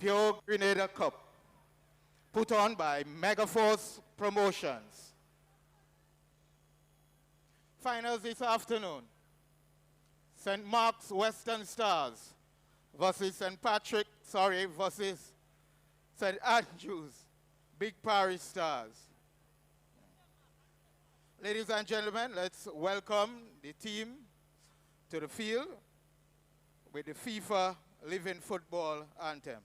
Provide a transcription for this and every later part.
Pure Grenada Cup, put on by Megaforce Promotions. Finals this afternoon. St. Mark's Western Stars versus versus St. Andrews Big Parish Stars. Ladies and gentlemen, let's welcome the team to the field with the FIFA Living Football Anthem.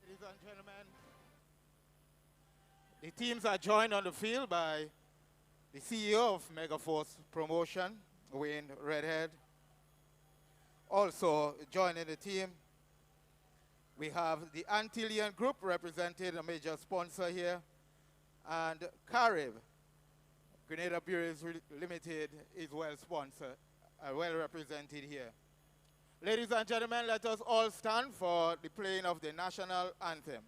Ladies and gentlemen, the teams are joined on the field by the CEO of Megaforce Promotion, Wayne Redhead. Also joining the team, we have the Antillian Group representing a major sponsor here, and Carib, Grenada Breweries Limited, is well sponsored, well represented here. Ladies and gentlemen, let us all stand for the playing of the national anthem.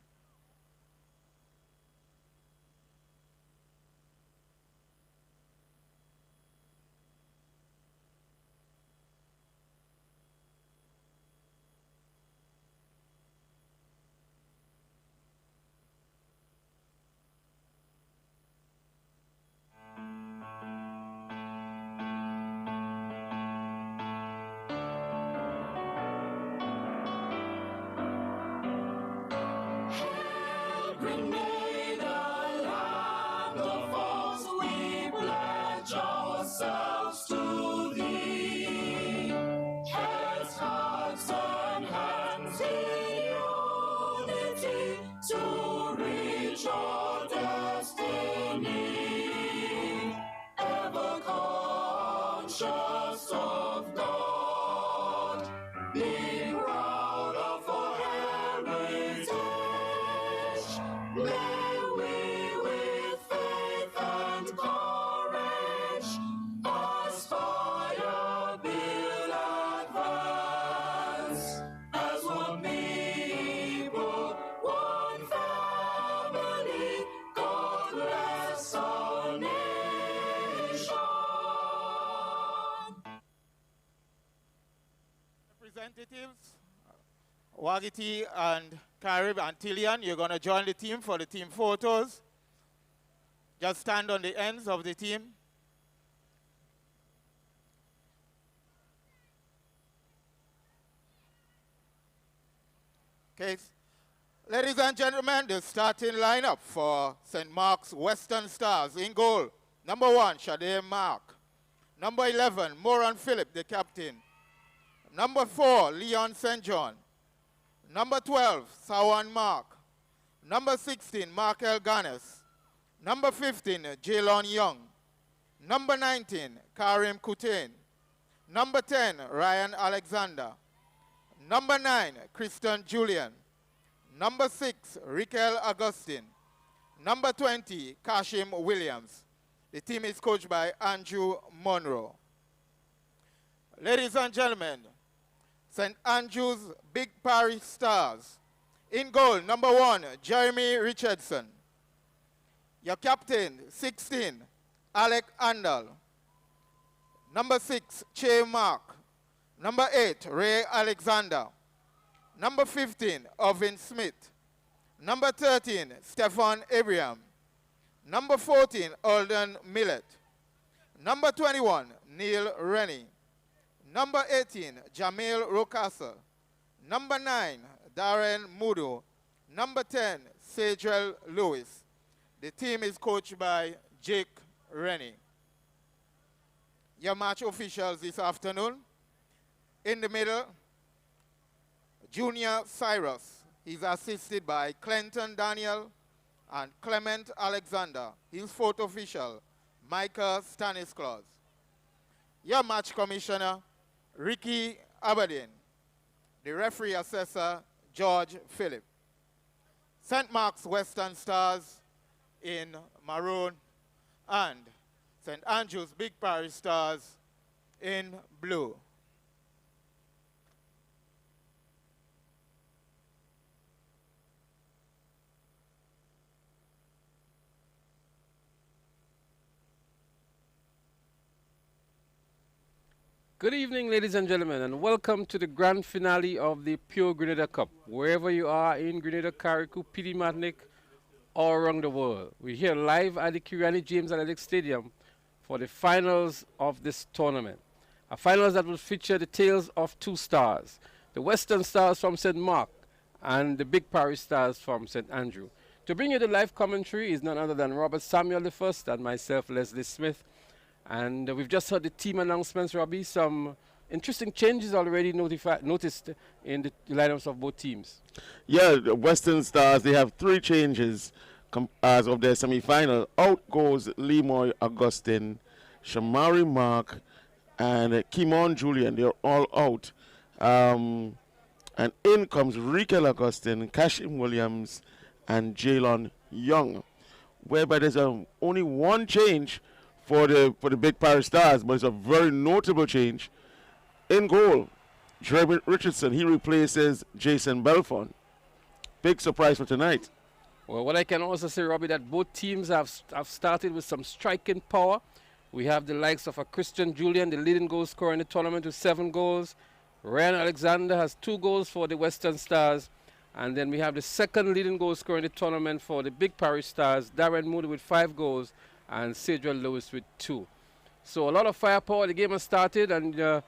Grenada, land of us, we pledge ourselves to thee. Heads, hearts, and hands in unity to reach our destiny. Ever conscious of God, being proud of our heritage. May we with faith and courage aspire, build, advance as one people, one family. God bless our nation. Representatives, Wagiti and Carib Antillian, you're going to join the team for the team photos. Just stand on the ends of the team. Okay. Ladies and gentlemen, the starting lineup for St. Mark's Western Stars. In goal, number 1, Shade Mark. Number 11, Moran Philip, the captain. Number 4, Leon St. John. Number 12, Sawan Mark. Number 16, Markel Ganes. Number 15, Jaylon Young. Number 19, Karim Kutain. Number 10, Ryan Alexander. Number 9, Christian Julian. Number 6, Rikel Augustine. Number 20, Kashim Williams. The team is coached by Andrew Monroe. Ladies and gentlemen, St. Andrew's Big Parish Stars. In goal, number 1, Jeremy Richardson. Your captain, 16, Alec Andal. Number 6, Che Mark. Number 8, Ray Alexander. Number 15, Ovin Smith. Number 13, Stefan Abraham. Number 14, Alden Millet. Number 21, Neil Rennie. Number 18, Jamil Rocastle. Number 9, Darren Mudo. Number 10, Sajel Lewis. The team is coached by Jake Rennie. Your match officials this afternoon. In the middle, Junior Cyrus. He's assisted by Clinton Daniel and Clement Alexander. His fourth official, Micah Stanisklaus. Your match commissioner, Ricky Aberdeen. The referee assessor, George Phillip. St. Mark's Western Stars in maroon and St. Andrew's Big Parish Stars in blue. Good evening, ladies and gentlemen, and welcome to the grand finale of the Pure Grenada Cup. Wherever you are in Grenada, Carriacou, PD Matnik, all around the world. We're here live at the Kirani James Athletic Stadium for the finals of this tournament. A finals that will feature the tales of two stars, the Western Stars from St. Mark and the Big Parish Stars from St. Andrew. To bring you the live commentary is none other than Robert Samuel I and myself, Leslie Smith. And we've just heard the team announcements, Robbie. Some interesting changes already noticed in the lineups of both teams. Yeah, the Western Stars, they have 3 changes as of their semi-final. Out goes Lemoy Augustine, Shamari Mark, and Kimon Julian. They're all out. And in comes Rikel Augustine, Kashim Williams, and Jalon Young. Whereby there's only one change for the Big Parish Stars, but it's a very notable change. In goal, Jeremy Richardson, he replaces Jason Belfont. Big surprise for tonight. Well, what I can also say, Robbie, that both teams have started with some striking power. We have the likes of a Christian Julian, the leading goal scorer in the tournament with 7 goals. Ryan Alexander has 2 goals for the Western Stars. And then we have the second leading goal scorer in the tournament for the Big Parish Stars, Darren Moody with 5 goals. And Sajel Lewis with 2. So a lot of firepower. The game has started, and the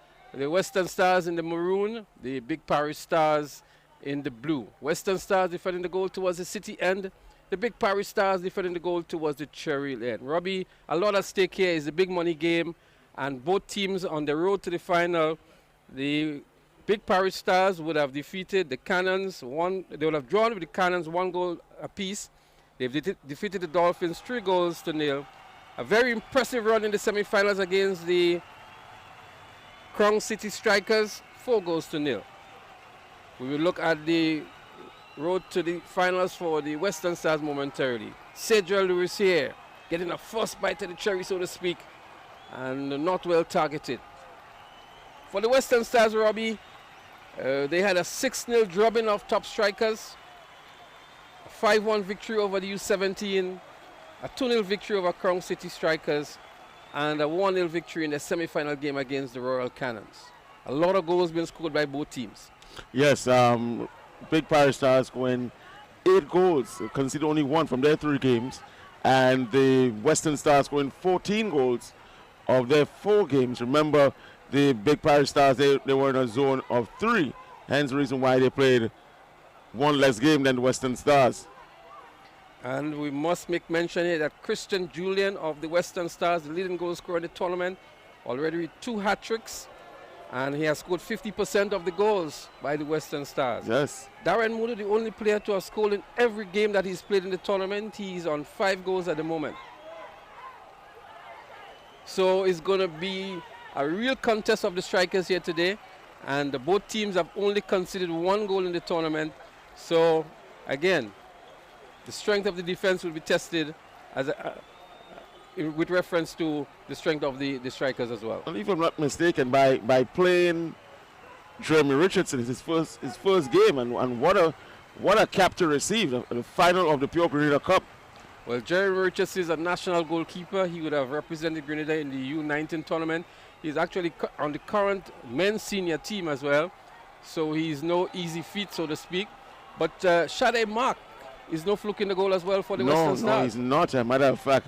Western Stars in the maroon, the Big Parish Stars in the blue. Western Stars defending the goal towards the city end. The Big Parish Stars defending the goal towards the Cherry end. Robbie, a lot at stake here. Is a big money game, and both teams on the road to the final. The Big Parish Stars would have defeated the Cannons. They would have drawn with the Cannons 1 goal apiece. They've defeated the Dolphins 3 goals to 0. A very impressive run in the semi-finals against the Crown City Strikers, 4 goals to 0. We will look at the road to the finals for the Western Stars momentarily. Sajel Lewis here, getting a first bite of the cherry, so to speak, and not well targeted. For the Western Stars, Robbie, they had a 6-0 drubbing of top strikers. 5-1 victory over the U17, a 2-0 victory over Crown City Strikers, and a 1-0 victory in the semi-final game against the Royal Cannons. A lot of goals being scored by both teams. Yes, Big Parish Stars going 8 goals, conceded only 1 from their 3 games, and the Western Stars going 14 goals of their 4 games. Remember, the Big Parish Stars, they were in a zone of 3, hence the reason why they played 1 less game than the Western Stars. And we must make mention here that Christian Julian of the Western Stars, the leading goal scorer in the tournament, already with 2 hat-tricks, and he has scored 50% of the goals by the Western Stars. Yes. Darren Moody, the only player to have scored in every game that he's played in the tournament. He's on 5 goals at the moment. So it's going to be a real contest of the strikers here today, and both teams have only conceded 1 goal in the tournament. So, again, the strength of the defense will be tested with reference to the strength of the strikers as well. And if I'm not mistaken, by playing Jeremy Richardson, it's his first game, and what a cap to receive, the final of the Pure Grenada Cup. Well, Jeremy Richardson is a national goalkeeper. He would have represented Grenada in the U19 tournament. He's actually on the current men's senior team as well, so he's no easy feat, so to speak. But Shade Mark is no fluke in the goal as well for the Western Stars. No, he's not. As a matter of fact,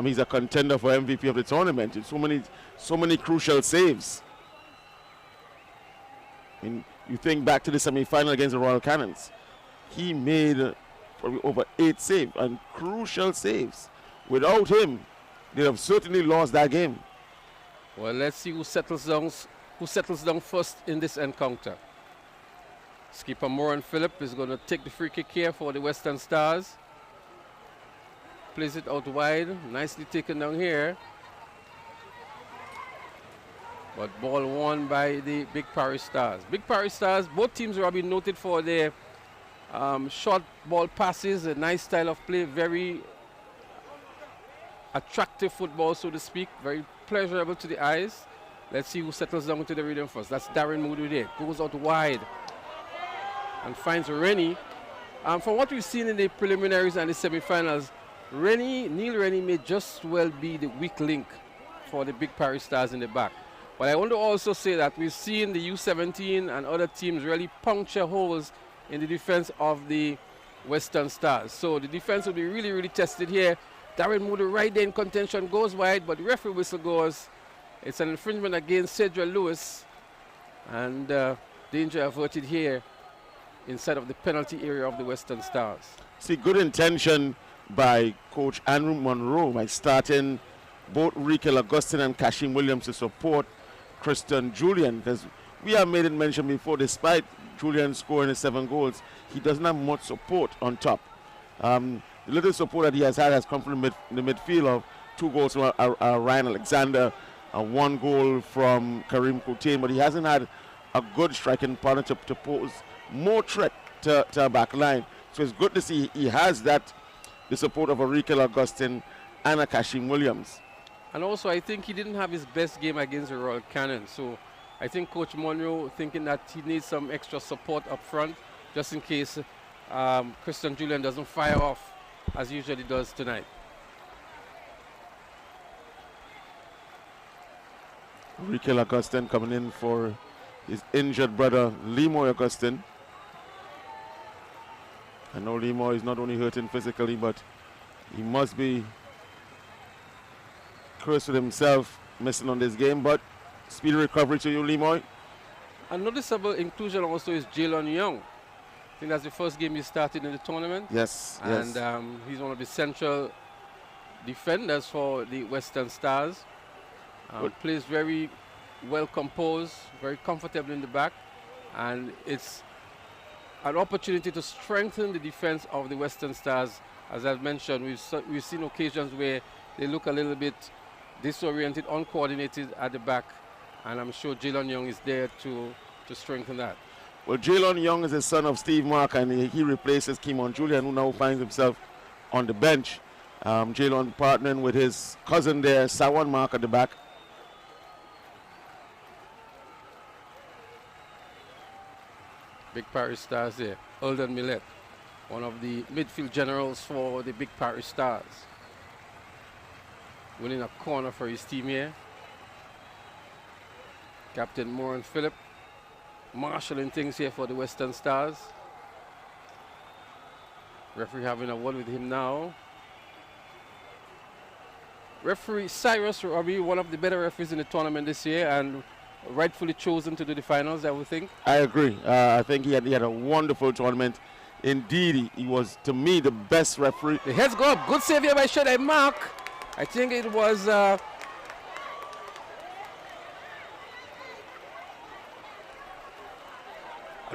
he's a contender for MVP of the tournament. So many crucial saves. And you think back to the semi-final against the Royal Cannons. he made probably over 8 saves, and crucial saves. Without him, they'd have certainly lost that game. Well, let's see who settles down first in this encounter. Skipper Moran Phillip is going to take the free kick here for the Western Stars. Plays it out wide, nicely taken down here. But ball won by the Big Parish Stars. Big Parish Stars, both teams are being noted for their short ball passes, a nice style of play, very attractive football, so to speak, very pleasurable to the eyes. Let's see who settles down into the rhythm first. That's Darren Moody there. Goes out wide and finds Rennie. From what we've seen in the preliminaries and the semi-finals, Neil Rennie may just well be the weak link for the Big Parish Stars in the back. But I want to also say that we've seen the U17 and other teams really puncture holes in the defense of the Western Stars. So the defense will be really, really tested here. Darren Moody right there in contention, goes wide, but the referee whistle goes. It's an infringement against Cedra Lewis, and danger averted here inside of the penalty area of the Western Stars. See, good intention by Coach Andrew Monroe by starting both Rikel Augustine and Kashim Williams to support Christian Julian, because we have made it mention before, despite Julian scoring his 7 goals, he doesn't have much support on top. The little support that he has had has come from the midfield of 2 goals from Ryan Alexander and 1 goal from Karim Coutain, but he hasn't had a good striking partner to pose more threat to our back line. So it's good to see he has the support of a Rikel Augustine and a Kashim Williams. And also, I think he didn't have his best game against the Royal Cannon. So I think Coach Monroe thinking that he needs some extra support up front, just in case Christian Julian doesn't fire off as usually does tonight. Rikel Augustine coming in for his injured brother, Lemoy Augustine. I know Lemoy is not only hurting physically, but he must be cursed with himself missing on this game, but speedy recovery to you, Lemoy. A noticeable inclusion also is Jalen Young. I think that's the first game he started in the tournament. Yes, and yes. He's one of the central defenders for the Western Stars. Plays very well composed, very comfortable in the back, and it's an opportunity to strengthen the defense of the Western Stars. As I've mentioned, we've seen occasions where they look a little bit disoriented, uncoordinated at the back, and I'm sure Jalen Young is there to strengthen that. Well, Jalen Young is the son of Steve Mark, and he replaces Kimon Julian, who now finds himself on the bench. Jalen partnering with his cousin there, Sawan Mark, at the back. Big Parish Stars there. Eldon Millet, one of the midfield generals for the Big Parish Stars. Winning a corner for his team here. Captain Moran Phillip marshalling things here for the Western Stars. Referee having a word with him now. Referee Cyrus Robbie, one of the better referees in the tournament this year, and rightfully chosen to do the finals, I would think. I agree. I think he had a wonderful tournament. Indeed, he was, to me, the best referee. The heads go up. Good save here by Shadai Mark. I think it was as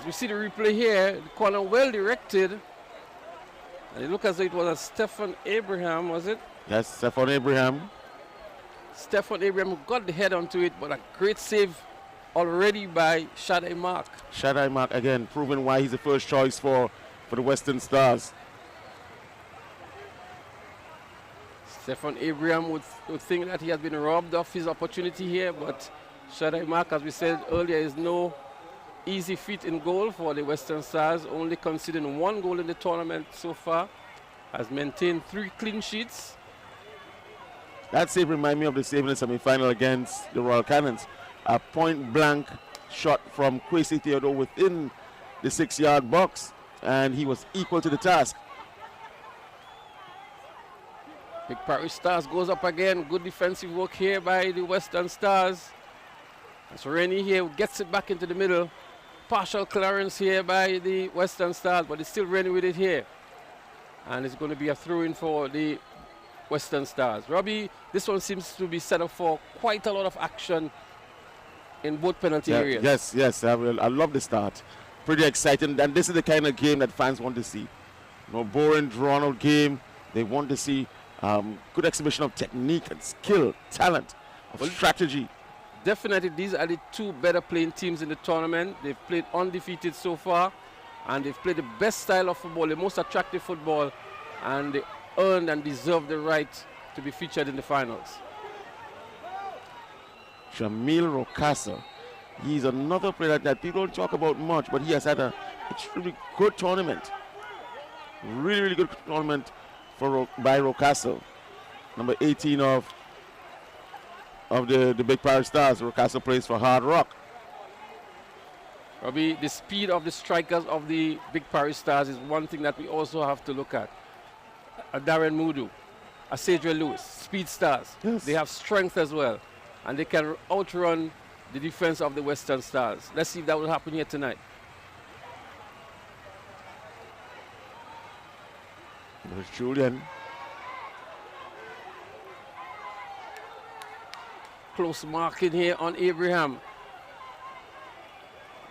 we see the replay here, the corner well directed. And it looked as though it was a Stefan Abraham, was it? Yes, Stefan Abraham. Stefan Abraham got the head onto it, but a great save already by Shadai Mark. Shadai Mark, again, proving why he's the first choice for the Western Stars. Stefan Abraham would think that he had been robbed of his opportunity here, but Shadai Mark, as we said earlier, is no easy feat in goal for the Western Stars, only conceding 1 goal in the tournament so far, has maintained 3 clean sheets. That save reminded me of the save in the semi-final against the Royal Cannons. A point-blank shot from Kwesi Theodore within the 6-yard box, and he was equal to the task. Big Parish Stars goes up again. Good defensive work here by the Western Stars. As Rennie here gets it back into the middle. partial clearance here by the Western Stars, but it's still running with it here. And it's going to be a throw-in for the Western Stars. Robbie, this one seems to be set up for quite a lot of action in both penalty areas. Yes. I love the start. Pretty exciting. And this is the kind of game that fans want to see. No boring, drawn-out game. They want to see good exhibition of technique and skill, talent, strategy. Definitely, these are the two better playing teams in the tournament. They've played undefeated so far, and they've played the best style of football, the most attractive football, and they earned and deserve the right to be featured in the finals. Jamil Rocasa, he's another player that people don't talk about much, but he has had an extremely good tournament. Really good tournament by Rocasa, number 18 of the Big Parish Stars. Rocasa plays for Hard Rock. Robbie, the speed of the strikers of the Big Parish Stars is one thing that we also have to look at. A Darren Mudu, a Cedric Lewis, speed stars. Yes. They have strength as well, and they can outrun the defense of the Western Stars. Let's see if that will happen here tonight. There's Julian. Close marking here on Abraham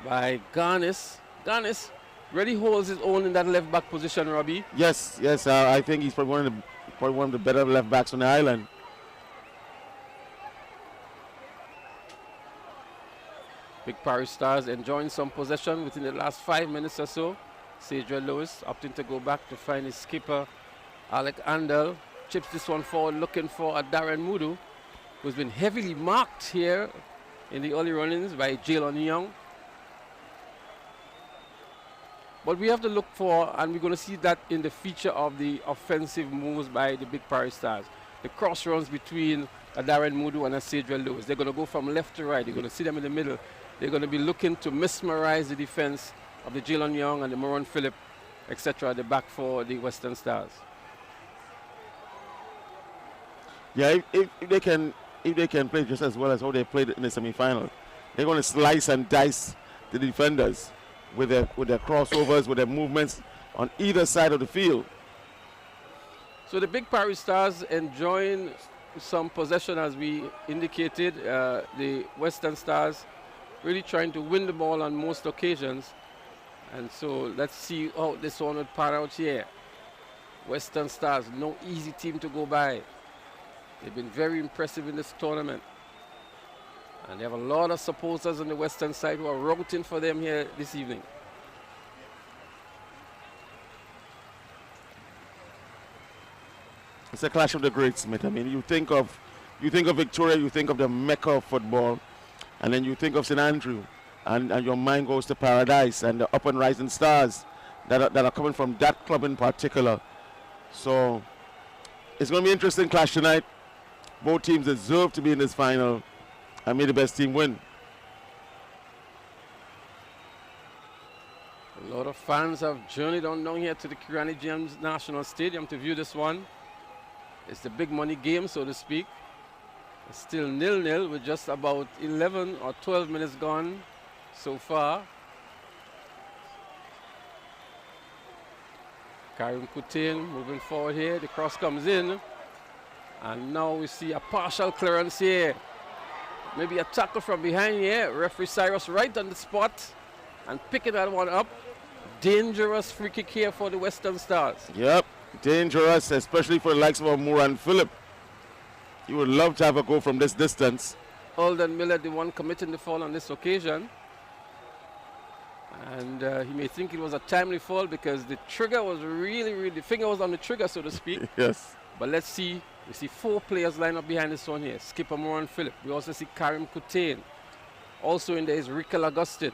by Garnis. Garnis really holds his own in that left back position, Robbie. Yes. I think he's probably one of the better left backs on the island. Big Parish Stars enjoying some possession within the last 5 minutes or so. Cedric Lewis opting to go back to find his skipper, Alec Andel. Chips this one forward, looking for a Darren Mudu, who's been heavily marked here in the early run-ins by Jalen Young. But we have to look for, and we're going to see that in the feature of the offensive moves by the Big Parish Stars. The cross runs between a Darren Mudu and a Cedric Lewis. They're going to go from left to right. You're going to see them in the middle. They're going to be looking to mesmerize the defense of the Jalen Young and the Moran Phillip, etc. at the back for the Western Stars. Yeah, if they can play just as well as how they played in the semi-final, they're going to slice and dice the defenders with their crossovers, with their movements on either side of the field. So the Big Parish Stars enjoying some possession, as we indicated. The Western Stars really trying to win the ball on most occasions. And so let's see how this one would pan out here. Western Stars, no easy team to go by. They've been very impressive in this tournament. And they have a lot of supporters on the Western side who are rooting for them here this evening. It's a clash of the greats, Smith. I mean, you think of Victoria, you think of the Mecca of football, and then you think of St. Andrew, and your mind goes to Paradise and the up and rising stars that are coming from that club in particular. So it's going to be an interesting clash tonight. Both teams deserve to be in this final, and may the best team win. A lot of fans have journeyed on down here to the Kirani James National Stadium to view this one. It's the big money game, so to speak. It's still 0-0 with just about 11 or 12 minutes gone so far. Karim Kutin moving forward here. The cross comes in. And now we see a partial clearance here. Maybe a tackle from behind here. Referee Cyrus right on the spot and picking that one up. Dangerous free kick here for the Western Stars. Yep, dangerous, especially for the likes of Moran Phillip. You would love to have a goal from this distance. Alden Miller, the one committing the foul on this occasion. And he may think it was a timely foul because the trigger was really, the finger was on the trigger, so to speak. Yes. But let's see. We see 4 players lined up behind this one here. Skipper Moran Phillip. We also see Karim Kutain. Also in there is Rikel Augustin.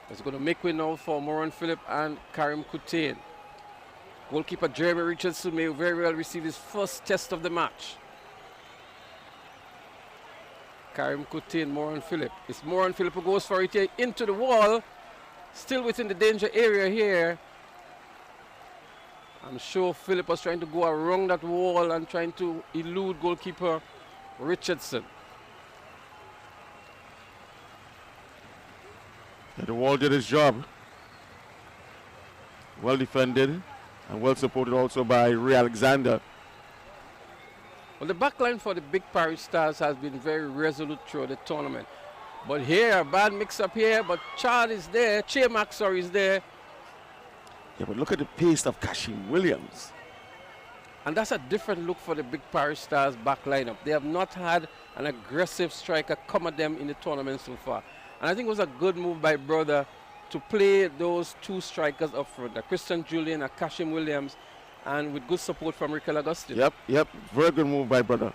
It's going to make way now for Moran Phillip and Karim Kutain. Goalkeeper Jeremy Richardson may very well receive his first test of the match. Karim Kutain, Moran Phillip. It's Moran Phillip who goes for it here into the wall. Still within the danger area here. I'm sure Phillip was trying to go around that wall and trying to elude goalkeeper Richardson. Yeah, the wall did his job. Well defended and well supported also by Ray Alexander. Well, the back line for the Big Parish Stars has been very resolute through the tournament. But here, a bad mix-up here, but Chad is there, Max is there. Yeah, but look at the pace of Kashim Williams. And that's a different look for the Big Parish Stars back lineup. They have not had an aggressive striker come at them in the tournament so far. And I think it was a good move by Brother to play those two strikers up front, Christian Julian and Kashim Williams, and with good support from Rikel Augustine. Yep. Very good move by Brother.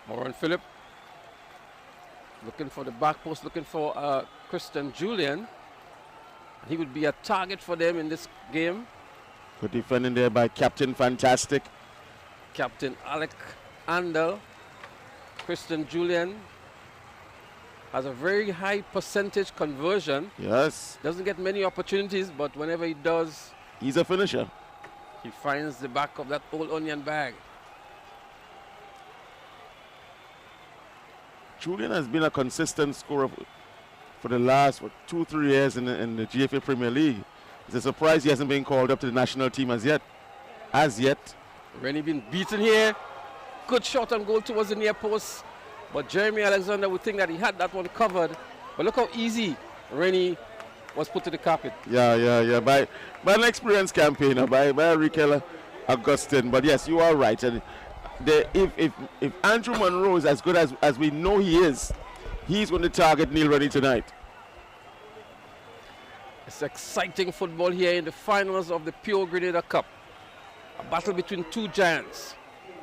Moran Phillip looking for the back post, looking for Christian Julian. He would be a target for them in this game. Good defending there by Captain Fantastic. Captain Alec Andel. Christian Julian has a very high percentage conversion. Yes. Doesn't get many opportunities, but whenever he does, he's a finisher. He finds the back of that old onion bag. Julian has been a consistent scorer for the last 2-3 years in the GFA Premier League. It's a surprise he hasn't been called up to the national team as yet. Rennie been beaten here. Good shot on goal towards the near post. But Jeremy Alexander would think that he had that one covered. But look how easy Rennie was put to the carpet. Yeah. By an experienced campaigner, by Rikel Augustine. But yes, you are right. And if Andrew Monroe is as good as we know he is, he's going to target Neil Rennie tonight. It's exciting football here in the finals of the Pure Grenada Cup. A battle between two giants,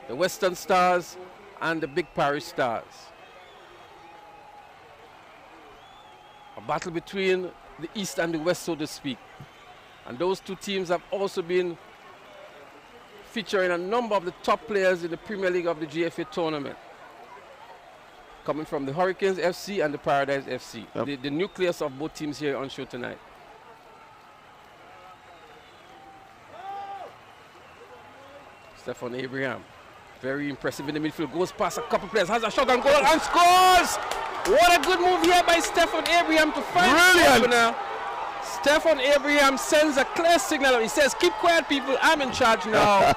the Western Stars and the Big Parish Stars. A battle between the East and the West, so to speak. And those two teams have also been featuring a number of the top players in the Premier League of the GFA tournament, coming from the Hurricanes FC and the Paradise FC. Yep. The nucleus of both teams here on show tonight. Stefan Abraham, very impressive in the midfield, goes past a couple players, has a shot on goal and scores! What a good move here by Stefan Abraham to find the opener. Stefan Abraham sends a clear signal. He says, keep quiet, people, I'm in charge now.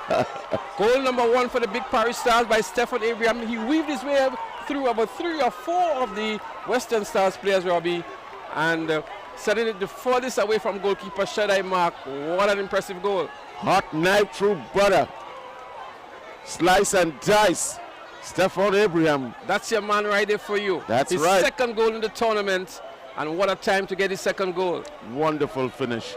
Goal number 1 for the Big Parish Stars by Stefan Abraham. He weaved his way through about 3 or 4 of the Western Stars players, Robbie, and setting it the furthest away from goalkeeper Shaddai Mark. What an impressive goal. Hot knife through butter. Slice and dice. Stefan Abraham. That's your man right there for you. That's his right. His second goal in the tournament, and what a time to get his second goal. Wonderful finish.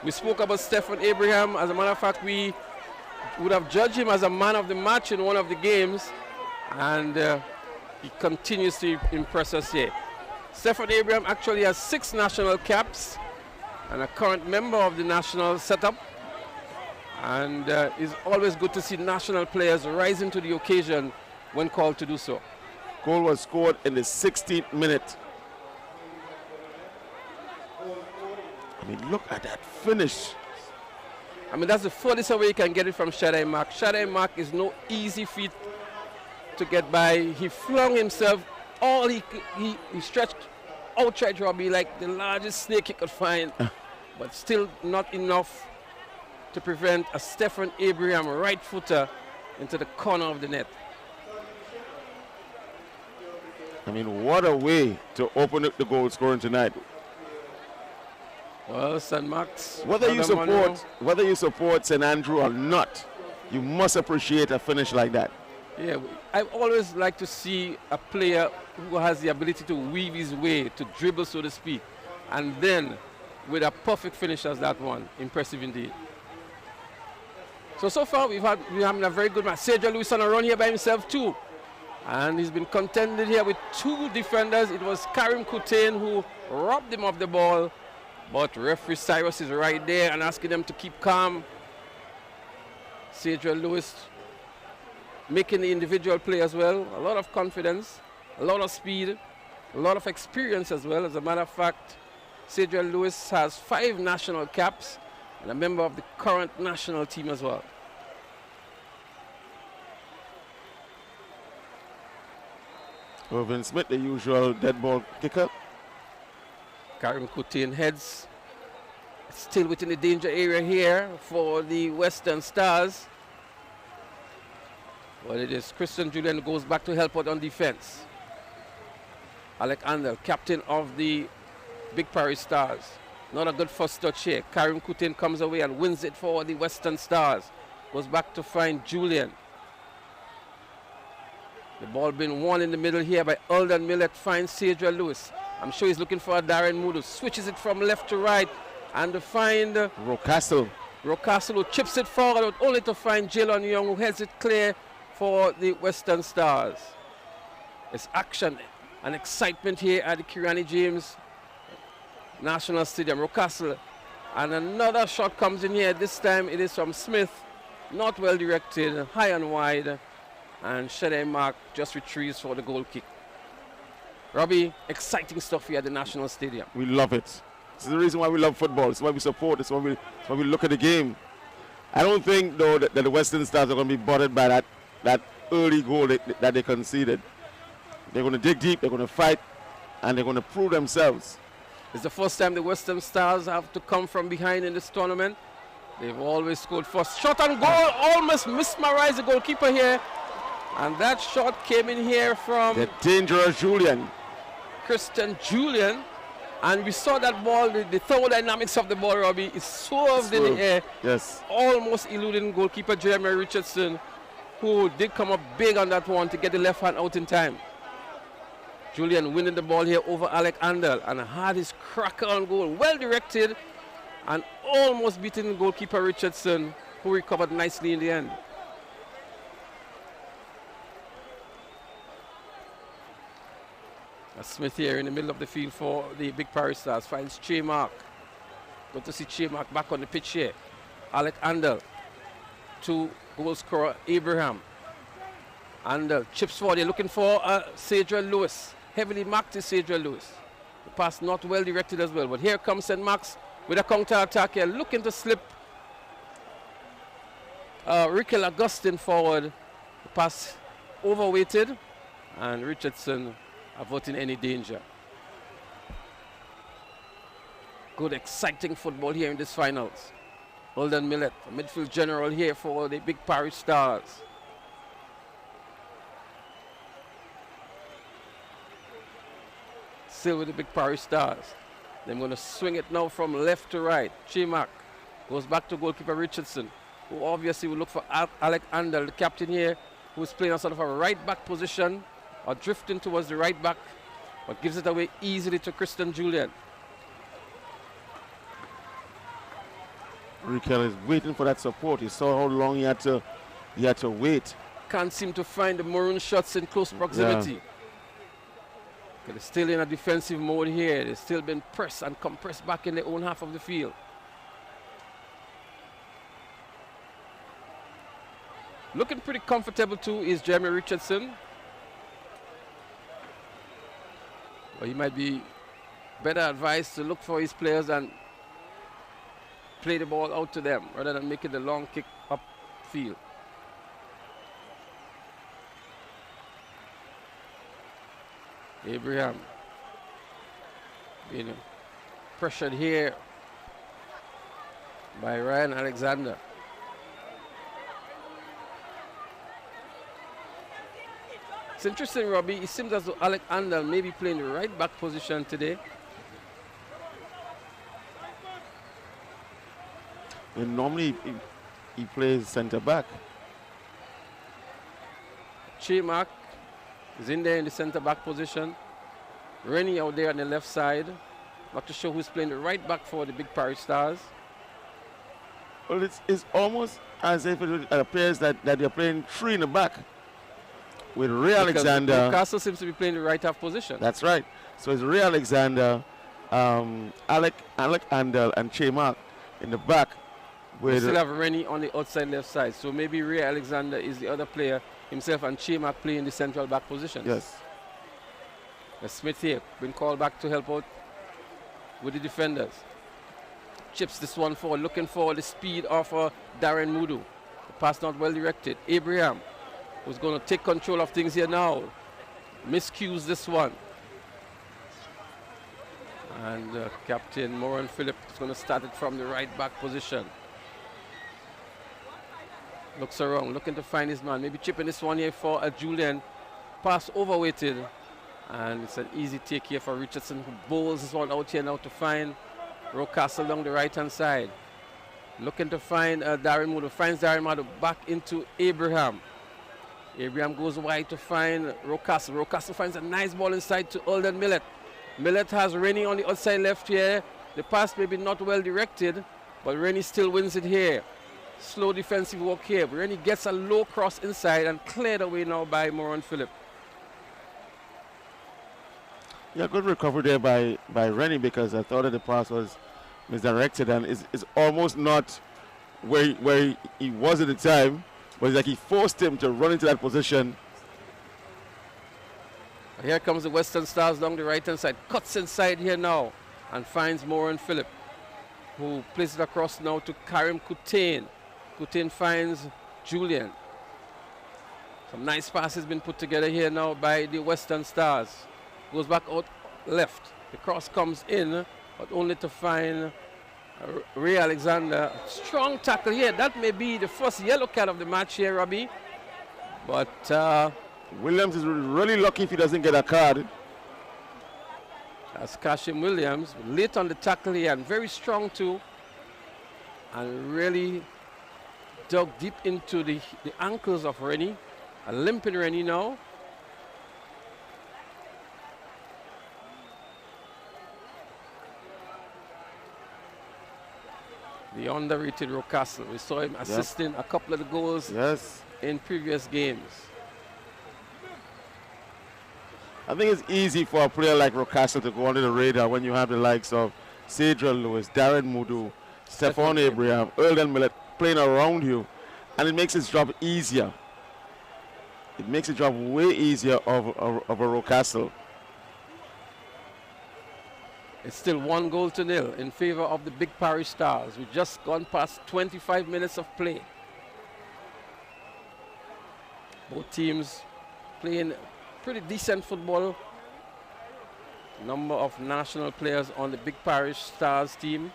We spoke about Stefan Abraham. As a matter of fact, we would have judged him as a man of the match in one of the games, and he continues to impress us here. Stefan Abraham actually has 6 national caps and a current member of the national setup, and it's always good to see national players rising to the occasion when called to do so. Goal was scored in the 16th minute. I mean, look at that finish. I mean, that's the furthest away you can get it from Shaddai Mark. Shaddai Mark is no easy feat to get by. He flung himself, all he stretched outside Robbie like the largest snake he could find, but still not enough to prevent a Stefan Abraham right footer into the corner of the net. I mean, what a way to open up the goal scoring tonight. Well, St. Mark's, whether you support St. Andrew or not, you must appreciate a finish like that. Yeah, I always like to see a player who has the ability to weave his way, to dribble, so to speak, and then with a perfect finish as that one. Impressive indeed. So far we're having a very good match. Sergio Lewis on a run here by himself too, and he's been contended here with 2 defenders. It was Karim Kutain who robbed him of the ball, but referee Cyrus is right there and asking them to keep calm. Sergio Lewis making the individual play as well. A lot of confidence, a lot of speed, a lot of experience as well. As a matter of fact, Sergio Lewis has 5 national caps and a member of the current national team as well. Irvin Smith, the usual dead ball kicker. Karim Kutin heads. Still within the danger area here for the Western Stars. Well, it is Christian Julian who goes back to help out on defense. Alec Andel, captain of the Big Parish Stars. Not a good first touch here. Karim Kutin comes away and wins it for the Western Stars. Goes back to find Julian. The ball being won in the middle here by Eldon Millet. Finds Cedra Lewis. I'm sure he's looking for a Darren Moodle. Switches it from left to right. And to find Rocastle. Rocastle, who chips it forward, only to find Jalen Young, who heads it clear for the Western Stars. It's action and excitement here at the Kirani James National Stadium. Rocastle, and another shot comes in here. This time it is from Smith. Not well directed, high and wide. And Shade Mark just retrieves for the goal kick. Robbie, exciting stuff here at the National Stadium. We love it. This is the reason why we love football. It's why we support. It's why we look at the game. I don't think, though, that the Western Stars are going to be bothered by that early goal that they conceded. They're going to dig deep, they're going to fight, and they're going to prove themselves. It's the first time the Western Stars have to come from behind in this tournament. They've always scored first. Shot on goal, almost mesmerized the goalkeeper here. And that shot came in here from The dangerous Julian. Christian Julian. And we saw that ball, the thermodynamics of the ball, Robbie, is swerved in the air. Yes. Almost eluding goalkeeper Jeremy Richardson, who did come up big on that one to get the left hand out in time. Julian winning the ball here over Alec Andel and had his cracker on goal. Well directed and almost beating goalkeeper Richardson, who recovered nicely in the end. Smith here in the middle of the field for the Big Parish Stars finds Che Mark. Good to see Che Mark back on the pitch here. Alec Andel to goal scorer Abraham. Andel chips forward. They're looking for Cedra Lewis. Heavily marked is Cedra Lewis. The pass not well directed as well. But here comes St. Max with a counter attack here, looking to slip Rikel Augustine forward. The pass overweighted, and Richardson avoiding any danger. Good, exciting football here in this finals. Holden Millet, a midfield general here for the Big Parish Stars. Still with the Big Parish Stars. They're going to swing it now from left to right. Chimak goes back to goalkeeper Richardson, who obviously will look for Alec Andel, the captain here, who's playing a sort of a right back position, or drifting towards the right back, but gives it away easily to Christian Julian. Rikel is waiting for that support. He saw how long he had to wait. Can't seem to find the maroon shots in close proximity. Yeah. They're still in a defensive mode here. They've still been pressed and compressed back in their own half of the field. Looking pretty comfortable too is Jeremy Richardson. But he might be better advised to look for his players and play the ball out to them rather than making the long kick upfield. Abraham being pressured here by Ryan Alexander. It's interesting, Robbie. It seems as though Alec Andel may be playing the right back position today. And normally he plays centre back. Chimak is in there in the centre back position. Rennie out there on the left side. Not to show who's playing the right back for the Big Parish Stars. Well, it's almost as if it appears that they're playing three in the back. With Ray Alexander. Castle seems to be playing the right half position. That's right. So it's Ray Alexander, Alec Andel, and Che Mark in the back. We still have Rennie on the outside left side. So maybe Ray Alexander is the other player himself, and Che Mark playing the central back position. Yes. Smith here been called back to help out with the defenders. Chips this one forward, looking for the speed of Darren Mudu. The pass not well directed. Abraham, who's going to take control of things here now. miscues this one. And Captain Moran Phillip is going to start it from the right back position. Looks around, looking to find his man. Maybe chipping this one here for Julian. Pass overweighted. And it's an easy take here for Richardson, who bowls this one out here now to find Rocastle along the right-hand side. Looking to find Darren Mudo. Finds Darren Mudo back into Abraham. Abraham goes wide to find Rocastle. Rocastle finds a nice ball inside to Alden Millett. Millett has Rennie on the outside left here. The pass may be not well directed, but Rennie still wins it here. Slow defensive work here. Rennie gets a low cross inside and cleared away now by Moran Phillip. Yeah, good recovery there by Rennie, because I thought that the pass was misdirected and is almost not where he was at the time, but it's like he forced him to run into that position. Here comes the Western Stars along the right hand side, cuts inside here now and finds Moran Phillip, who plays it across now to Karim Kutain. Kutain finds Julian. Some nice passes been put together here now by the Western Stars. Goes back out left. The cross comes in, but only to find Ray Alexander. Strong tackle here. That may be the first yellow card of the match here, Robbie. But Williams is really lucky if he doesn't get a card. That's Kashim Williams. Late on the tackle here and very strong too. And really dug deep into the ankles of Rennie. A limping Rennie now. The underrated Rocastle. We saw him assisting a couple of the goals in previous games. I think it's easy for a player like Rocastle to go under the radar when you have the likes of Cedral Lewis, Darren Mudu, Stephon Abraham, Earlden Millett playing around you, and it makes his job easier. It makes the job way easier of a Rocastle. It's still 1-0 in favor of the Big Parish Stars. We've just gone past 25 minutes of play. Both teams playing pretty decent football. Number of national players on the Big Parish Stars team.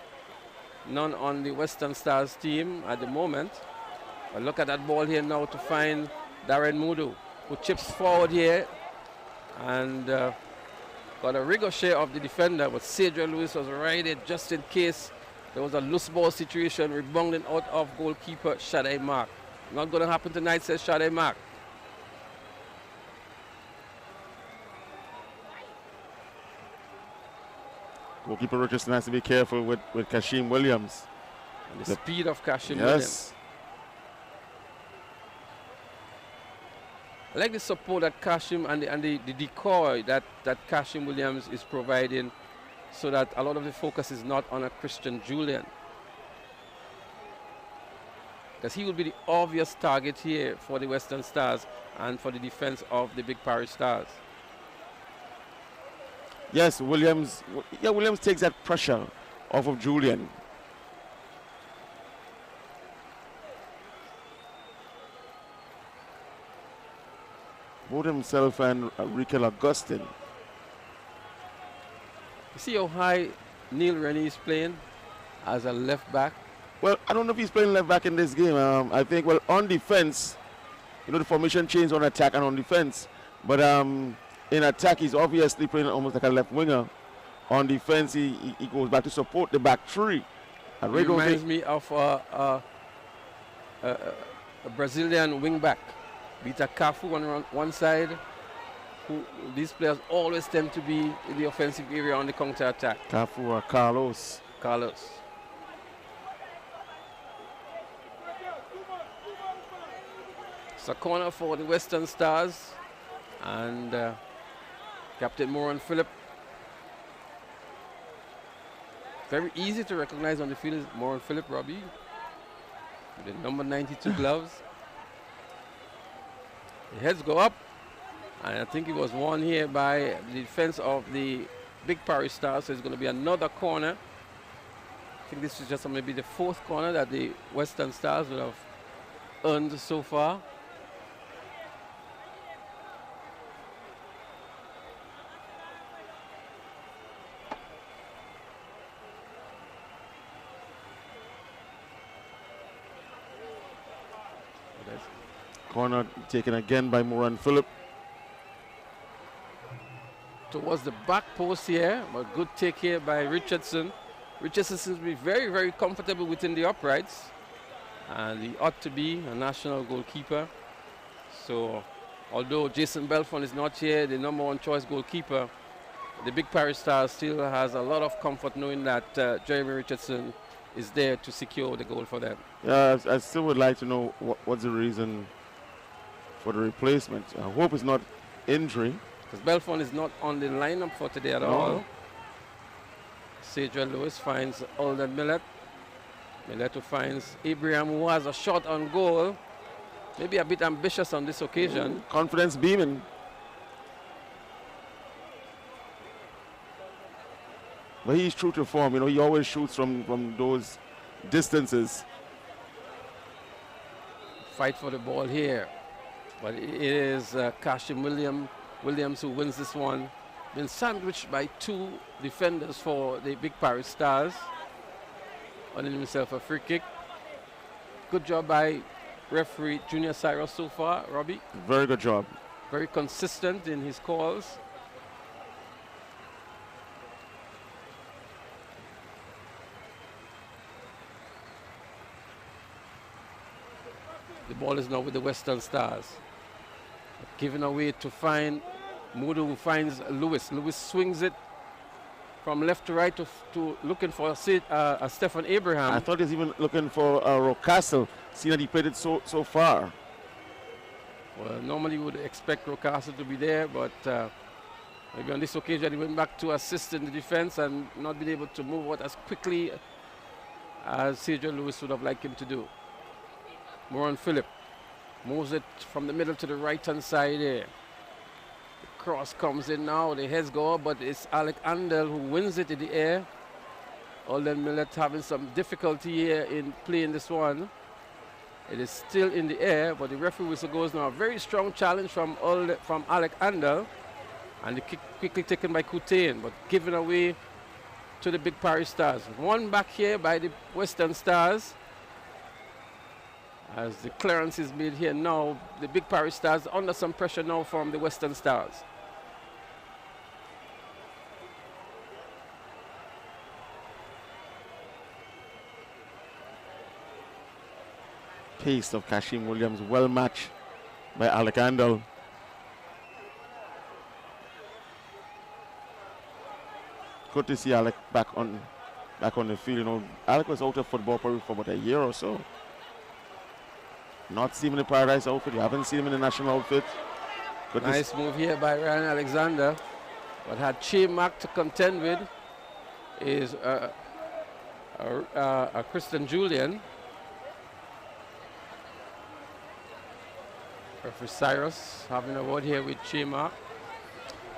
None on the Western Stars team at the moment. But look at that ball here now to find Darren Mudu, who chips forward here and got a ricochet of the defender, but Cedral Lewis was right there just in case there was a loose ball situation, rebounding out of goalkeeper Shadai Mark. Not going to happen tonight, says Shadai Mark. Goalkeeper Richardson has to be careful with Kashim Williams. And the speed of Kashim Williams. I like the support that Kashim and the decoy that Kashim Williams is providing, so that a lot of the focus is not on a Christian Julian. Because he will be the obvious target here for the Western Stars and for the defense of the Big Parish Stars. Yes, Williams takes that pressure off of Julian. Both himself and Rikel Augustine. You see how high Neil Rennie is playing as a left back? Well, I don't know if he's playing left back in this game. I think, well, on defense, the formation changed on attack and on defense. But in attack, he's obviously playing almost like a left winger. On defense, he goes back to support the back three. It reminds me of a Brazilian wing back. Bita Cafu on one side. These players always tend to be in the offensive area on the counter attack. Cafu or Carlos. It's a corner for the Western Stars. And Captain Moran Phillip. Very easy to recognize on the field is Moran Phillip, Robbie. The number 92 gloves. The heads go up, and I think it was won here by the defense of the Big Parish Stars, so it's going to be another corner. I think this is just maybe the fourth corner that the Western Stars would have earned so far. Corner taken again by Moran Phillip. Towards the back post here, but good take here by Richardson. Richardson seems to be very, very comfortable within the uprights, and he ought to be a national goalkeeper. So, although Jason Belfont is not here, the #1 choice goalkeeper, the Big Parish Stars still has a lot of comfort knowing that Jeremy Richardson is there to secure the goal for them. Yeah, I still would like to know what's the reason for the replacement. I hope it's not injury. Because Belfont is not on the lineup for today at all. Cedric Lewis finds Alden Millet. Millet who finds Abraham, who has a shot on goal. Maybe a bit ambitious on this occasion. Confidence beaming. But he's true to form. You know, he always shoots from those distances. Fight for the ball here. But it is Kashim Williams who wins this one. Been sandwiched by 2 defenders for the Big Parish Stars. Earning himself a free kick. Good job by referee Junior Cyrus so far, Robbie. Very good job. Very consistent in his calls. The ball is now with the Western Stars. Given away to find Mudu, who finds Lewis. Lewis swings it from left to right to looking for Stephen Abraham. I thought he was even looking for Rocastle, seeing that he played it so far. Well, normally you would expect Rocastle to be there, but maybe on this occasion he went back to assist in the defense and not been able to move out as quickly as Cedric Lewis would have liked him to do. Moran Phillip moves it from the middle to the right-hand side here. The cross comes in now, the heads go up, but it's Alec Andel who wins it in the air. Alden Millet having some difficulty here in playing this one. It is still in the air, but the referee whistle goes now. A very strong challenge from Alec Andel. And the kick quickly taken by Coutain, but given away to the Big Parish Stars. One back here by the Western Stars. As the clearance is made here now, the Big Parish Stars under some pressure now from the Western Stars. Pace of Kashim Williams, well matched by Alec Andel. Good to see Alec back on the field. You know, Alec was out of football probably for about a year or so. Not seen him in the Paradise outfit. You haven't seen him in the national outfit. Nice move here by Ryan Alexander. But had Che Mack to contend with is Christian Julian. Referee Cyrus having a word here with Che Mack.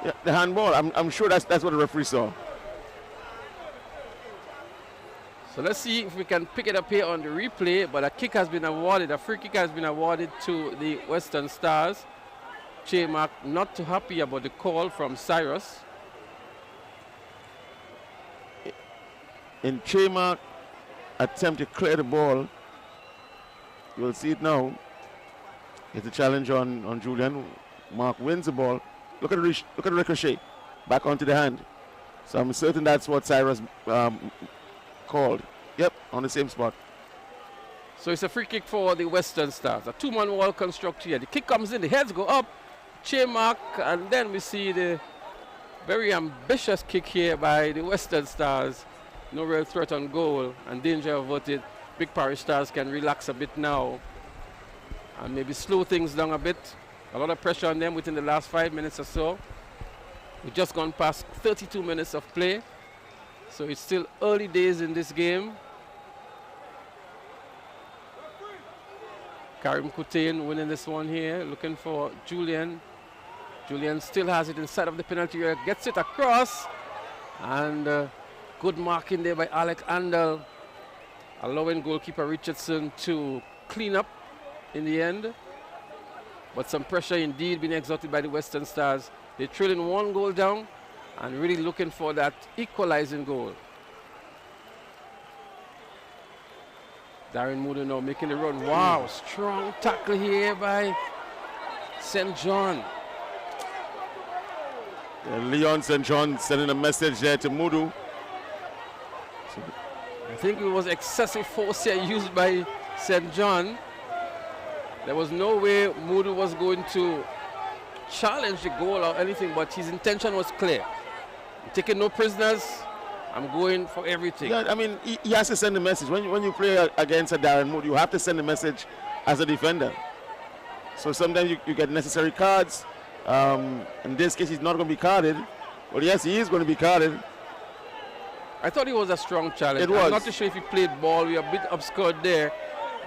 Yeah, the handball. I'm sure that's what the referee saw. So let's see if we can pick it up here on the replay, but a kick has been awarded, a free kick has been awarded to the Western Stars. Che Mack not too happy about the call from Cyrus. In Che Mack attempt to clear the ball, you will see it now. It's a challenge on Julian. Mark wins the ball. Look at the ricochet, back onto the hand. So I'm certain that's what Cyrus called. Yep, on the same spot. So it's a free kick for the Western Stars. A 2-man wall construct here. The kick comes in, the heads go up. Che Mack, and then we see the very ambitious kick here by the Western Stars. No real threat on goal and danger averted. Big Parish Stars can relax a bit now and maybe slow things down a bit. A lot of pressure on them within the last 5 minutes or so. We've just gone past 32 minutes of play. So it's still early days in this game. Karim Coutain winning this one here, looking for Julian. Julian still has it inside of the penalty area, gets it across. And good marking there by Alec Andel, allowing goalkeeper Richardson to clean up in the end. But some pressure indeed being exerted by the Western Stars. They're trailing 1 goal down and really looking for that equalizing goal. Darren Moody now making the run. Wow, strong tackle here by St. John. Leon St. John sending a message there to Mudu. I think it was excessive force here used by St. John. There was no way Mudu was going to challenge the goal or anything, but his intention was clear. I'm taking no prisoners. I'm going for everything. Yeah, I mean, he has to send a message. When you play against a Darren Moody, you have to send a message as a defender. So sometimes you get necessary cards. In this case, he's not going to be carded. Well, yes, he is going to be carded. I thought it was a strong challenge. It was. I'm not too sure if he played ball. We are a bit obscured there.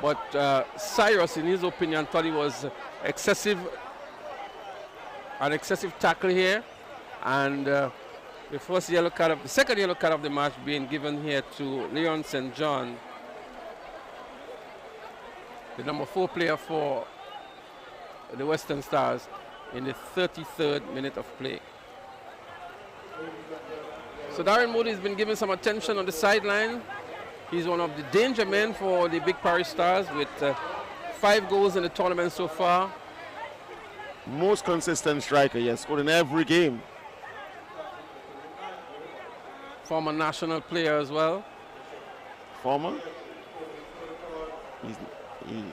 But Cyrus, in his opinion, thought it was an excessive tackle here. And the second yellow card of the match being given here to Leon St. John, the number 4 player for the Western Stars, in the 33rd minute of play. So Darren Moody has been given some attention on the sideline. He's one of the danger men for the Big Parish Stars with 5 goals in the tournament so far. Most consistent striker, yes, scored in every game. Former national player as well. Former?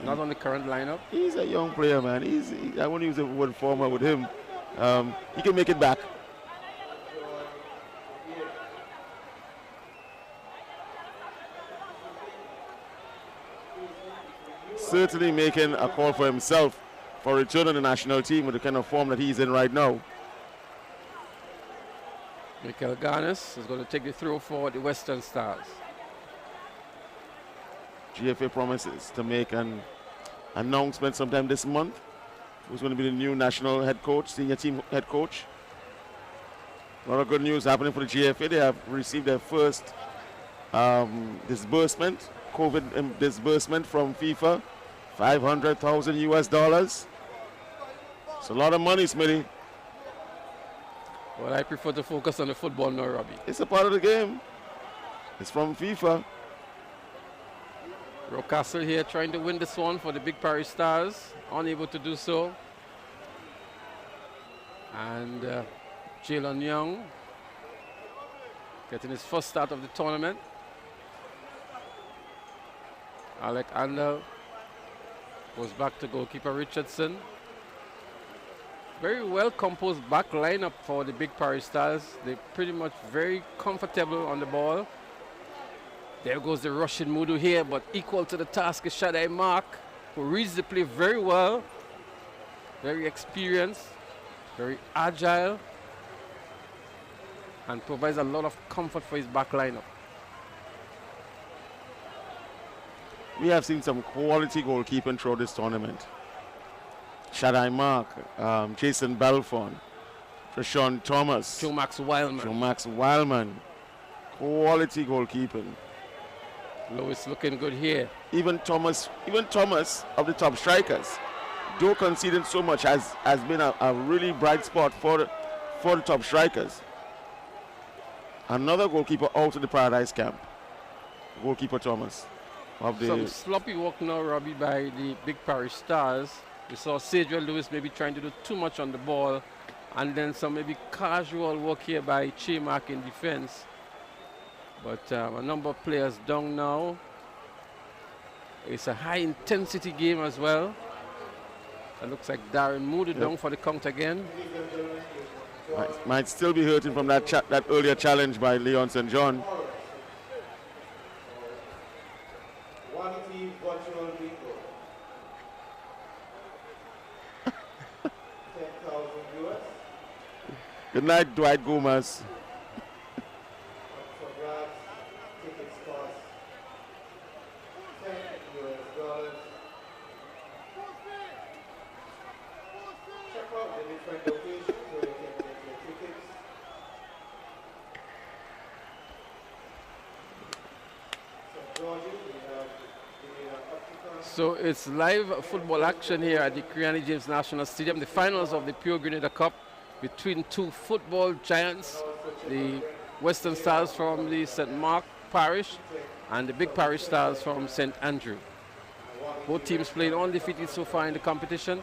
Not on the current lineup. He's a young player, man. I won't use the word former with him. He can make it back. Certainly making a call for himself for return to the national team with the kind of form that he's in right now. Michael Garnes is going to take the throw for the Western Stars. GFA promises to make an announcement sometime this month. Who's going to be the new national head coach, senior team head coach. A lot of good news happening for the GFA. They have received their first disbursement, COVID disbursement from FIFA, $500,000 US. It's a lot of money, Smitty. Well, I prefer to focus on the football now, Robbie. It's a part of the game. It's from FIFA. Rocastle here trying to win this one for the Big Parish Stars. Unable to do so. And Jalen Young getting his first start of the tournament. Alec Andel goes back to goalkeeper Richardson. Very well composed back lineup for the Big Parish Stars. They're pretty much very comfortable on the ball. There goes the Russian Mudu here, but equal to the task is Shadai Mark, who reads the play very well. Very experienced, very agile, and provides a lot of comfort for his back lineup. We have seen some quality goalkeeping throughout this tournament. Shadai Mark, Jason Belfon, Trishon Thomas, Joe Max Wildman. Quality goalkeeping. Lewis looking good here. Even Thomas of the top strikers, though conceding so much, has been a really bright spot for the top strikers. Another goalkeeper out of the Paradise camp. Goalkeeper Thomas. Some sloppy work now, Robbie, by the Big Parish Stars. We saw Sadriel Lewis maybe trying to do too much on the ball, and then some maybe casual work here by Chemark in defense. But a number of players down now. It's a high intensity game as well. It looks like Darren Moody down for the count again. Might still be hurting from that earlier challenge by Leon St. John. Good night, Dwight Gomez. So it's live football action here at the Creanly James National Stadium. The finals of the Pure Grenada Cup between two football giants, the Western Stars from the St. Mark Parish and the Big Parish Stars from St. Andrew. Both teams played undefeated so far in the competition,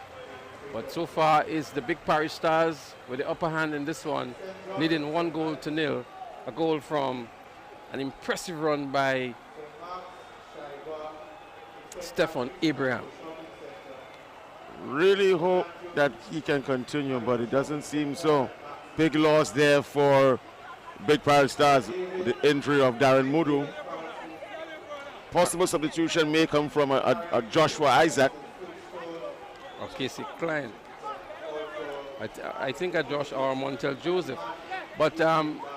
but so far is the Big Parish Stars with the upper hand in this one, leading 1-0. A goal from an impressive run by Stefan Abraham. Really hope that he can continue, but it doesn't seem so. Big loss there for Big Parish Stars, the injury of Darren Mudu. Possible substitution may come from a Joshua Isaac. Or Casey Klein. I think a Josh or Montel Joseph. But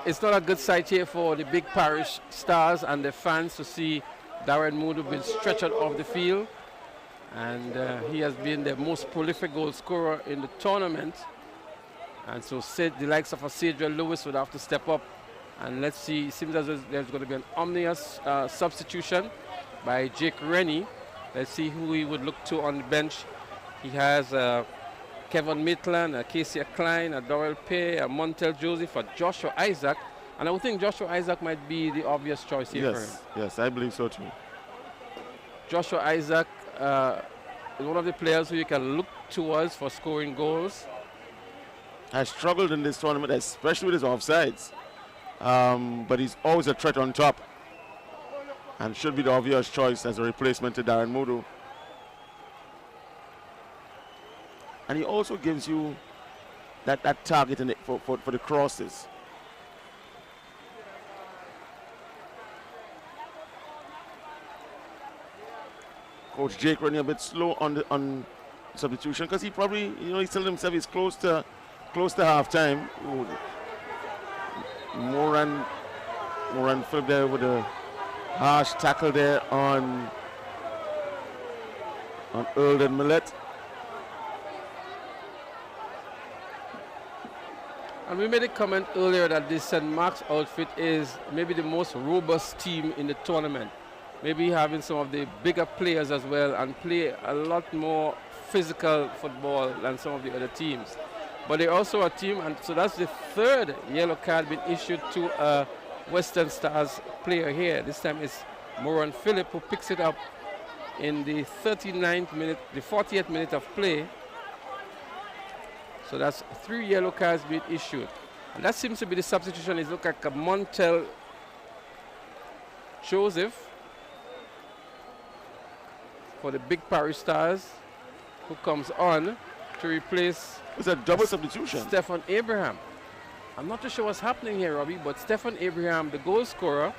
it's not a good sight here for the Big Parish Stars and the fans to see Darren Mudu being stretched out of the field. And he has been the most prolific goal scorer in the tournament. And so the likes of a Cedric Lewis would have to step up. And let's see, it seems as though there's going to be an ominous substitution by Jake Rennie. Let's see who he would look to on the bench. He has Kevin Maitland, a Casey Klein, a Dorrell Pay, a Montel Joseph, a Joshua Isaac. And I would think Joshua Isaac might be the obvious choice here for him. Yes, I believe so too. Joshua Isaac is one of the players who you can look towards for scoring goals. Has struggled in this tournament, especially with his offsides. But he's always a threat on top and should be the obvious choice as a replacement to Darren Mudu. And he also gives you that target in it for the crosses. Coach Jake Rennie a bit slow on substitution because he probably, he's telling himself he's close to half-time. Moran Philip there with a harsh tackle there on Earl and Millett. And we made a comment earlier that this St. Mark's outfit is maybe the most robust team in the tournament. Maybe having some of the bigger players as well and play a lot more physical football than some of the other teams. But they're also a team, and so that's the third yellow card being issued to a Western Stars player here. This time it's Moran Phillip who picks it up in the 39th minute, the 40th minute of play. So that's 3 yellow cards being issued. And that seems to be the substitution. It looks like a Montel Joseph for the Big Parish Stars, who comes on to replace It's a double substitution. Stefan Abraham. I'm not too sure what's happening here, Robbie, but Stefan Abraham, the goal scorer,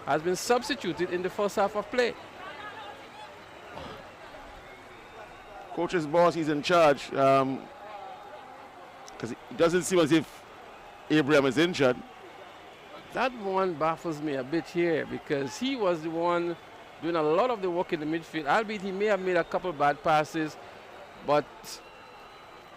has been substituted in the first half of play. Coach's boss, he's in charge because it doesn't seem as if Abraham is injured. That one baffles me a bit here because he was the one doing a lot of the work in the midfield, albeit he may have made a couple bad passes, but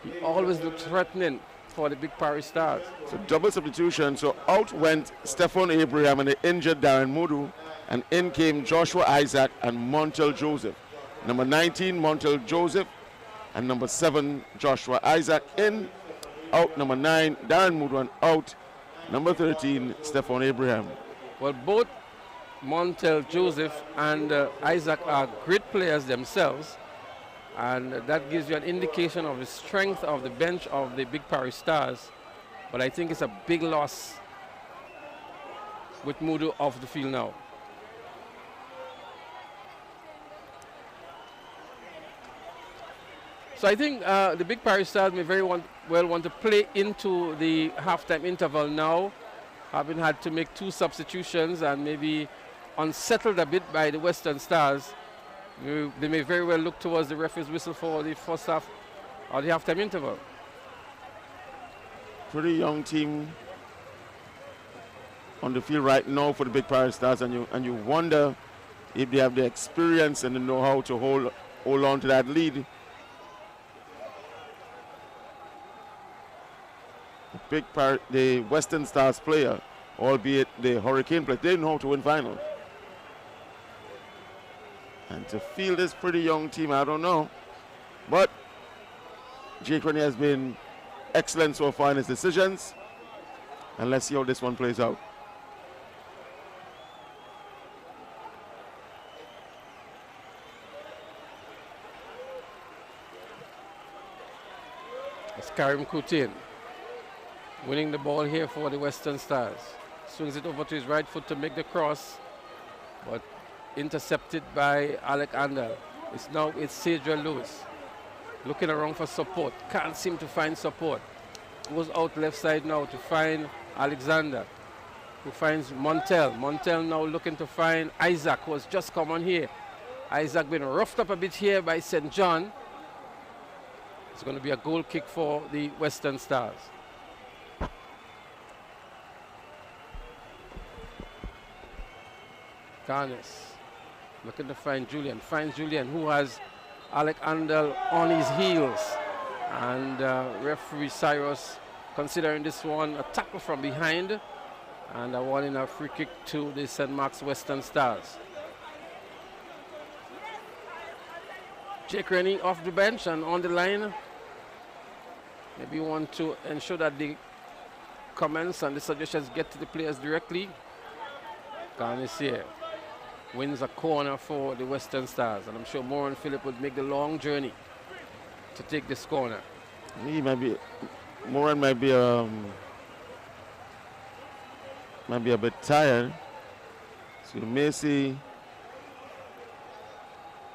he always looked threatening for the Big Parish Stars. So double substitution. So out went Stefan Abraham and the injured Darren Mudu, and in came Joshua Isaac and Montel Joseph. Number 19, Montel Joseph, and number 7, Joshua Isaac in. Out number 9, Darren Mudu, and out number 13, Stefan Abraham. Well, both Montel Joseph and Isaac are great players themselves, and that gives you an indication of the strength of the bench of the Big Parish Stars. But I think it's a big loss with Mudu off the field now. So I think the Big Parish Stars may very well want to play into the halftime interval now, having had to make 2 substitutions and maybe unsettled a bit by the Western Stars. They may very well look towards the referee's whistle for the first half or the halftime interval. Pretty young team on the field right now for the Big Parish Stars, and you wonder if they have the experience and the know-how to hold on to that lead. The Western Stars player, albeit the Hurricane player, they know how to win finals. And to field this pretty young team, I don't know. But Jake Rennie has been excellent so far in his decisions. And let's see how this one plays out. Karim Coutin winning the ball here for the Western Stars. Swings it over to his right foot to make the cross, but intercepted by Alexander. It's Cedra Lewis looking around for support. Can't seem to find support. Goes out left side now to find Alexander, who finds Montel. Montel now looking to find Isaac, who has just come on here. Isaac been roughed up a bit here by St. John. It's going to be a goal kick for the Western Stars. Garnes looking to find Julian. Finds Julian, who has Alec Andel on his heels. And referee Cyrus considering this one a tackle from behind and awarding a free kick to the St. Mark's Western Stars. Jake Rennie off the bench and on the line. Maybe you want to ensure that the comments and the suggestions get to the players directly. Garnes here wins a corner for the Western Stars, and I'm sure Moran Phillip would make the long journey to take this corner. Moran might be a bit tired, so you may see.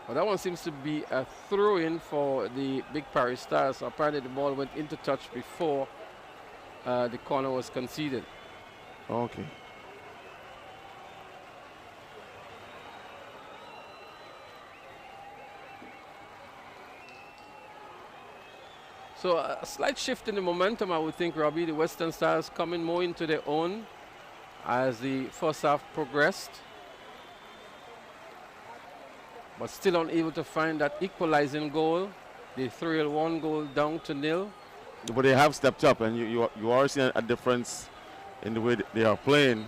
Well, that one seems to be a throw-in for the Big Parish Stars. So apparently the ball went into touch before the corner was conceded. Okay. So a slight shift in the momentum, I would think, Robbie. The Western Stars coming more into their own as the first half progressed, but still unable to find that equalizing goal. They threw one goal down to 0. But they have stepped up, and you are seeing a difference in the way they are playing.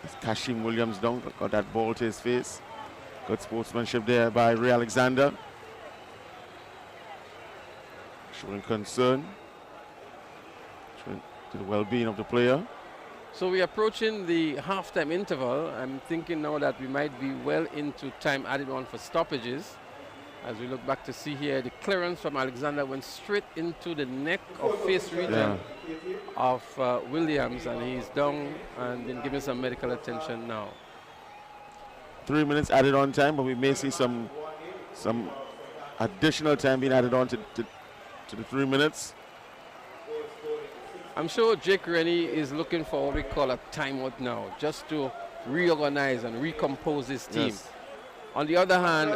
It's Kashim Williams down, got that ball to his face. Good sportsmanship there by Ray Alexander. Showing concern to the well-being of the player. So we're approaching the halftime interval. I'm thinking now that we might be well into time added on for stoppages. As we look back to see here, the clearance from Alexander went straight into the neck or face region of Williams, and he's down and been given some medical attention now. 3 minutes added on time, but we may see some additional time being added on to the 3 minutes. I'm sure Jake Rennie is looking for what we call a timeout now, just to reorganize and recompose his team. Yes. On the other hand,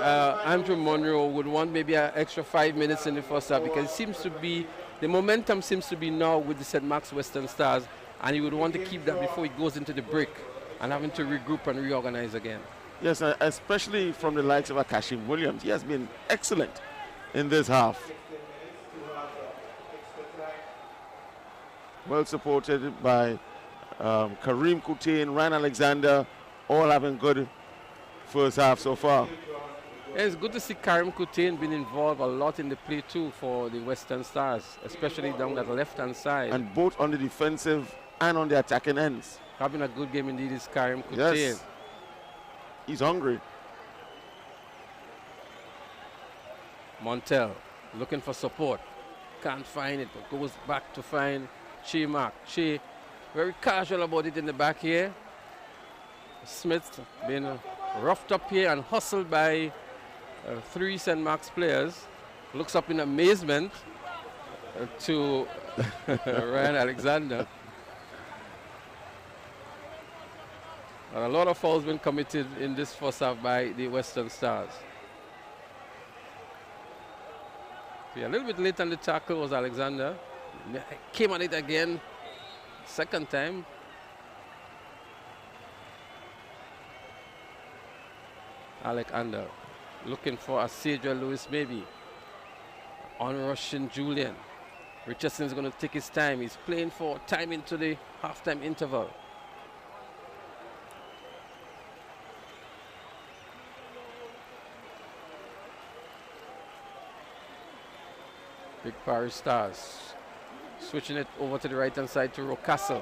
Andrew Monroe would want maybe an extra 5 minutes in the first half, because it seems to be, the momentum seems to be now with the St. Mark's Western Stars, and he would want to keep that before he goes into the break and having to regroup and reorganize again. Yes, especially from the likes of Kashim Williams. He has been excellent in this half. Well supported by Karim Coutin, Ryan Alexander, all having good first half so far. Yeah, it's good to see Karim Coutin being involved a lot in the play too for the Western Stars, especially down that left-hand side. And both on the defensive and on the attacking ends. Having a good game indeed is Karim Coutin. Yes, he's hungry. Montel looking for support. Can't find it, but goes back to find Che Mark. Che very casual about it in the back here. Smith being roughed up here and hustled by 3 St. Mark's players. Looks up in amazement to Ryan Alexander. And a lot of fouls been committed in this first half by the Western Stars. Yeah, a little bit late on the tackle was Alexander. Came on it again, second time. Alexander looking for a Cedra Lewis maybe. On rushing Julian. Richardson's going to take his time. He's playing for time into the halftime interval. Big Parish Stars switching it over to the right hand side to Rocastle.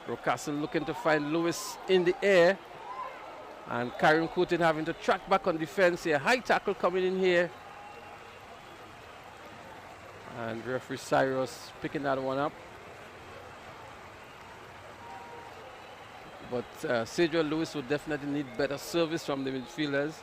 Rocastle looking to find Lewis in the air, and Karim Coutin having to track back on defense here. High tackle coming in here And referee Cyrus picking that one up. But Cedric Lewis would definitely need better service from the midfielders.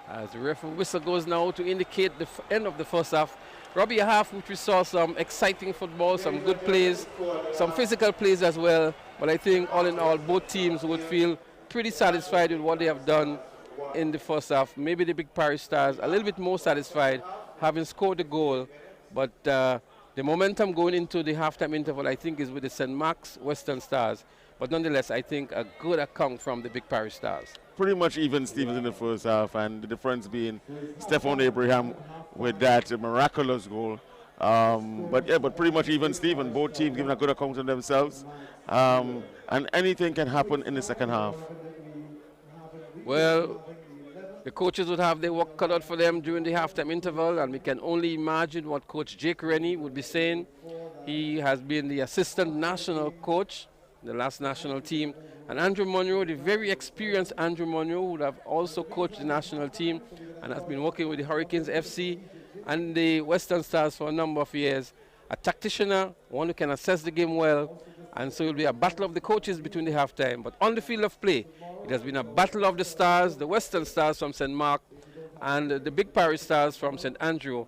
As the referee whistle goes now to indicate the end of the first half. Robbie, a half which we saw some exciting football, some good plays, some physical plays as well. But I think all in all, both teams would feel pretty satisfied with what they have done in the first half. Maybe the Big Parish Stars a little bit more satisfied, having scored the goal. But the momentum going into the halftime interval, I think, is with the St. Mark's Western Stars. But nonetheless, I think a good account from the Big Parish Stars. Pretty much even Stevens in the first half, and the difference being Stephon Abraham with that miraculous goal. But pretty much even Steven, both teams giving a good account of themselves. And anything can happen in the second half. Well, the coaches would have their work cut out for them during the halftime interval, and we can only imagine what Coach Jake Rennie would be saying. He has been the assistant national coach, the last national team. And Andrew Monroe, the very experienced Andrew Monroe, would have also coached the national team and has been working with the Hurricanes FC and the Western Stars for a number of years. A tactician, one who can assess the game well, and so it will be a battle of the coaches between the halftime. But on the field of play, it has been a battle of the Stars, the Western Stars from St. Mark and the Big Parish Stars from St. Andrew.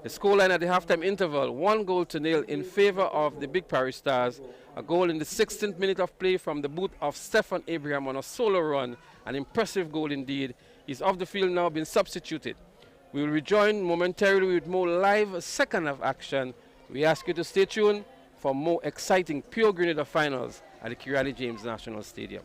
The scoreline at the halftime interval, 1-0 in favor of the Big Parish Stars. A goal in the 16th minute of play from the boot of Stephon Abraham on a solo run. An impressive goal indeed. He's off the field now, been substituted. We will rejoin momentarily with more live second half action. We ask you to stay tuned for more exciting Pure Grenada finals at the Kirali James National Stadium.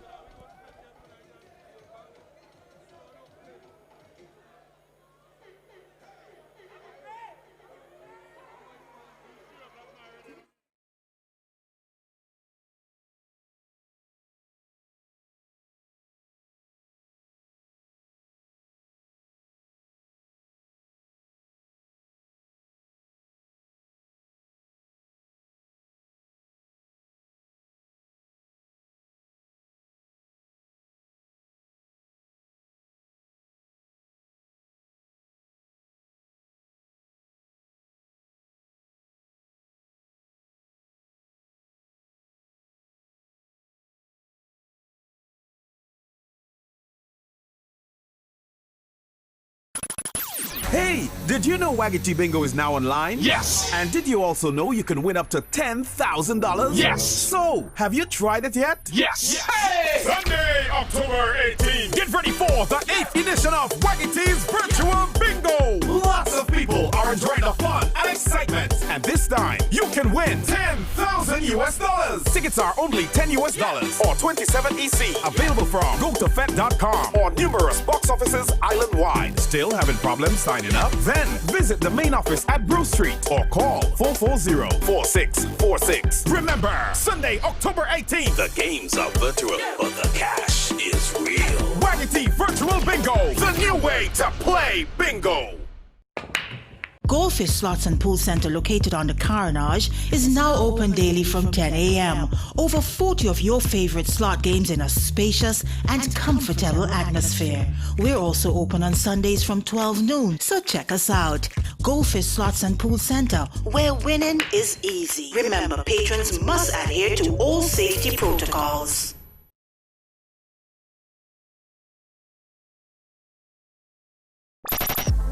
Hey, did you know Waggy Bingo is now online? Yes! And did you also know you can win up to $10,000? Yes! So, have you tried it yet? Yes! Hey! Sunday, October 18th. Get ready for the 8th edition of Waggy Virtual Bingo! Lots of people are enjoying the fun and excitement. And this time, you can win $10,000 US. Tickets are only $10 US or 27 EC. Available from gotofet.com or numerous box offices island-wide. Still having problems signing up? Then visit the main office at Brew Street or call 440-4646. Remember, Sunday, October 18th. The games are virtual, but the cash is real. Waggy Virtual Bingo, the new way to play bingo. Goldfish Slots and Pool Center, located on the Carnage, is now open daily from 10 a.m. Over 40 of your favorite slot games in a spacious and comfortable atmosphere. We're also open on Sundays from 12 noon, so check us out. Goldfish Slots and Pool Center, where winning is easy. Remember, patrons must adhere to all safety protocols.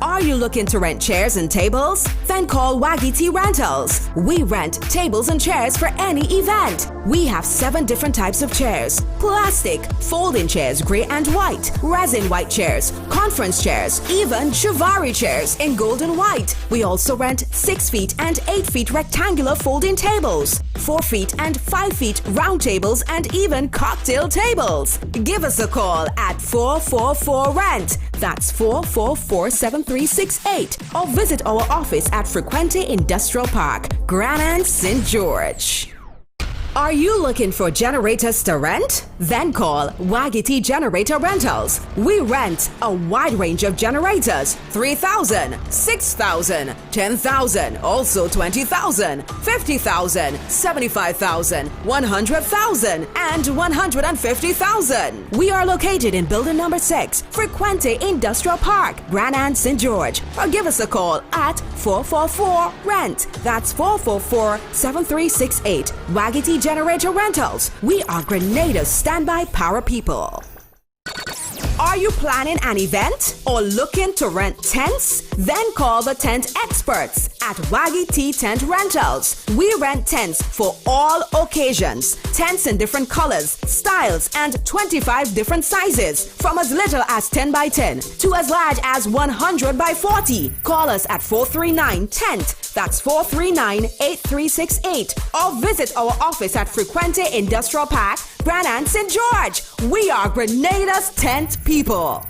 Are you looking to rent chairs and tables? Then call Waggy T Rentals. We rent tables and chairs for any event. We have 7 different types of chairs: plastic, folding chairs, gray and white, resin white chairs, conference chairs, even Chivari chairs in gold and white. We also rent 6 feet and 8 feet rectangular folding tables, 4 feet and 5 feet round tables, and even cocktail tables. Give us a call at 444-RENT. That's 444-7368. Or visit our office at Frequente Industrial Park, Grenada, St. George. Are you looking for generators to rent? Then call Wagity Generator Rentals. We rent a wide range of generators: 3,000, 6,000, 10,000, also 20,000, 50,000, 75,000, 100,000, and 150,000. We are located in building number 6, Frequente Industrial Park, Grenada, St. George. Or give us a call at 444-RENT. That's 444-7368. Wagity Generator Rentals. We are Grenada's standby power people. Are you planning an event or looking to rent tents? Then call the tent experts at Wagity Tent Rentals. We rent tents for all occasions. Tents in different colors, styles, and 25 different sizes, from as little as 10 by 10 to as large as 100 by 40. Call us at 439-TENT. That's 439-8368. Or visit our office at Frequente Industrial Park, Grenada, St. George. We are Grenada's tent people.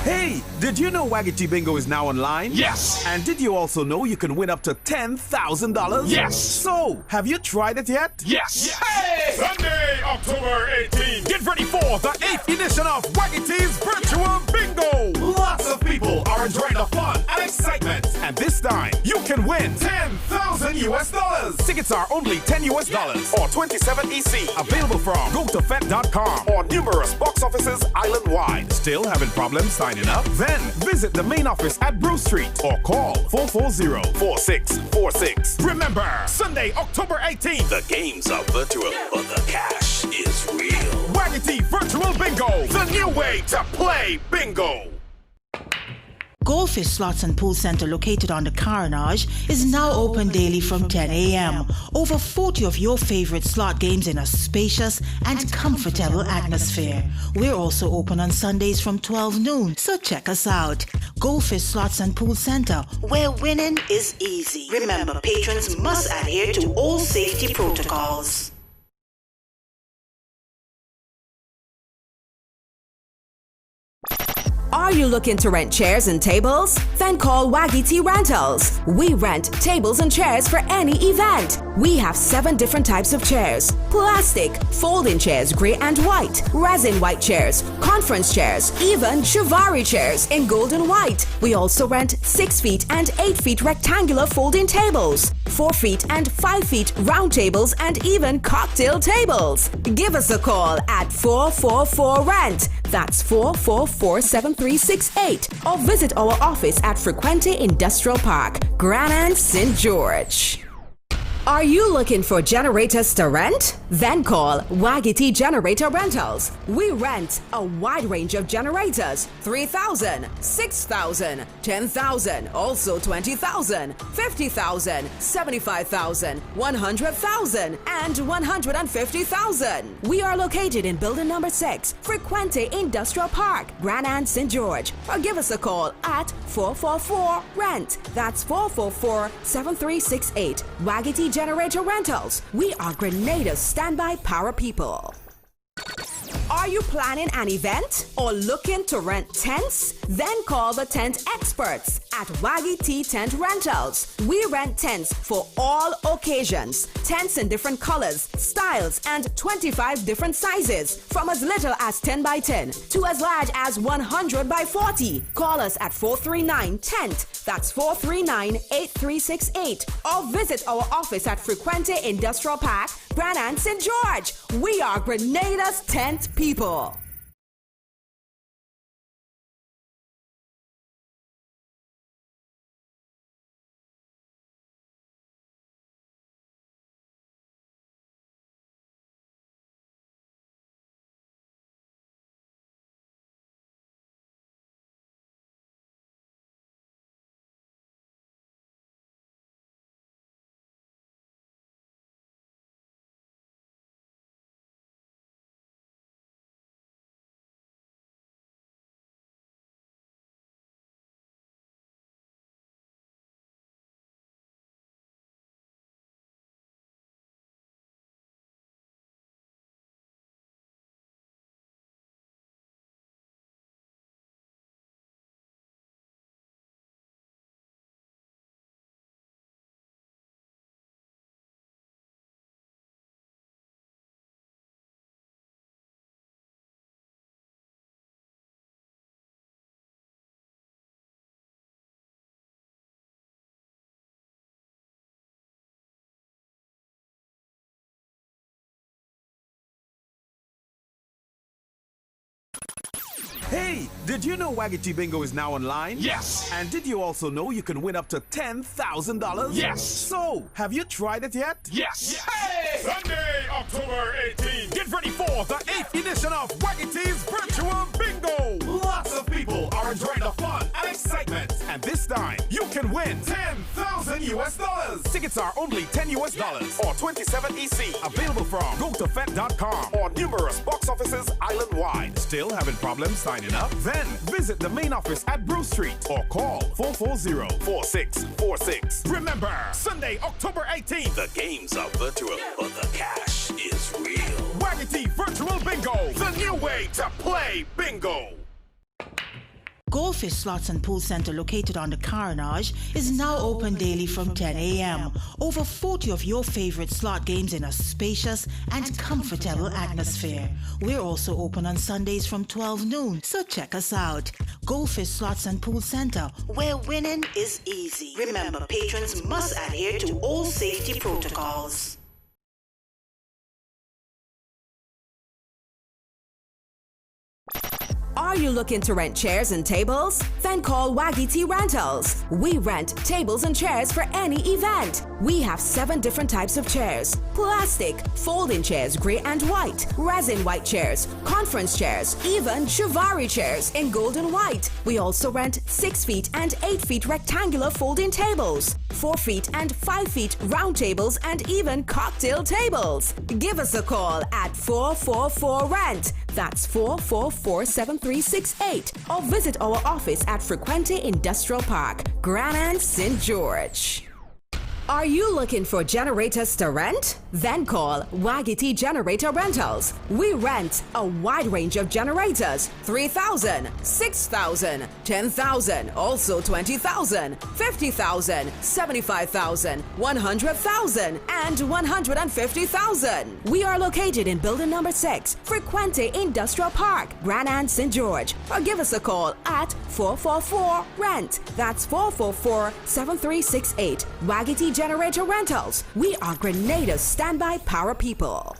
Hey, did you know Wagity Bingo is now online? Yes. And did you also know you can win up to $10,000? Yes. So, have you tried it yet? Yes. Hey! Sunday, October 18th. Get ready for the 8th edition of Waggy's Virtual Bingo. Lots of people are enjoying the fun and excitement. And this time, you can win $10,000. Tickets are only $10 or 27 EC. Available from gotofet.com or numerous box offices island-wide. Still having problems signing up? Then visit the main office at Bruce Street or call 440-4646. Remember, Sunday, October 18th. The games are virtual, but the cash is real. Wagity Virtual Bingo, the new way to play bingo. Goldfish Slots and Pool Center, located on the Carnage, is now open daily from 10 a.m. Over 40 of your favorite slot games in a spacious and comfortable atmosphere. We're also open on Sundays from 12 noon, so check us out. Goldfish Slots and Pool Center, where winning is easy. Remember, patrons must adhere to all safety protocols. Are you looking to rent chairs and tables? Then call Wagity Rentals. We rent tables and chairs for any event. We have 7 different types of chairs: plastic, folding chairs, gray and white, resin white chairs, conference chairs, even Chivari chairs in gold and white. We also rent 6 feet and 8 feet rectangular folding tables, 4 feet and 5 feet round tables, and even cocktail tables. Give us a call at 444-RENT. That's 444-7368. Or visit our office at Frequente Industrial Park, Grenada, St. George. Are you looking for generators to rent? Then call Wagity Generator Rentals. We rent a wide range of generators: 3,000, 6,000, 10,000, also 20,000, 50,000, 75,000, 100,000, and 150,000. We are located in building number 6, Frequente Industrial Park, Grenada, St. George. Or give us a call at 444-RENT. That's 444-7368. Wagity Generator Rentals. We are Grenada's standby power people. Are you planning an event or looking to rent tents? Then call the tent experts at Waggy T Tent Rentals. We rent tents for all occasions. Tents in different colors, styles, and 25 different sizes. From as little as 10 by 10 to as large as 100 by 40. Call us at 439-TENT. That's 439-8368. Or visit our office at Frequente Industrial Park, Grenada, St. George. We are Grenada's tent people. Hey, did you know Waggy Bingo is now online? Yes. And did you also know you can win up to $10,000? Yes. So, have you tried it yet? Yes. Hey! Sunday, October 18th. Get ready for the 8th edition of Waggy Virtual Bingo. Lots of people are enjoying the fun and excitement. And this time, you can win $10,000. Tickets are only $10 or 27 EC. Available from gotofet.com or numerous box offices island-wide. Still having problems signing up? Then visit the main office at Bruce Street or call 440-4646. Remember, Sunday, October 18th. The games are virtual, but the cash is real. Waggy Virtual Bingo, the new way to play bingo. Goldfish Slots and Pool Center, located on the Carnage, is now open daily from 10 a.m. Over 40 of your favorite slot games in a spacious and comfortable atmosphere. We're also open on Sundays from 12 noon, so check us out. Goldfish Slots and Pool Center, where winning is easy. Remember, patrons must adhere to all safety protocols. Are you looking to rent chairs and tables? Then call Waggy T Rentals. We rent tables and chairs for any event. We have 7 different types of chairs: plastic, folding chairs, gray and white, resin white chairs, conference chairs, even Chivari chairs in gold and white. We also rent 6 feet and 8 feet rectangular folding tables, 4 feet and 5 feet round tables, and even cocktail tables. Give us a call at 444-RENT. That's 444-7368. Or visit our office at Frequente Industrial Park, Grenada, St. George. Are you looking for generators to rent? Then call Waggy T Generator Rentals. We rent a wide range of generators: 3,000, 6,000, 10,000, also 20,000, 50,000, 75,000, 100,000, and 150,000. We are located in building number 6, Frequente Industrial Park, Grenada, St. George. Or give us a call at 444-RENT. That's 444-7368. Waggy T Generator Rentals. We are Grenada's standby power people.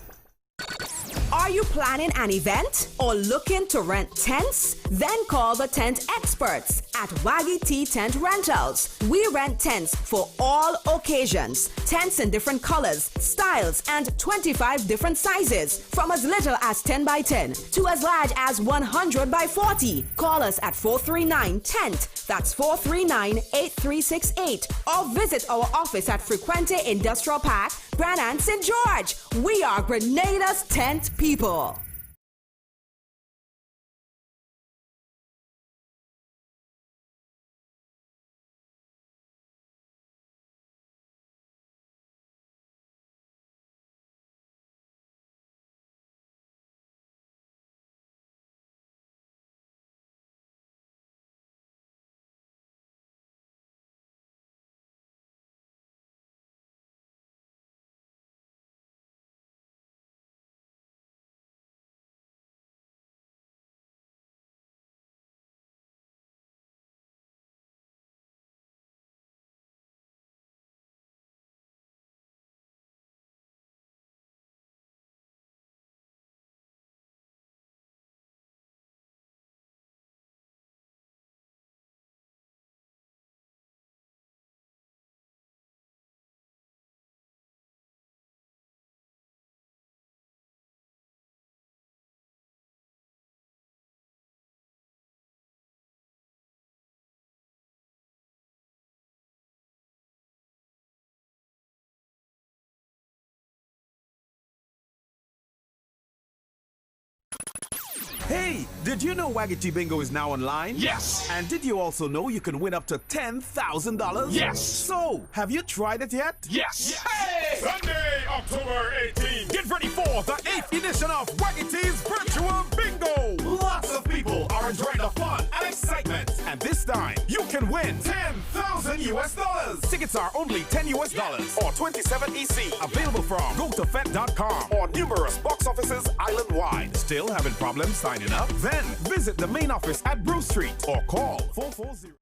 Are you planning an event or looking to rent tents? Then call the tent experts at Waggy T Tent Rentals. We rent tents for all occasions. Tents in different colors, styles, and 25 different sizes. From as little as 10 by 10 to as large as 100 by 40. Call us at 439-TENT. That's 439-8368. Or visit our office at Frequente Industrial Park, Grenada, St. George. We are Grenada's tent people. Hey, did you know Waggy Bingo is now online? Yes. And did you also know you can win up to $10,000? Yes. So, have you tried it yet? Yes. Hey! Sunday, October 18. Get ready for the 8th edition of Waggy Virtual Bingo. Lots of people are enjoying the fun and excitement. And this time, you can win $10,000. Tickets are only $10 or 27 EC. Available from gotofet.com or numerous box offices island-wide. Still having problems signing up? Then visit the main office at Bruce Street or call 440.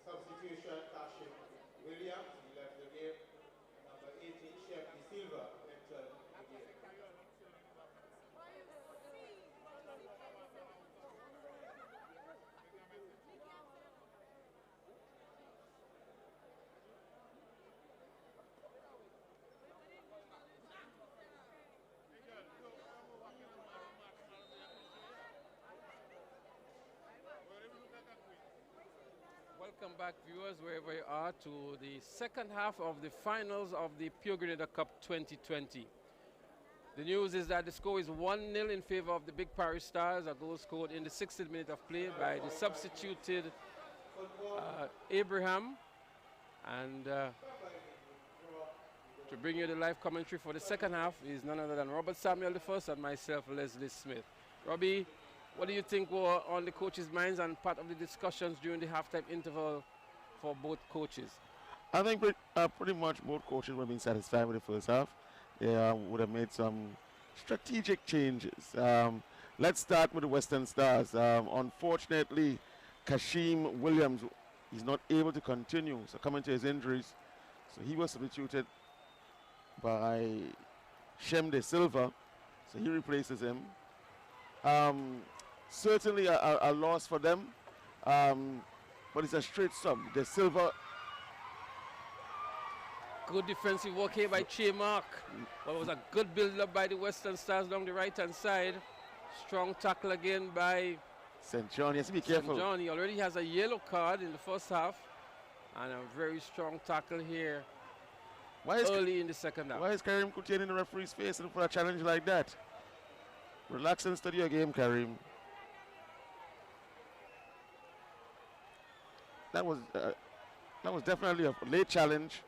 Substitution, Kashim Williams, he left the game. Number 18, Chef De Silva, entered the game. Welcome back, viewers, wherever you are, to the second half of the finals of the Pure Grenada Cup 2020. The news is that the score is 1-0 in favor of the Big Parish Stars. A goal scored in the 60th minute of play by the substituted Abraham. And to bring you the live commentary for the second half is none other than Robert Samuel I and myself, Leslie Smith. Robbie, what do you think were on the coaches' minds and part of the discussions during the halftime interval for both coaches? I think pretty much both coaches would have been satisfied with the first half. They would have made some strategic changes. Let's start with the Western Stars. Unfortunately, Kashim Williams is not able to continue, succumbing to his injuries. So he was substituted by Shem De Silva. So he replaces him. Certainly a loss for them, but it's a straight sub. De Silva. Good defensive work here by Che Mark. But it was a good build-up by the Western Stars along the right-hand side. Strong tackle again by St. John. He has to be careful. St. John. He already has a yellow card in the first half. And a very strong tackle here early in the second half. Why is Karim Kutian in the referee's face and for a challenge like that? Relax and study your game, Karim. That was definitely a late challenge.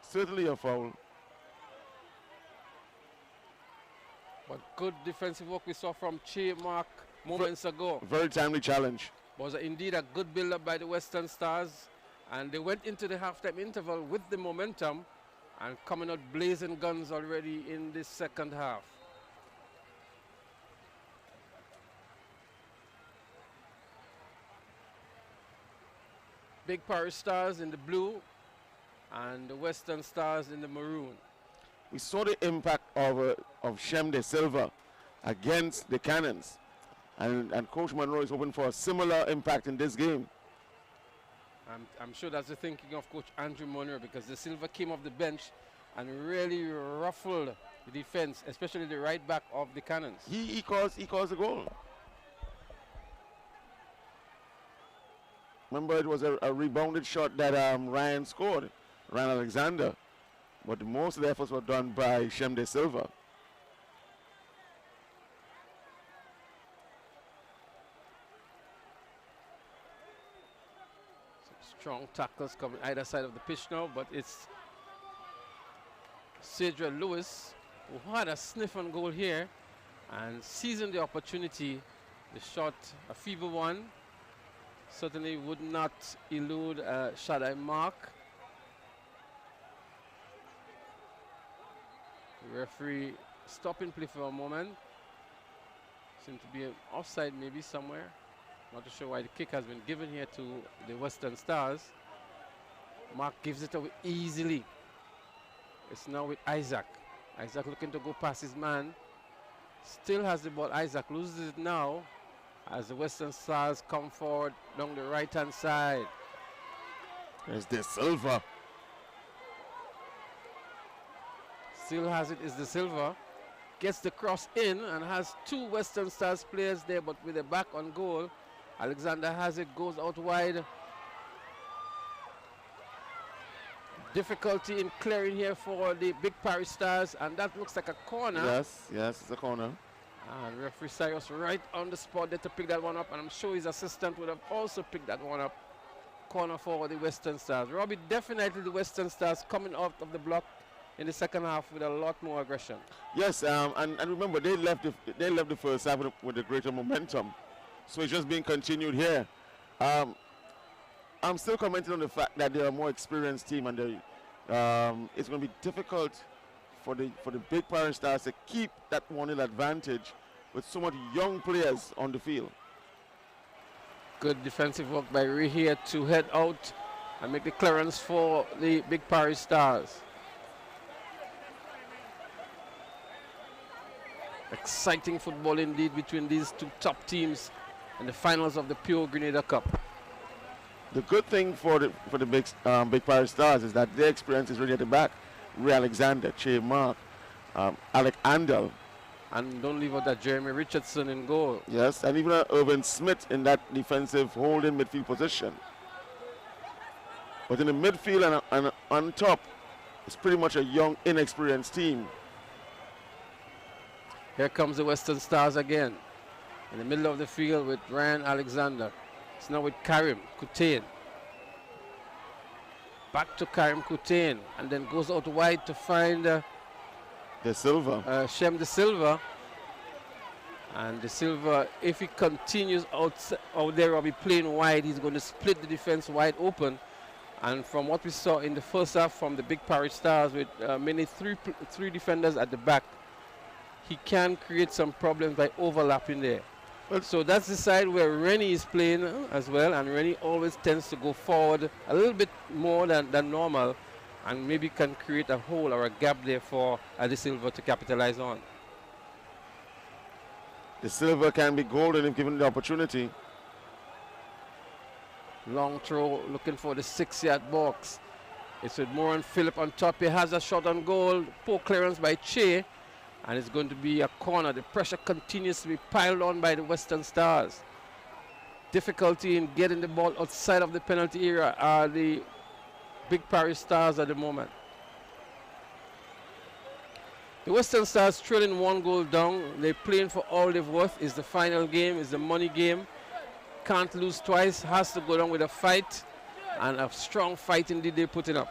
Certainly a foul. But good defensive work we saw from Che Mark moments ago. Very timely challenge. Was indeed a good build-up by the Western Stars. And they went into the halftime interval with the momentum and coming out blazing guns already in the second half. Big Parish Stars in the blue and the Western Stars in the maroon. We saw the impact of Shem De Silva against the Cannons. And Coach Monroe is hoping for a similar impact in this game. I'm sure that's the thinking of Coach Andrew Monroe, because De Silva came off the bench and really ruffled the defense, especially the right back of the Cannons. He calls the goal. Remember, it was a rebounded shot that Ryan scored, Ryan Alexander. But most of the efforts were done by Shem De Silva. Some strong tackles coming either side of the pitch now, but it's Cedra Lewis who had a sniff on goal here and seizing the opportunity. The shot, a feeble one, Certainly would not elude Shaddai mark. The referee stopping play for a moment. Seems to be an offside maybe somewhere. Not too sure why the kick has been given here to the Western Stars. Mark gives it away easily. It's now with Isaac. Isaac looking to go past his man. Still has the ball. Isaac loses it now as the Western Stars come forward along the right-hand side. There's De Silva. Still has it is De Silva. Gets the cross in and has two Western Stars players there, but with a back on goal. Alexander has it, goes out wide. Difficulty in clearing here for the Big Parish Stars, and that looks like a corner. Yes, it's a corner. And referee Cyrus right on the spot there to pick that one up, and I'm sure his assistant would have also picked that one up. Corner for the Western Stars. Robbie, definitely the Western Stars coming out of the block in the second half with a lot more aggression. Yes, and remember they left the first half with a greater momentum, so it's just being continued here. I'm still commenting on the fact that they're a more experienced team, and it's going to be difficult for the Big Parish Stars to keep that 1-0 advantage with so many young players on the field. Good defensive work by Ray here to head out and make the clearance for the Big Parish Stars. Exciting football indeed between these two top teams in the finals of the Pure Grenada Cup. The good thing for the Big Parish Stars is that their experience is really at the back. Ray Alexander, Che Mark, Alec Andel. And don't leave out that Jeremy Richardson in goal. Yes, and even Irvin Smith in that defensive holding midfield position. But in the midfield and on top, it's pretty much a young, inexperienced team. Here comes the Western Stars again. In the middle of the field with Ryan Alexander. It's now with Karim Kutain. Back to Karim Kutain, and then goes out wide to find De Silva. Shem De Silva. And De Silva, if he continues out there, I'll be playing wide. He's going to split the defense wide open. And from what we saw in the first half from the Big Parish Stars with mainly three defenders at the back, he can create some problems by overlapping there. So that's the side where Rennie is playing as well, and Rennie always tends to go forward a little bit more than normal, and maybe can create a hole or a gap there for De Silva to capitalize on. De Silva can be golden if given the opportunity. Long throw, looking for the 6-yard box. It's with Moran Phillip on top. He has a shot on goal. Poor clearance by Che. And it's going to be a corner. The pressure continues to be piled on by the Western Stars. Difficulty in getting the ball outside of the penalty area are the Big Parish Stars at the moment. The Western Stars trailing 1 goal down. They're playing for all they've worth. It's the final game. It's the money game. Can't lose twice. Has to go down with a fight. And a strong fight indeed they're putting up.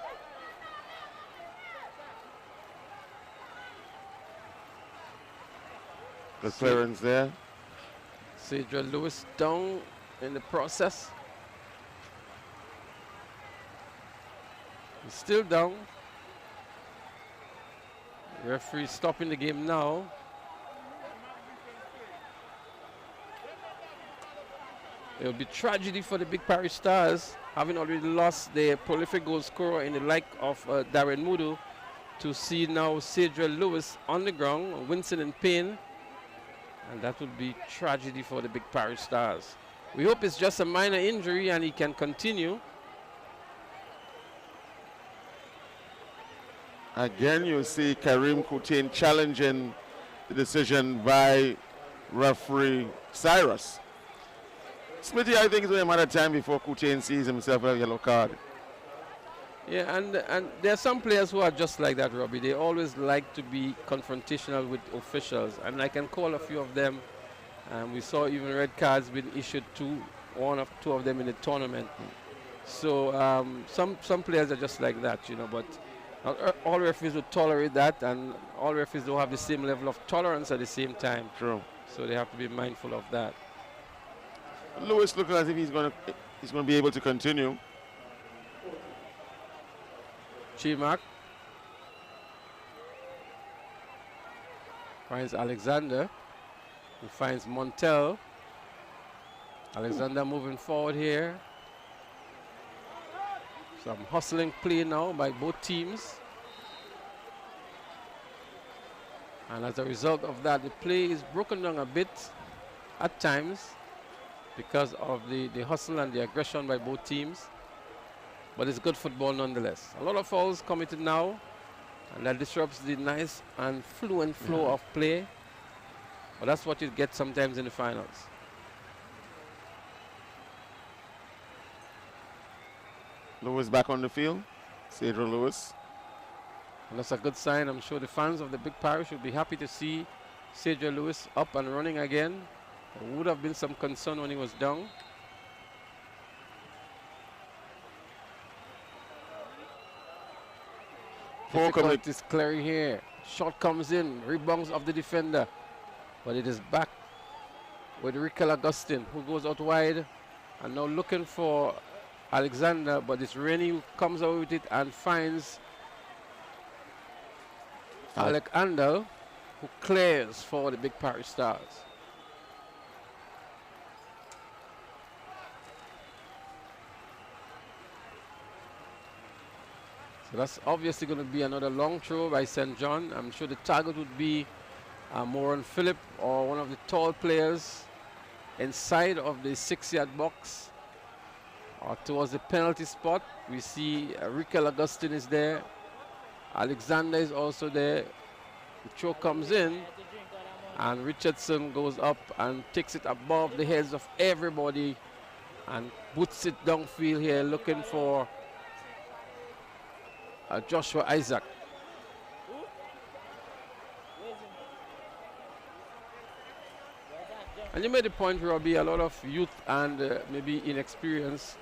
The clearance there. Cedra Lewis down in the process. He's still down. Referee stopping the game now. It will be tragedy for the Big Parish Stars, having already lost their prolific goal scorer in the like of Darren Mudu, to see now Cedra Lewis on the ground, wincing in pain. And that would be tragedy for the Big Parish Stars. We hope it's just a minor injury and he can continue. Again, you see Karim Kutain challenging the decision by referee Cyrus. Smithy, I think it's only a matter of time before Kutain sees himself a yellow card. Yeah, and there are some players who are just like that, Robbie. They always like to be confrontational with officials, and I can call a few of them. We saw even red cards being issued to two of them in the tournament. So some players are just like that, you know. But not all referees would tolerate that, and all referees don't have the same level of tolerance at the same time. True. So they have to be mindful of that. Lewis looking as if he's going to he's going to be able to continue. Chimak finds Alexander, who finds Montel. Alexander moving forward here. Some hustling play now by both teams. And as a result of that, the play is broken down a bit at times because of the hustle and the aggression by both teams. But it's good football nonetheless. A lot of fouls committed now, and that disrupts the nice and fluent flow of play. But that's what you get sometimes in the finals. Lewis back on the field. Cedro Lewis. And that's a good sign. I'm sure the fans of the Big Parish will be happy to see Cedro Lewis up and running again. There would have been some concern when he was down. Difficult is clearing here. Shot comes in, rebounds of the defender. But it is back with Rikel Augustine, who goes out wide and now looking for Alexander, but it's Rennie who comes out with it and finds Alec Andel, who clears for the Big Parish Stars. So that's obviously going to be another long throw by St. John. I'm sure the target would be Moran Phillip or one of the tall players inside of the 6-yard box or towards the penalty spot. We see Rikel Augustine is there. Alexander is also there. The throw comes in and Richardson goes up and takes it above the heads of everybody and puts it downfield here looking for Joshua Isaac. And you made the point, Robbie, a lot of youth and maybe inexperience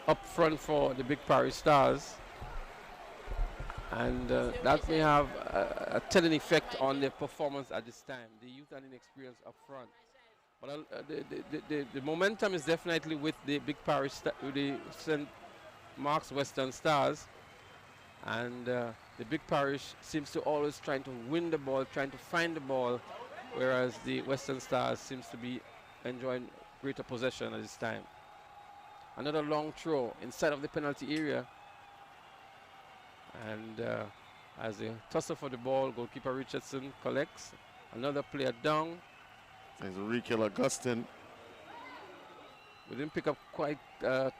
up front for the Big Parish Stars. And that may have a telling effect on their performance at this time, the youth and inexperience up front. But the momentum is definitely with the Big Parish, with the St. Mark's Western Stars. And the Big Parish seems to always trying to win the ball, trying to find the ball, whereas the Western Stars seems to be enjoying greater possession at this time. Another long throw inside of the penalty area. And as they tussle for the ball, goalkeeper Richardson collects. Another player down. There's Rikel Augustine. We didn't pick up quite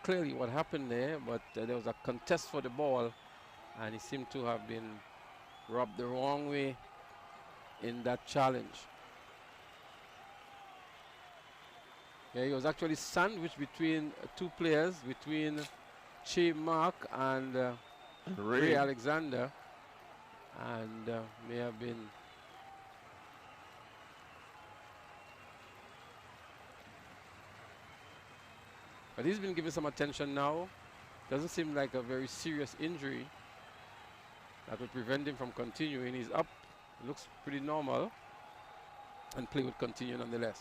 clearly what happened there, but there was a contest for the ball, and he seemed to have been rubbed the wrong way in that challenge. Yeah, he was actually sandwiched between two players, between Che Mark and Ray Alexander, and may have been but he's been given some attention now. Doesn't seem like a very serious injury that would prevent him from continuing. He's up, looks pretty normal, and play would continue nonetheless.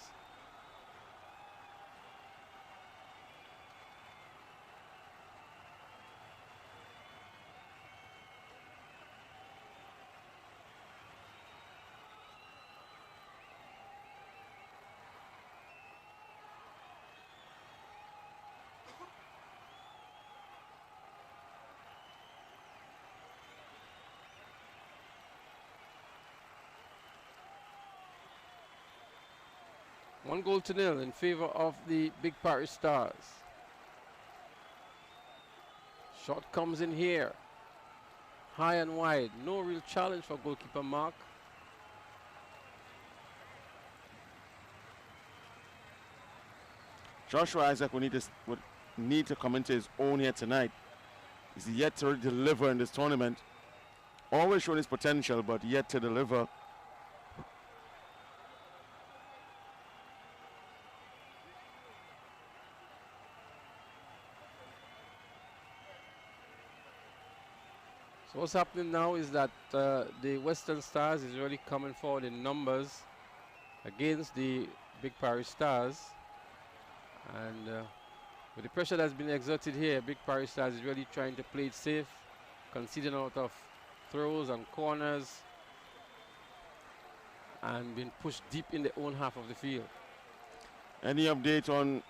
One goal to nil in favor of the Big Parish Stars. Shot comes in here. High and wide. No real challenge for goalkeeper Mark. Joshua Isaac would need to come into his own here tonight. He's yet to deliver in this tournament. Always showing his potential, but yet to deliver. So what's happening now is that the Western Stars is really coming forward in numbers against the Big Parish Stars. And With the pressure that's been exerted here, Big Parish Stars is really trying to play it safe, conceding out of throws and corners, and being pushed deep in the own half of the field. Any update on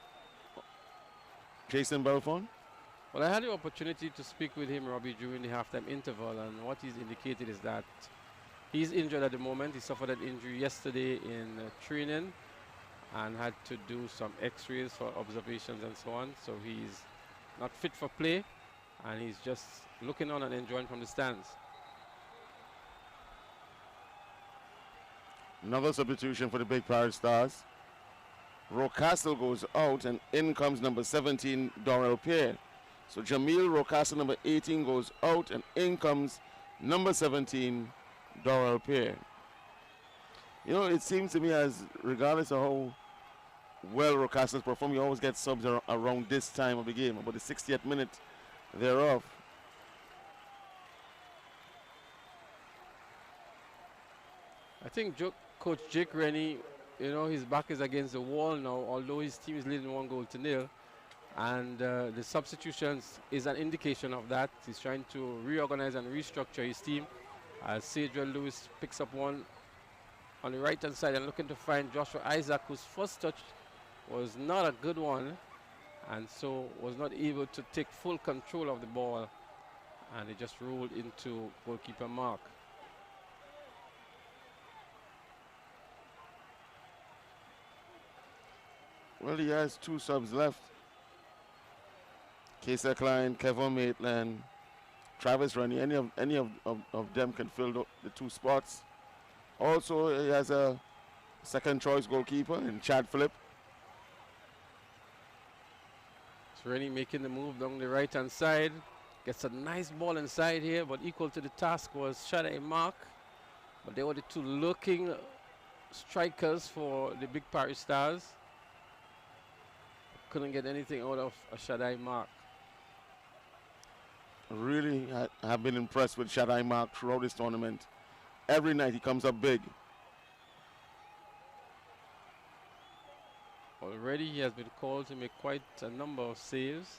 Jason Belfont? Well, I had the opportunity to speak with him, Robbie, during the halftime interval, and what he's indicated is that he's injured at the moment. He suffered an injury yesterday in training and had to do some x-rays for observations and so on. So he's not fit for play, and he's just looking on and enjoying from the stands. Another substitution for the Big Parish Stars. Rocastle goes out, and in comes number 17, Dorrell Pierre. So Jamil Rocastle, number 18, goes out, and in comes number 17, Dorrell Pierre. You know, it seems to me as regardless of how well Rocastle's perform, you always get subs around this time of the game, about the 60th minute thereof. I think Coach Jake Rennie, you know, his back is against the wall now, although his team is leading 1-0. And the substitutions is an indication of that. He's trying to reorganize and restructure his team. As Sadriel Lewis picks up one on the right-hand side and looking to find Joshua Isaac, whose first touch was not a good one, and so was not able to take full control of the ball, and it just rolled into goalkeeper Mark. Well, he has 2 subs left. Kesa Klein, Kevin Maitland, Travis Rennie. Any of them can fill the 2 spots. Also, he has a second choice goalkeeper in Chad Phillip. So Rennie making the move down the right-hand side. Gets a nice ball inside here, but equal to the task was Shadai Mark. But they were the 2 looking strikers for the Big Parish Stars. Couldn't get anything out of Shadai Mark. Really have been impressed with Shadai Mark throughout this tournament. Every night he comes up big. Already he has been called to make quite a number of saves.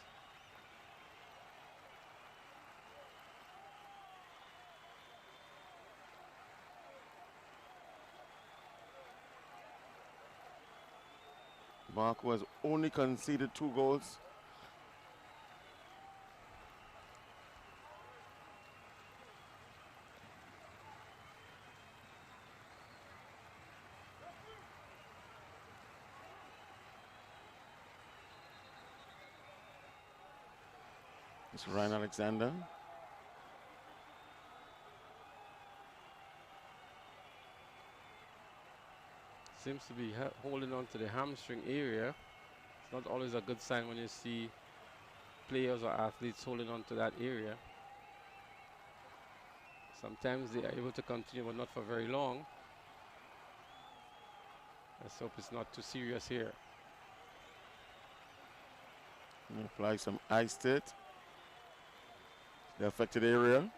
Mark was only conceded 2 goals. It's Ryan Alexander. Seems to be holding on to the hamstring area. It's not always a good sign when you see players or athletes holding on to that area. Sometimes they are able to continue, but not for very long. Let's hope it's not too serious here. And apply some ice to it. The affected area.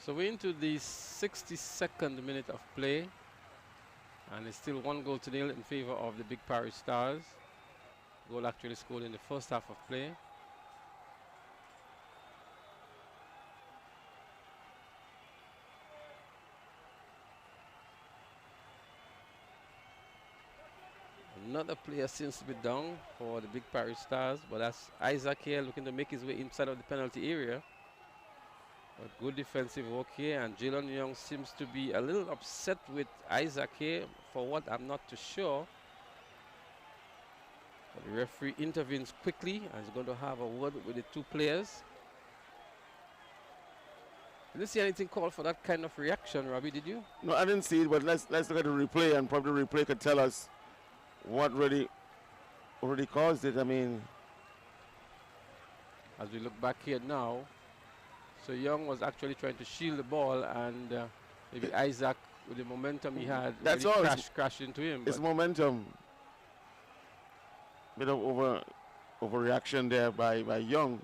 So we're into the 62nd minute of play, and it's still 1-0 in favor of the Big Parish Stars. Goal actually scored in the first half of play. Another player seems to be down for the Big Parish Stars, but that's Isaac here looking to make his way inside of the penalty area. But good defensive work here, and Jalen Young seems to be a little upset with Isaac here for what I'm not too sure. But the referee intervenes quickly and is going to have a word with the 2 players. Didn't see anything called for that kind of reaction, Robbie, did you? No, I didn't see it, but let's look at the replay, and probably the replay could tell us what really caused it. I mean, as we look back here now, so Young was actually trying to shield the ball, and maybe Isaac, with the momentum he had, that's really all. crashed into him. It's momentum. Bit of Overreaction there by Young.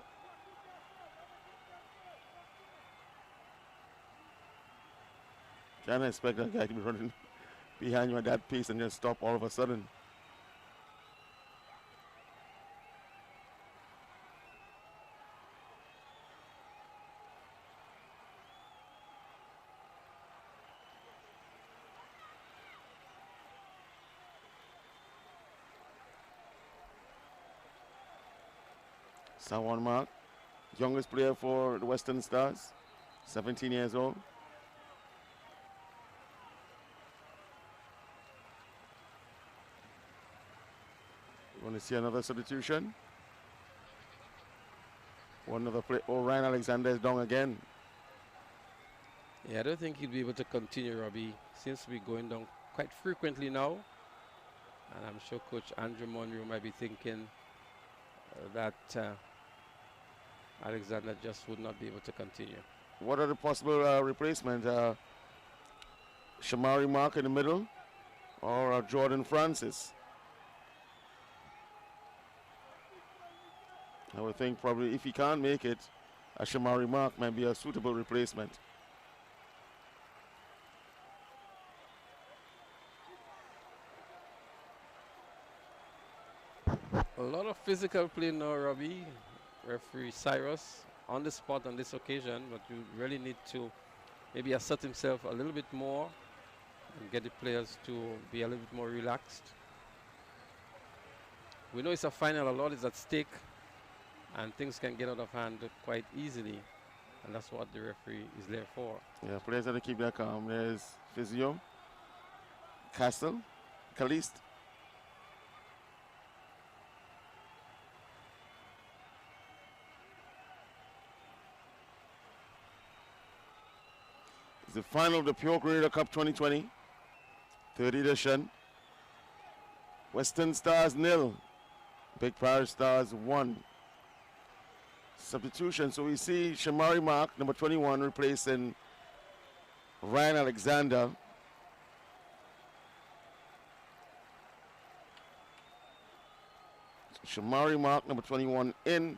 Can't expect that guy to be running behind you at that pace and just stop all of a sudden. Someone mark, youngest player for the Western Stars, 17 years old. You want to see another substitution? One other play. Oh, Ryan Alexander is down again. Yeah, I don't think he'll be able to continue, Robbie. Seems to be going down quite frequently now. And I'm sure Coach Andrew Monroe might be thinking that Alexander just would not be able to continue. What are the possible replacements? Shamari Mark in the middle or Jordan Francis? I would think probably if he can't make it, a Shamari Mark might be a suitable replacement. A lot of physical play now, Robbie. Referee Cyrus on the spot on this occasion, but you really need to maybe assert himself a little bit more and get the players to be a little bit more relaxed. We know it's a final, a lot is at stake, and things can get out of hand quite easily, and that's what the referee is there for. Yeah, players have to keep their calm. There's Physio, Castle, Caliste. It's the final of the Pure Grenada Cup 2020, third edition. Western Stars 0, Big Parish Stars 1. Substitution, so we see Shamari Mark, number 21, replacing Ryan Alexander. So Shamari Mark, number 21, in,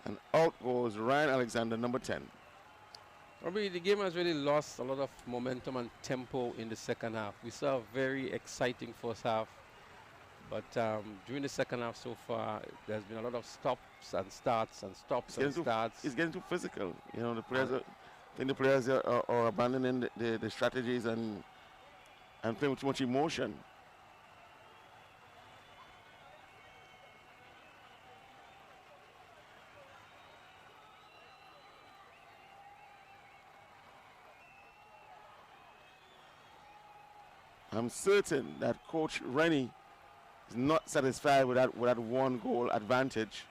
and out goes Ryan Alexander, number 10. Probably the game has really lost a lot of momentum and tempo in the second half. We saw a very exciting first half, but during the second half so far, there's been a lot of stops and starts and stops and starts. It's getting too physical. You know, the players I think the players are abandoning the strategies and playing with too much emotion. I'm certain that Coach Rennie is not satisfied with that one goal advantage.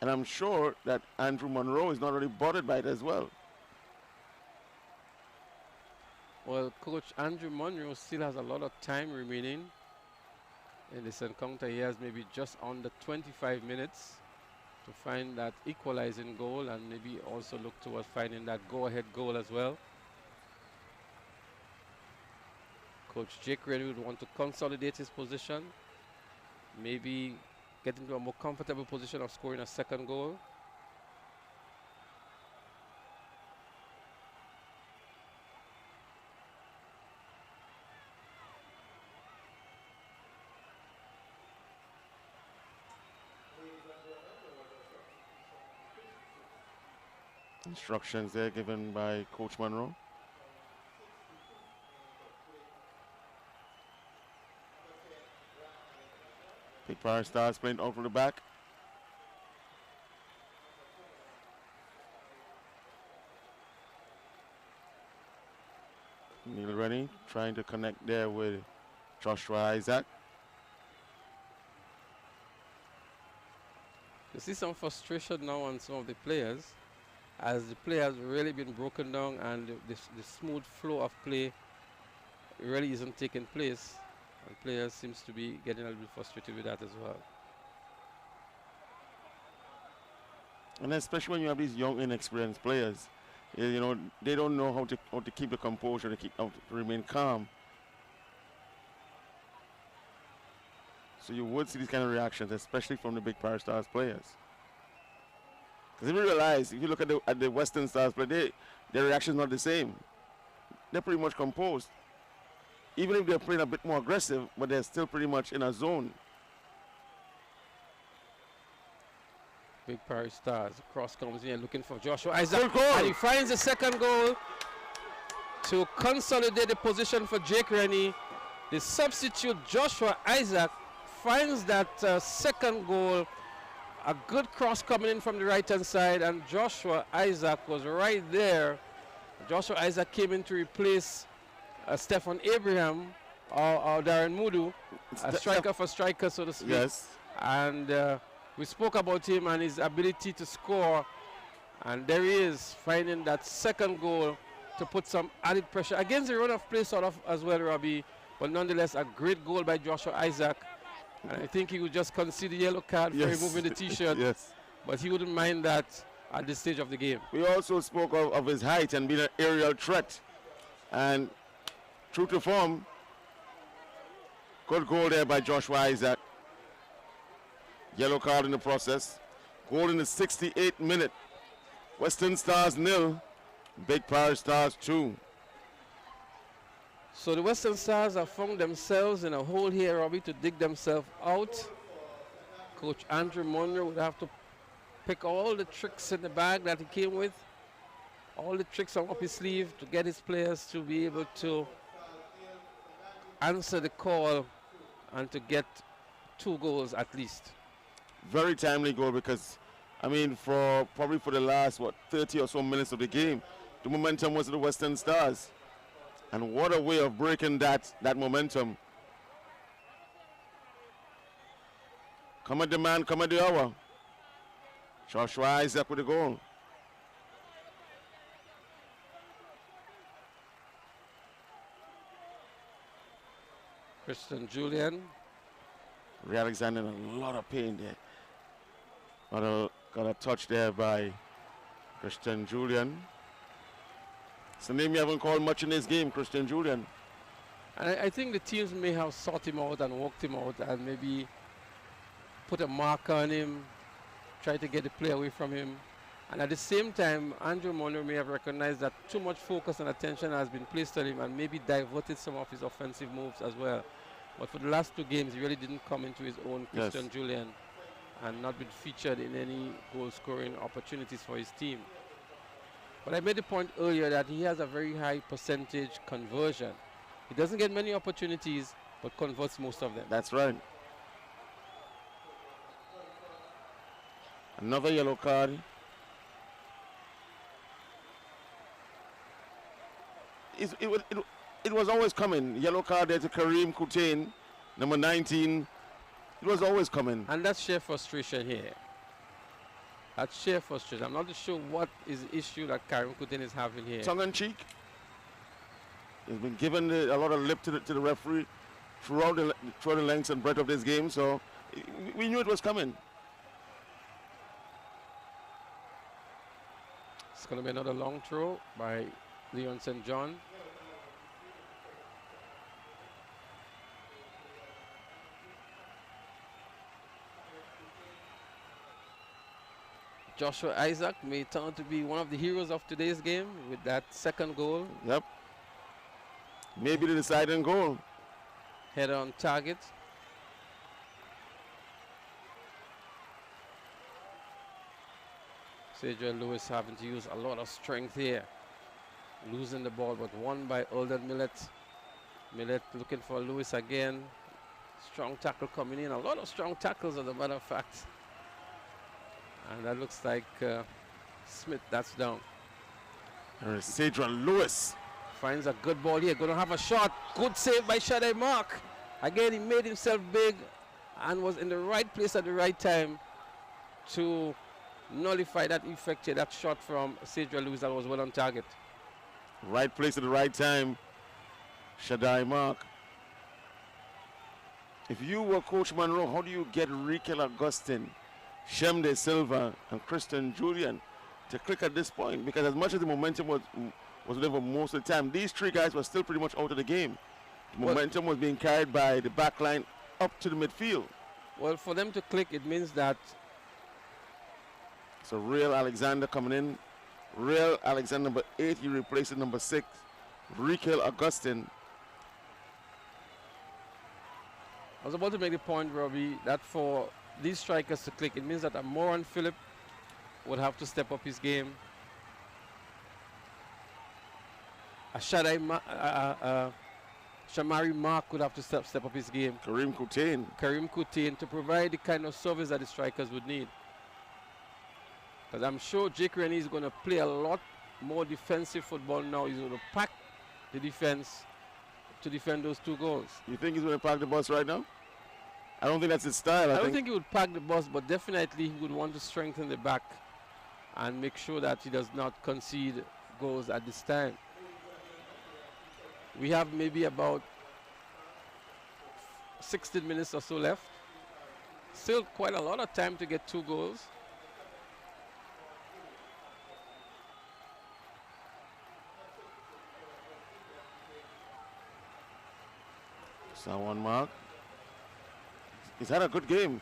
And I'm sure that Andrew Monroe is not really bothered by it as well. Well, Coach Andrew Monroe still has a lot of time remaining in this encounter. He has maybe just under 25 minutes to find that equalizing goal and maybe also look towards finding that go-ahead goal as well. Coach Jake Rennie would want to consolidate his position, maybe get into a more comfortable position of scoring a second goal. Instructions there given by Coach Monroe. Big Parish Stars playing out from the back. Neil Rennie trying to connect there with Joshua Isaac. You see some frustration now on some of the players, as the play has really been broken down and the smooth flow of play really isn't taking place. And players seems to be getting a little bit frustrated with that as well. And especially when you have these young, inexperienced players, you know, they don't know how to keep the composure, to remain calm. So you would see these kind of reactions, especially from the big Parish Stars players. Because if you realize, if you look at the Western Stars play, their reaction is not the same. They're pretty much composed. Even if they're playing a bit more aggressive, but they're still pretty much in a zone. Big Parish Stars. Cross comes in looking for Joshua Isaac. And he finds the second goal to consolidate the position for Jake Rennie. The substitute Joshua Isaac finds that second goal. A good cross coming in from the right-hand side, and Joshua Isaac was right there. Joshua Isaac came in to replace Stefan Abraham or Darren Mudu, a striker for striker, so to speak. Yes. And we spoke about him and his ability to score, and there he is, finding that second goal to put some added pressure against the run of play sort of as well, Robbie, but nonetheless a great goal by Joshua Isaac. And I think he would just concede the yellow card for removing the T-shirt. Yes. But he wouldn't mind that at this stage of the game. We also spoke of his height and being an aerial threat. And true to form, good goal there by Joshua Isaac. Yellow card in the process. Goal in the 68th minute. Western Stars 0, Big Parish Stars 2. So the Western Stars have found themselves in a hole here, Robbie, to dig themselves out. Coach Andrew Monroe would have to pick all the tricks in the bag that he came with, all the tricks up his sleeve to get his players to be able to answer the call and to get 2 goals at least. Very timely goal because, I mean, probably for the last, 30 or so minutes of the game, the momentum was the Western Stars. And what a way of breaking that momentum. Come at the man, come at the hour. Joshua Isaac with the goal. Christian Julian. Ray Alexander in a lot of pain there. Got a touch there by Christian Julian. It's a name you haven't called much in this game, Christian Julian. And I think the teams may have sought him out and walked him out and maybe put a marker on him, try to get the play away from him. And at the same time, Andrew Monroe may have recognized that too much focus and attention has been placed on him and maybe diverted some of his offensive moves as well. But for the last 2 games, he really didn't come into his own, Christian Julian, and not been featured in any goal-scoring opportunities for his team. But I made the point earlier that he has a very high percentage conversion. He doesn't get many opportunities, but converts most of them. That's right. Another yellow card. It was always coming. Yellow card there to Kareem Kutain, number 19. It was always coming. And that's sheer frustration here. That's sheer frustration. I'm not sure what is the issue that Karim Kutin is having here. Tongue in cheek. He's been given a lot of lip to the referee throughout the length and breadth of this game, so we knew it was coming. It's going to be another long throw by Leon St. John. Joshua Isaac may turn out to be one of the heroes of today's game with that second goal. Yep. Maybe the deciding goal. Header on target. Cedric Lewis having to use a lot of strength here. Losing the ball, but won by Eldon Millet. Millet looking for Lewis again. Strong tackle coming in. A lot of strong tackles, as a matter of fact. And that looks like Smith, that's down. There is Cedric Lewis. Finds a good ball here, going to have a shot. Good save by Shadai Mark. Again, he made himself big and was in the right place at the right time to nullify that effect here, that shot from Cedric Lewis that was well on target. Right place at the right time, Shadai Mark. If you were Coach Monroe, how do you get Rikel Augustin, Shem De Silva, and Christian Julian to click at this point? Because as much as the momentum was there for most of the time, these 3 guys were still pretty much out of the game. The momentum was being carried by the back line up to the midfield. Well, for them to click, it means that So Real Alexander coming in. Real Alexander number 8, he replaces number 6, Rikel Augustine. I was about to make the point, Robbie, that for these strikers to click, it means that a Moran Phillip would have to step up his game. A Shamari Mark would have to step up his game. Karim Kutain to provide the kind of service that the strikers would need. Because I'm sure Jake Rennie is going to play a lot more defensive football now. He's going to pack the defense to defend those 2 goals. You think he's going to pack the bus right now? I don't think that's his style. I don't think he would pack the bus, but definitely he would want to strengthen the back and make sure that he does not concede goals at this time. We have maybe about 16 minutes or so left. Still quite a lot of time to get 2 goals. Someone Mark. He's had a good game.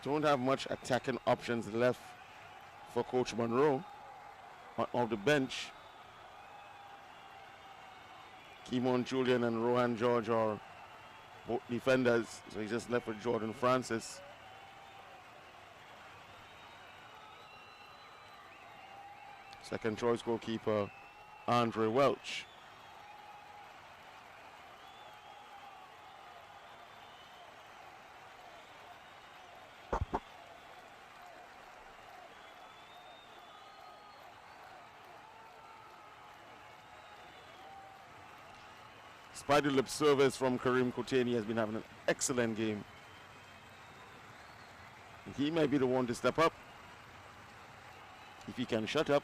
Don't have much attacking options left for Coach Monroe on the bench. Kimon Julian and Rohan George are both defenders, so he's just left with Jordan Francis. Second choice goalkeeper, Andre Welch. Despite the lip service from Karim Kutain, he has been having an excellent game. He might be the one to step up if he can shut up.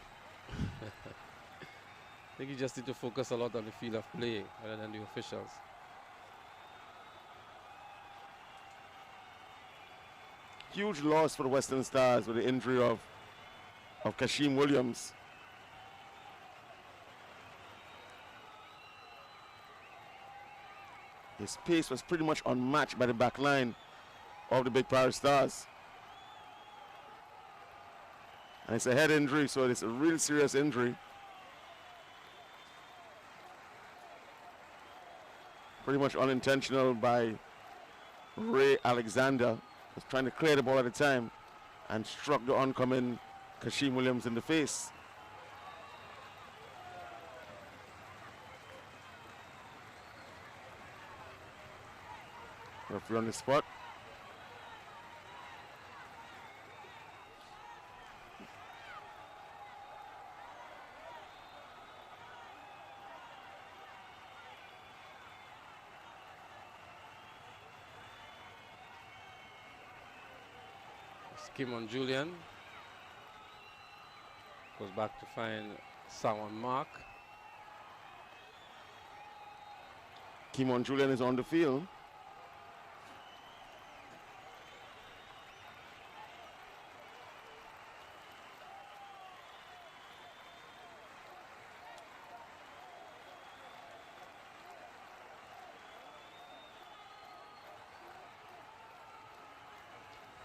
I think you just need to focus a lot on the field of play rather than the officials. Huge loss for the Western Stars with the injury of Kashim Williams. His pace was pretty much unmatched by the back line of the Big Parish Stars. And it's a head injury, so it's a real serious injury. Pretty much unintentional by Ray Alexander. Was trying to clear the ball at the time and struck the oncoming Kashim Williams in the face. Referee on the spot. Kimon Julian goes back to find Sawan Mark. Kimon Julian is on the field.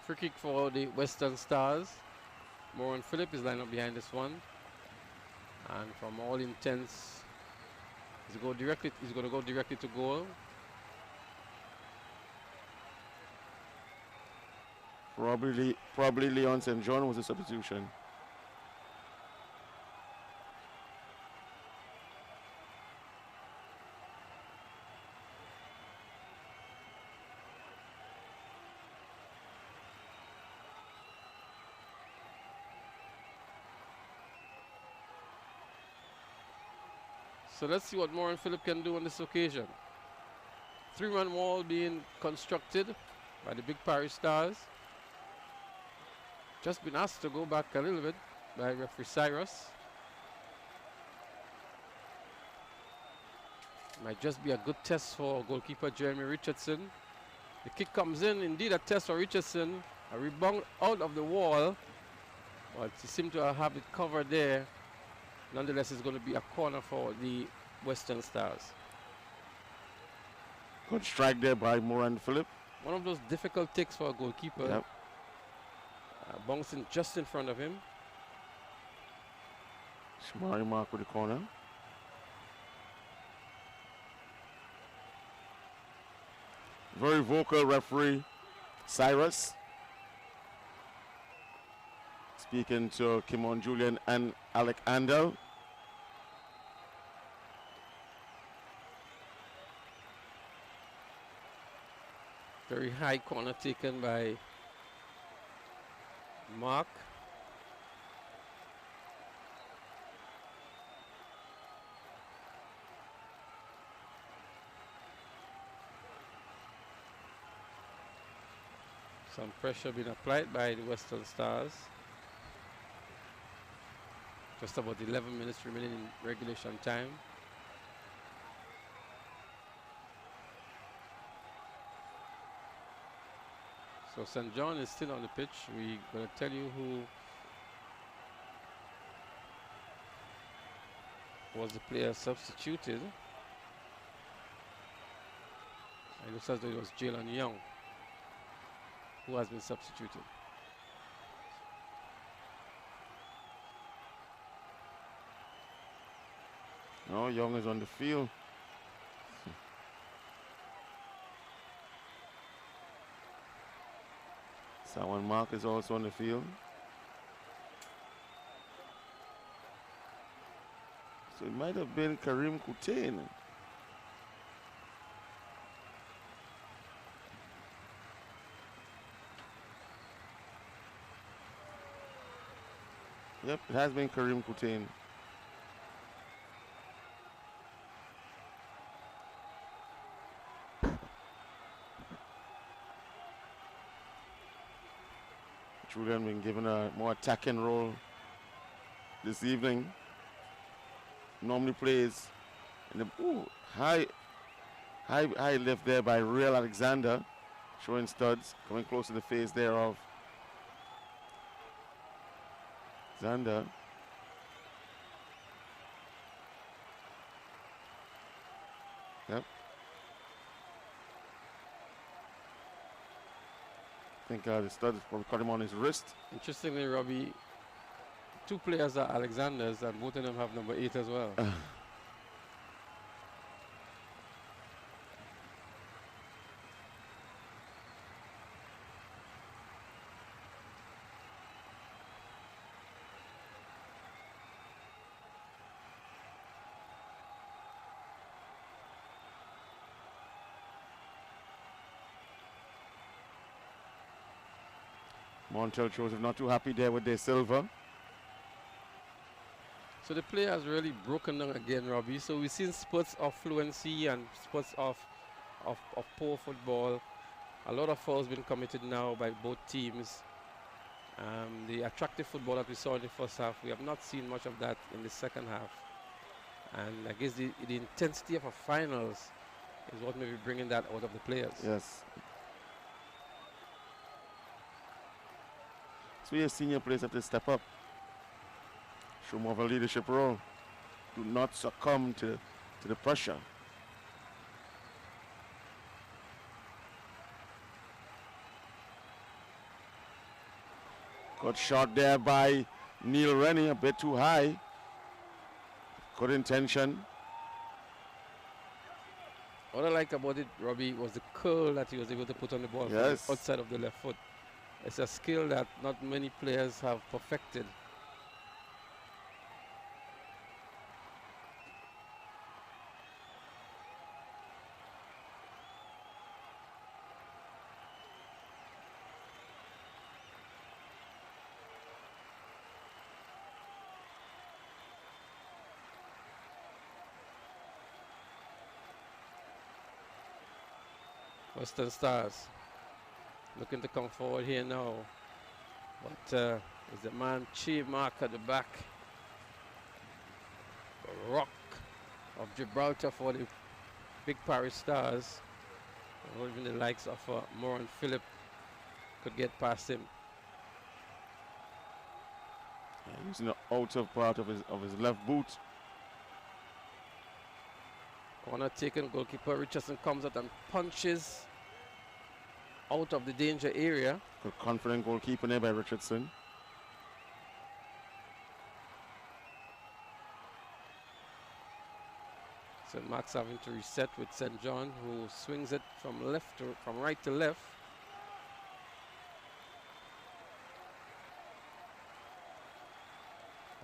Free kick for the Western Stars. Moran Phillip is lined up behind this one. And from all intents, he's going to go directly to goal. Probably Leon St. John was a substitution. So let's see what Moran Phillip can do on this occasion. 3-man wall being constructed by the Big Parish Stars. Just been asked to go back a little bit by referee Cyrus. Might just be a good test for goalkeeper Jeremy Richardson. The kick comes in, indeed a test for Richardson. A rebound out of the wall, but he seemed to have it covered there Nonetheless, it's going to be a corner for the Western Stars. Good strike there by Moran Phillip. One of those difficult takes for a goalkeeper. Yep. Bouncing just in front of him. Shamari Mark with the corner. Very vocal referee Cyrus. Speaking to Kimon Julian and Alec Andel. Very high corner taken by Mark. Some pressure being applied by the Western Stars. Just about 11 minutes remaining in regulation time. So St. John is still on the pitch. We're going to tell you who was the player substituted. It looks as though it was Jalen Young who has been substituted. No, Young is on the field. Sawan Mark is also on the field. So it might have been Karim Kutain. Yep, it has been Karim Kutain. Julian been given a more attacking role this evening. Normally plays in the high lift there by Real Alexander, showing studs, coming close to the face there of Xander. Yep. I think the stud probably caught him on his wrist. Interestingly, Robbie, two players are Alexanders and both of them have number 8 as well. Montel Joseph not too happy there with their silver. So the player has really broken down again, Robbie. So we've seen spurts of fluency and spurts of poor football. A lot of fouls been committed now by both teams. The attractive football that we saw in the first half, we have not seen much of that in the second half. And I guess the intensity of a finals is what may be bringing that out of the players. Yes. So your senior players have to step up, show more of a leadership role, do not succumb to the pressure. Good shot there by Neil Rennie, a bit too high. Good intention. What I like about it, Robbie, was the curl that he was able to put on the ball from the outside of the left foot. It's a skill that not many players have perfected. Western Stars looking to come forward here now, but is the man Chief Mark at the back. The rock of Gibraltar for the big Parish Stars. Not even the likes of Moran Phillip could get past him. Using the outer part of his left boot. Corner taken, goalkeeper Richardson comes out and punches out of the danger area. Good confident goalkeeper there by Richardson. St. Mark's having to reset with St. John, who swings it from right to left.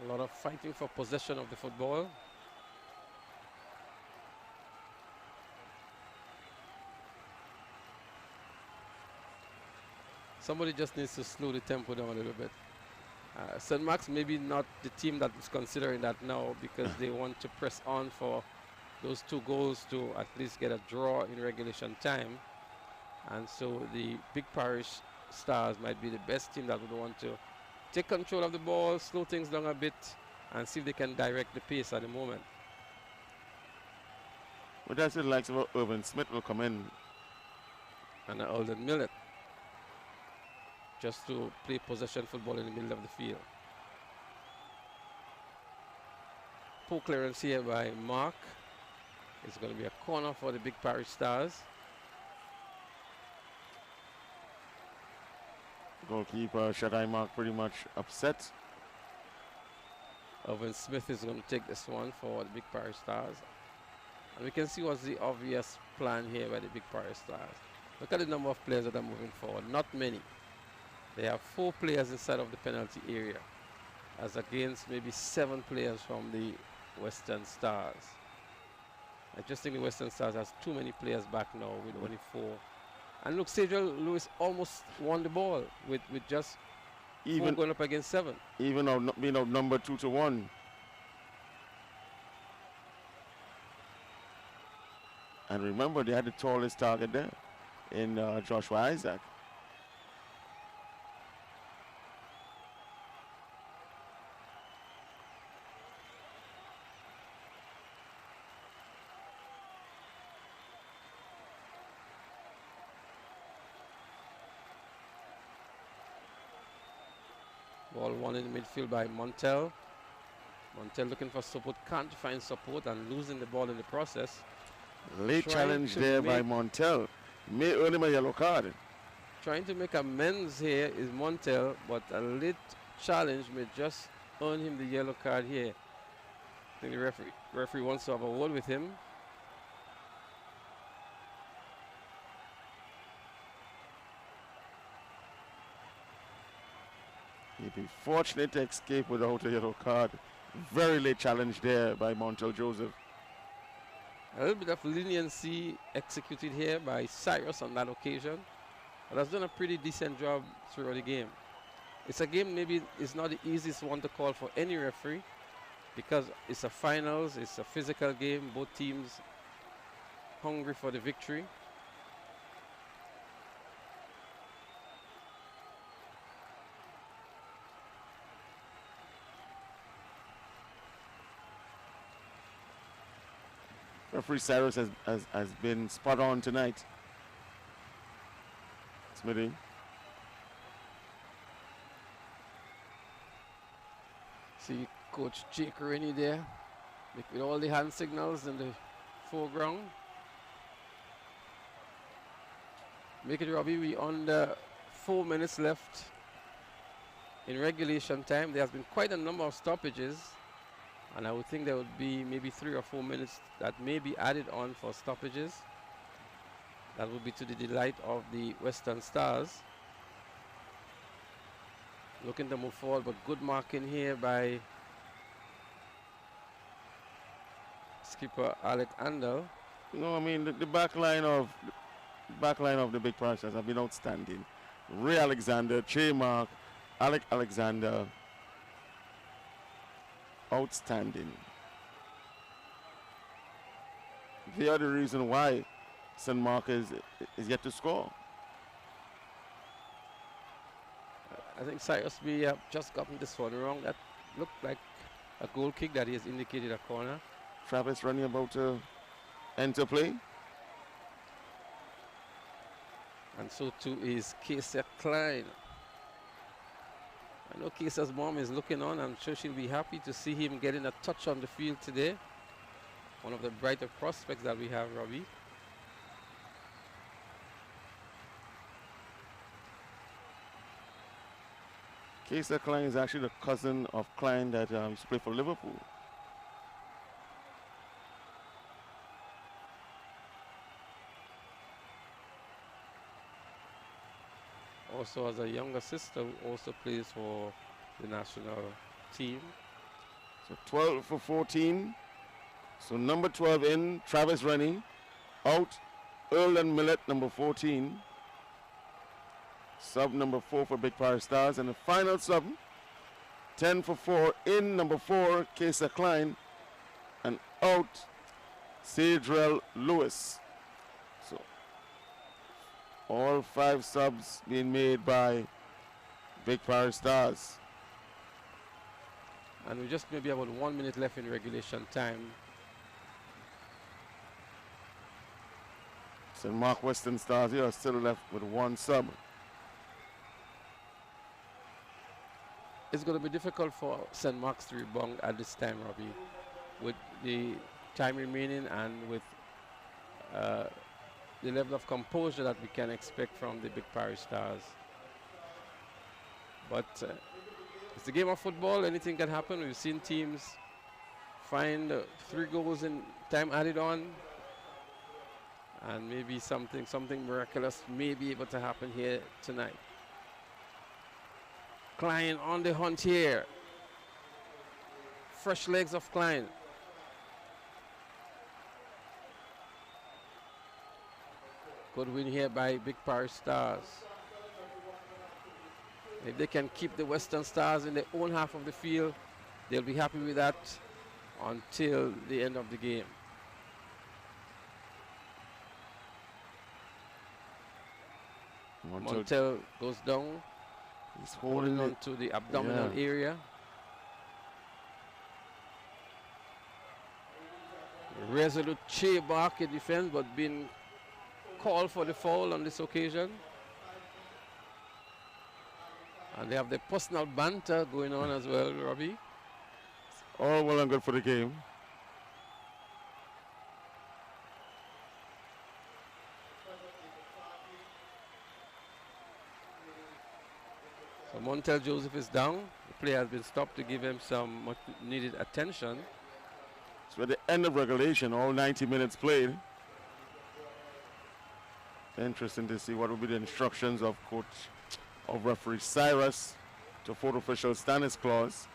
A lot of fighting for possession of the football. Somebody just needs to slow the tempo down a little bit. St. Mark's maybe not the team that is considering that now, because they want to press on for those 2 goals to at least get a draw in regulation time. And so the Big Parish Stars might be the best team that would want to take control of the ball, slow things down a bit, and see if they can direct the pace at the moment. But that's the likes of Irvin Smith will come in. And Alden Millet, just to play possession football in the middle of the field. Poor clearance here by Mark. It's going to be a corner for the Big Parish Stars. Goalkeeper Shaddai Mark pretty much upset. Irvin Smith is going to take this one for the Big Parish Stars. And we can see what's the obvious plan here by the Big Parish Stars. Look at the number of players that are moving forward. Not many. They have 4 players inside of the penalty area, as against maybe 7 players from the Western Stars. I just think the Western Stars has too many players back now with only 4. And look, Cedric Lewis almost won the ball with just 4 going up against 7. Even though being outnumbered 2-1. And remember, they had the tallest target there in Joshua Isaac. Ball won in the midfield by Montel. Montel looking for support, can't find support and losing the ball in the process. Late challenge there by Montel. May earn him a yellow card. Trying to make amends here is Montel, but a late challenge may just earn him the yellow card here. I think the referee wants to have a word with him. He'd be fortunate to escape without a yellow card. Very late challenge there by Montel Joseph. A little bit of leniency executed here by Cyrus on that occasion, but has done a pretty decent job throughout the game. It's a game maybe it's not the easiest one to call for any referee, because it's a finals, it's a physical game, both teams hungry for the victory. Referee Cyrus has been spot on tonight. Smitty. See Coach Jake Rennie there with all the hand signals in the foreground. Make it, Robbie, we under 4 minutes left in regulation time. There has been quite a number of stoppages, and I would think there would be maybe 3 or 4 minutes that may be added on for stoppages. That would be to the delight of the Western Stars. Looking to move forward, but good marking here by skipper Alec Andel. No, I mean the back line of the Big Parish Stars have been outstanding. Ray Alexander, Che Mark, Alec Alexander. Outstanding. They are the reason why St. Mark is yet to score. I think Cyrus may have just gotten this one wrong. That looked like a goal kick that he has indicated a corner. Travis running about to enter play. And so too is Casey Klein. I know Kesa's mom is looking on. I'm sure she'll be happy to see him getting a touch on the field today. One of the brighter prospects that we have, Robbie. Kesa Klein is actually the cousin of Klein that used to play for Liverpool. Also has a younger sister who also plays for the national team. So 12 for 14. So number 12 in, Travis Rennie. Out, Erlen Millett, number 14. Sub number 4 for Big Parish Stars. And the final sub, 10 for 4 in, number 4, Kesa Klein. And out, Sadrell Lewis. So all 5 subs being made by Big Parish Stars. And we just maybe about 1 minute left in regulation time. St. Mark Western Stars here are still left with 1 sub. It's going to be difficult for St. Mark's to rebound at this time, Robbie, with the time remaining and with the level of composure that we can expect from the Big Parish Stars. But it's a game of football. Anything can happen. We've seen teams find 3 goals in time added on, and maybe something miraculous may be able to happen here tonight. Klein on the hunt here. Fresh legs of Klein. Good win here by Big Parish Stars. If they can keep the Western Stars in their own half of the field, they'll be happy with that until the end of the game. Montel goes down. He's holding on to the abdominal area. Resolute Che-Bark in defense, but being called for the foul on this occasion. And they have the personal banter going on as well, Robbie. All well and good for the game. So Montel Joseph is down. The player has been stopped to give him some much needed attention. So at the end of regulation, all 90 minutes played. Interesting to see what will be the instructions of referee Cyrus to fourth official Stanislaus.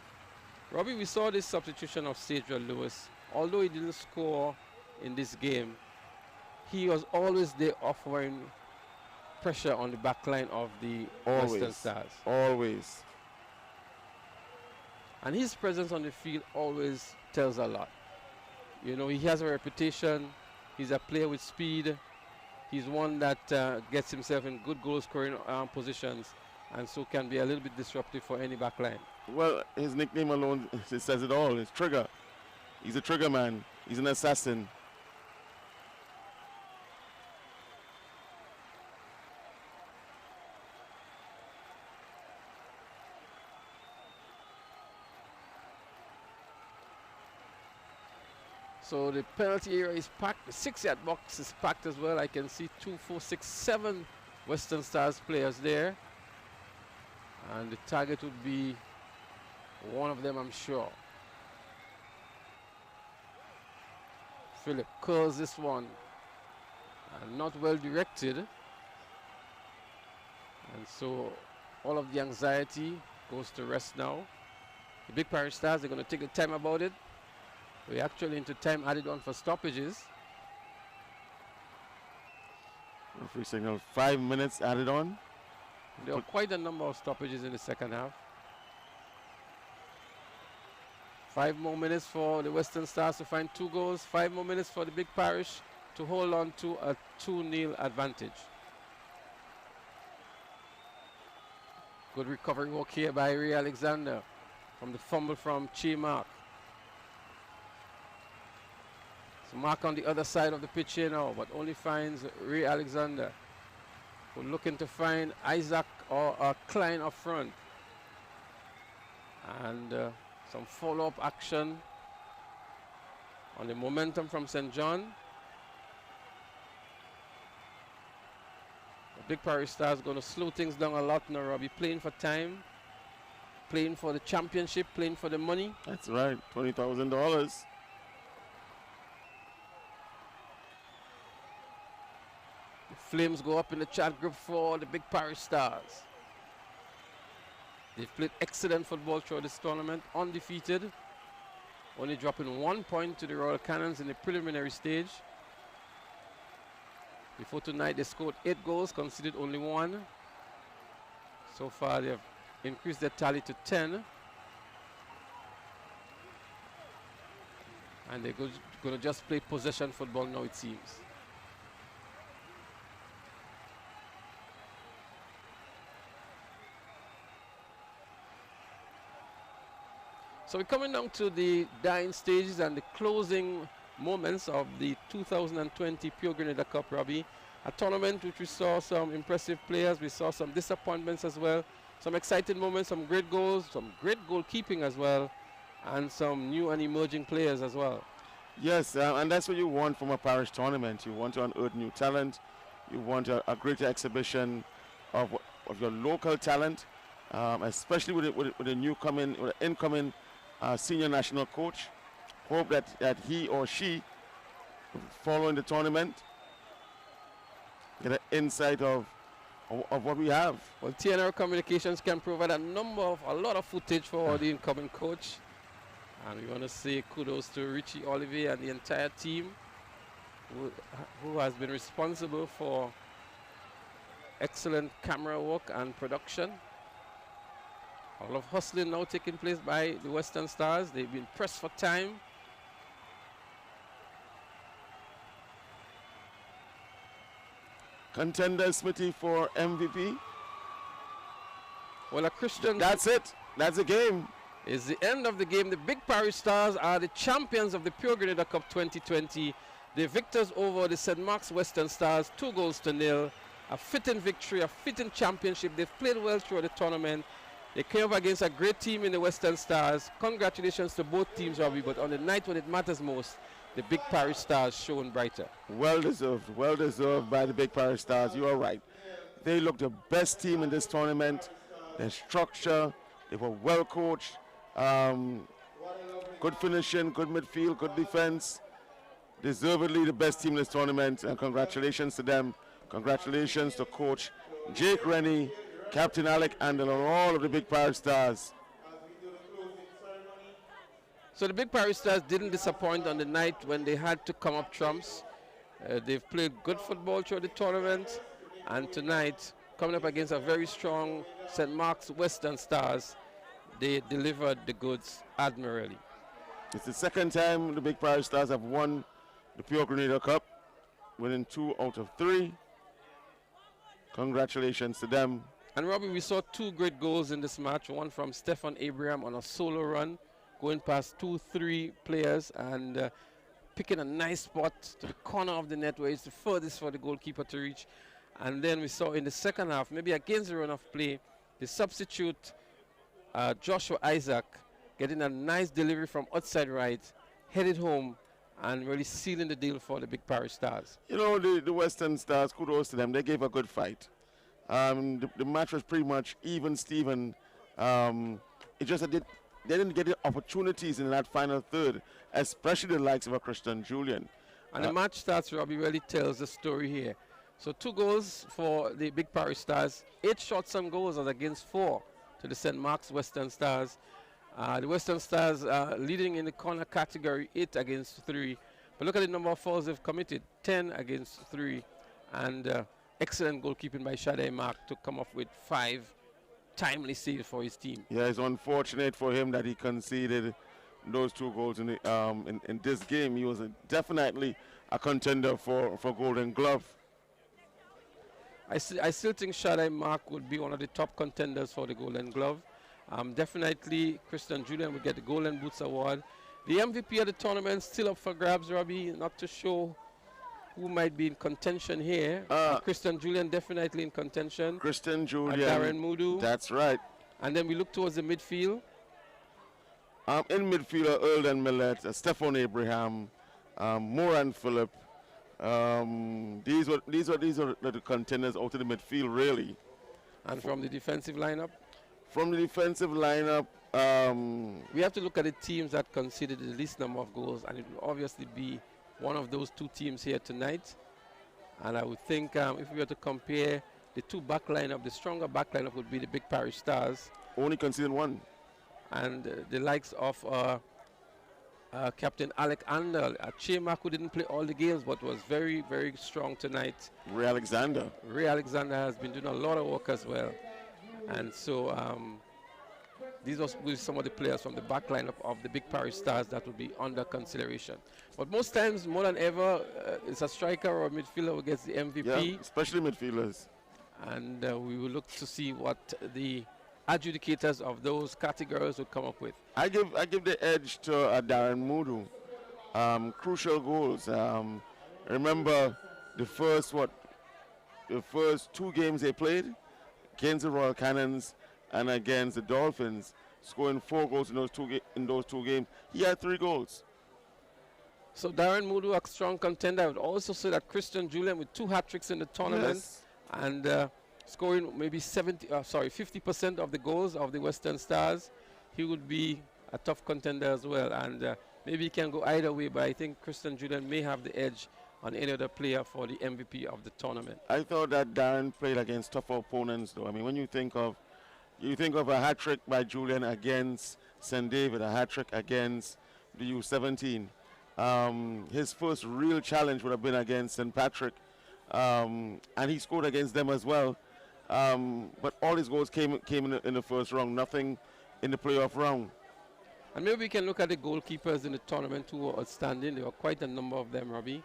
Robbie, we saw this substitution of Sadrell Lewis. Although he didn't score in this game, he was always there offering pressure on the back line of the Western Stars. Always. And his presence on the field always tells a lot. You know, he has a reputation. He's a player with speed. He's one that gets himself in good goal scoring positions, and so can be a little bit disruptive for any back line. Well, his nickname alone says it all. It's Trigger. He's a trigger man. He's an assassin. So the penalty area is packed. The 6-yard box is packed as well. I can see 2, 4, 6, 7 Western Stars players there. And the target would be one of them, I'm sure. Philip curls this one. And not well directed. And so all of the anxiety goes to rest now. The Big Parish Stars, they're going to take the time about it. We're actually into time added on for stoppages. Referee signal 5 minutes added on. There are quite a number of stoppages in the second half. 5 more minutes for the Western Stars to find 2 goals. 5 more minutes for the Big Parish to hold on to a 2-0 advantage. Good recovery work here by Ray Alexander from the fumble from Che-Mark. So Mark on the other side of the pitch here now, but only finds Ray Alexander. We're looking to find Isaac or Klein up front. And some follow-up action on the momentum from St. John. The Big Parish Stars going to slow things down a lot now, Robbie. Playing for time, playing for the championship, playing for the money. That's right, $20,000. The flames go up in the chat group for the Big Parish Stars. They've played excellent football throughout this tournament, undefeated. Only dropping 1 point to the Royal Cannons in the preliminary stage. Before tonight, they scored 8 goals, conceded only 1. So far, they have increased their tally to 10. And they're going to just play possession football now, it seems. So we're coming down to the dying stages and the closing moments of the 2020 Pure Grenada Cup, Robbie. A tournament which we saw some impressive players, we saw some disappointments as well, some exciting moments, some great goals, some great goalkeeping as well, and some new and emerging players as well. Yes, and that's what you want from a parish tournament. You want to unearth new talent. You want a greater exhibition of your local talent, especially with the incoming senior national coach. Hope that he or she, following the tournament, get an insight of what we have. Well, TNR Communications can provide a lot of footage for the incoming coach. And we want to say kudos to Richie Olivier and the entire team who has been responsible for excellent camera work and production. A lot of hustling now taking place by the Western Stars. They've been pressed for time. Contender Smithy for MVP. Well, a Christian... That's it. That's the game. It's the end of the game. The Big Parish Stars are the champions of the Pure Grenada Cup 2020. The victors over the St. Mark's Western Stars, 2-0. A fitting victory, a fitting championship. They've played well throughout the tournament. They came up against a great team in the Western Stars. Congratulations to both teams, Robbie, but on the night when it matters most, the Big Parish Stars shone brighter. Well deserved by the Big Parish Stars. You are right. They look the best team in this tournament. Their structure, they were well coached. Good finishing, good midfield, good defense. Deservedly the best team in this tournament, and congratulations to them. Congratulations to Coach Jake Rennie, Captain Alec Andel, and all of the Big Parish Stars. So the Big Parish Stars didn't disappoint on the night when they had to come up trumps. They've played good football throughout the tournament, and tonight, coming up against a very strong St. Mark's Western Stars, they delivered the goods admirably. It's the second time the Big Parish Stars have won the Pure Grenada Cup, winning 2 out of 3. Congratulations to them. And Robbie, we saw 2 great goals in this match. One from Stefan Abraham on a solo run, going past 2-3 players and picking a nice spot to the corner of the net where it's the furthest for the goalkeeper to reach. And then we saw in the second half, maybe against the run of play, the substitute Joshua Isaac getting a nice delivery from outside right, headed home, and really sealing the deal for the Big Parish Stars. You know, the Western Stars, kudos to them. They gave a good fight. The match was pretty much even, Steven. It just they didn't get the opportunities in that final third, especially the likes of a Christian Julian. And the match starts, Robbie, really tells the story here. So 2 goals for the Big Parish Stars, 8 shots on goals as against 4 to the St. Mark's Western Stars. The Western Stars leading in the corner category, 8 against 3. But look at the number of fouls they've committed, 10 against 3. And excellent goalkeeping by Shadai Mark to come up with 5 timely saves for his team. Yeah, it's unfortunate for him that he conceded those 2 goals in this game. He was definitely a contender for Golden Glove. I still think Shadai Mark would be one of the top contenders for the Golden Glove. Definitely Christian Julian will get the Golden Boots Award. The MVP of the tournament still up for grabs, Robbie, not to show who might be in contention here. Christian Julian definitely in contention. Christian Julian. Darren Mudu. That's right. And then we look towards the midfield. In midfielder, Earlden Millet, Stephon Abraham, Moran Phillip. These are the contenders out of the midfield, really. And from the defensive lineup? From the defensive lineup, we have to look at the teams that conceded the least number of goals, and it will obviously be one of those two teams here tonight. And I would think if we were to compare the two back lineup, the stronger back lineup would be the Big Parish Stars. Only conceded one. And the likes of Captain Alec Andal, Chemak, who didn't play all the games but was very, very strong tonight. Ray Alexander. Ray Alexander has been doing a lot of work as well. And so these are some of the players from the back lineup of the Big Parish Stars that would be under consideration. But most times, more than ever, it's a striker or a midfielder who gets the MVP. Yeah, especially midfielders. And we will look to see what the adjudicators of those categories will come up with. I give the edge to Darren Moodoo. Crucial goals. Remember the first two games they played against the Royal Cannons and against the Dolphins, scoring 4 goals in those two games. He had 3 goals. So Darren Moodoo, a strong contender. I would also say that Christian Julian with 2 hat-tricks in the tournament. Yes. And scoring maybe 50% of the goals of the Western Stars, he would be a tough contender as well. And maybe he can go either way, but I think Christian Julian may have the edge on any other player for the MVP of the tournament. I thought that Darren played against tougher opponents, though. I mean, when you think of a hat-trick by Julian against St. David, a hat-trick against the U17. His first real challenge would have been against St. Patrick, and he scored against them as well. But all his goals came in the first round, nothing in the playoff round. And maybe we can look at the goalkeepers in the tournament who were outstanding. There were quite a number of them, Robbie.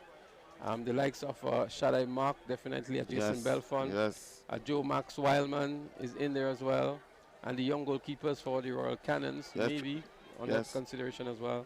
The likes of Shaddai Mark, definitely, Jason Belfont. Yes. Joe Max Wildman is in there as well. And the young goalkeepers for the Royal Cannons, maybe, under consideration as well.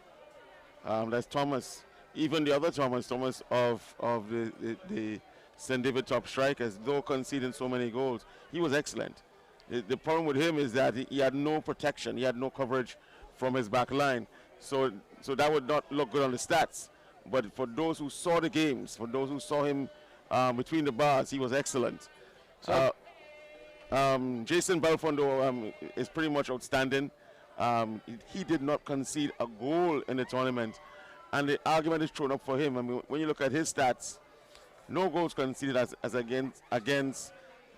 That's Thomas. Even the other Thomas of the St. David top strikers, though conceding so many goals, he was excellent. The problem with him is that he had no protection. He had no coverage from his back line. So that would not look good on the stats. But for those who saw the games, for those who saw him between the bars, he was excellent. So Jason Belfondo is pretty much outstanding. He did not concede a goal in the tournament. And the argument is thrown up for him. I mean, when you look at his stats, no goals conceded as against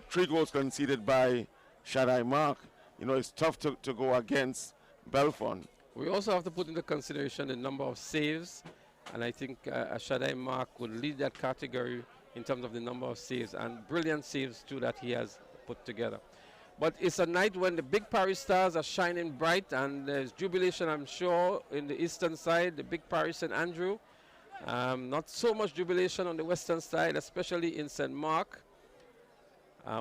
3 goals conceded by Shaddai Mark. You know, it's tough to go against Belfont. We also have to put into consideration the number of saves. And I think Shaddai Mark would lead that category in terms of the number of saves, and brilliant saves too that he has put together. But it's a night when the Big Parish Stars are shining bright, and there's jubilation, I'm sure, in the eastern side, the Big Parish St. Andrew. Not so much jubilation on the western side, especially in St. Mark.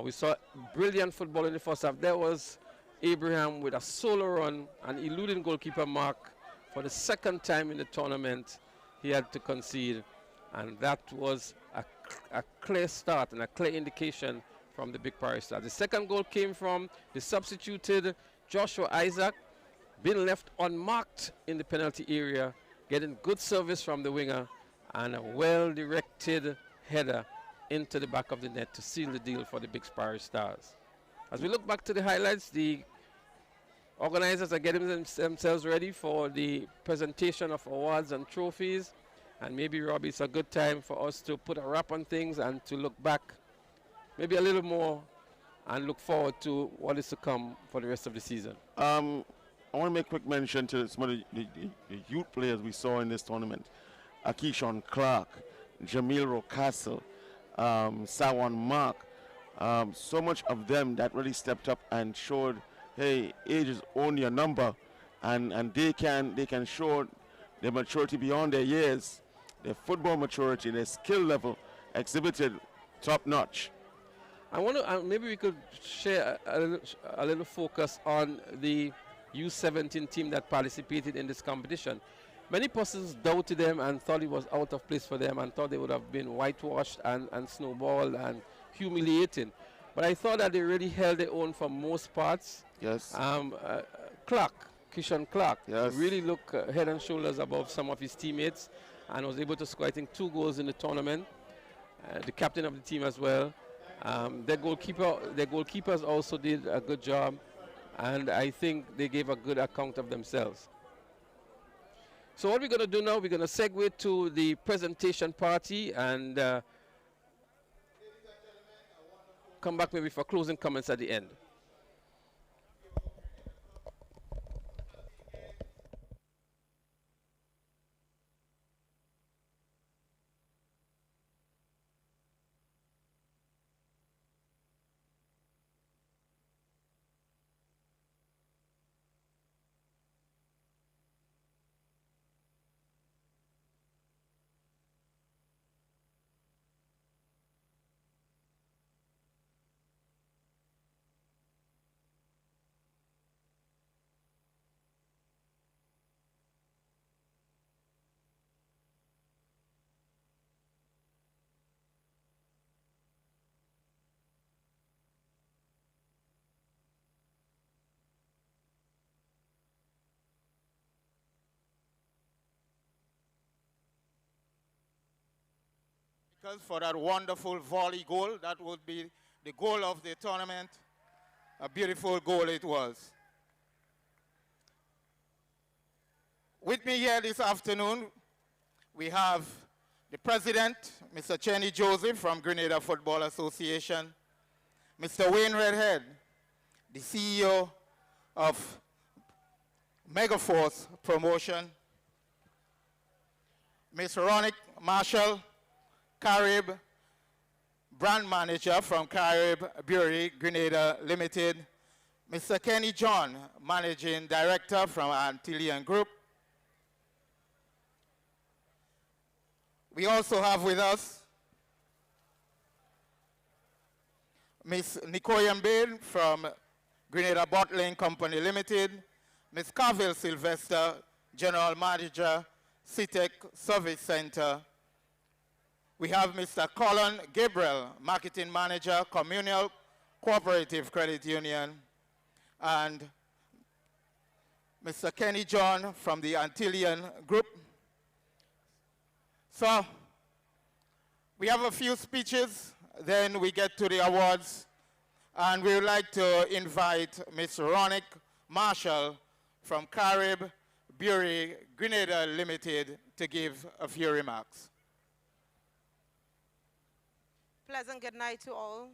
We saw brilliant football in the first half. There was Abraham with a solo run and eluding goalkeeper Mark for the second time in the tournament. He had to concede, and that was a clear start and a clear indication from the Big Parish Stars. The second goal came from the substituted Joshua Isaac, being left unmarked in the penalty area, getting good service from the winger, and a well-directed header into the back of the net to seal the deal for the Big Parish Stars. As we look back to the highlights, the organizers are getting themselves ready for the presentation of awards and trophies. And maybe, Robbie, it's a good time for us to put a wrap on things and to look back maybe a little more and look forward to what is to come for the rest of the season. I want to make quick mention to some of the youth players we saw in this tournament. Akishon Clark, Jamil Rocastle, Sawan Mark. So much of them that really stepped up and showed, hey, age is only a number, and they can show their maturity beyond their years, their football maturity, their skill level exhibited top notch. I want to maybe we could share a little focus on the U17 team that participated in this competition. Many persons doubted them and thought it was out of place for them and thought they would have been whitewashed and snowballed and humiliating. But I thought that they really held their own for most parts. Yes. Clark Kishan Clark. Yes. Really looked head and shoulders above some of his teammates and was able to score, I think, 2 goals in the tournament. The captain of the team as well. Their goalkeepers also did a good job, and I think they gave a good account of themselves. So what we're going to do now, we're going to segue to the presentation party and come back maybe for closing comments at the end. Because for that wonderful volley goal, that would be the goal of the tournament. A beautiful goal it was. With me here this afternoon, we have the president, Mr. Cheney Joseph from Grenada Football Association, Mr. Wayne Redhead, the CEO of Megaforce Promotion, Ms. Ronick Marshall, Carib brand manager from Carib Brewery, Grenada Limited, Mr. Kenny John, managing director from Antillean Group. We also have with us Ms. Nicoyan Bain from Grenada Bottling Company Limited, Ms. Carville Sylvester, general manager, CITEC Service Center. We have Mr. Colin Gabriel, marketing manager, Communal Cooperative Credit Union, and Mr. Kenny John from the Antillean Group. So we have a few speeches, then we get to the awards, and we would like to invite Ms. Ronick Marshall from Carib Brewery, Grenada Limited to give a few remarks. Pleasant good night to all.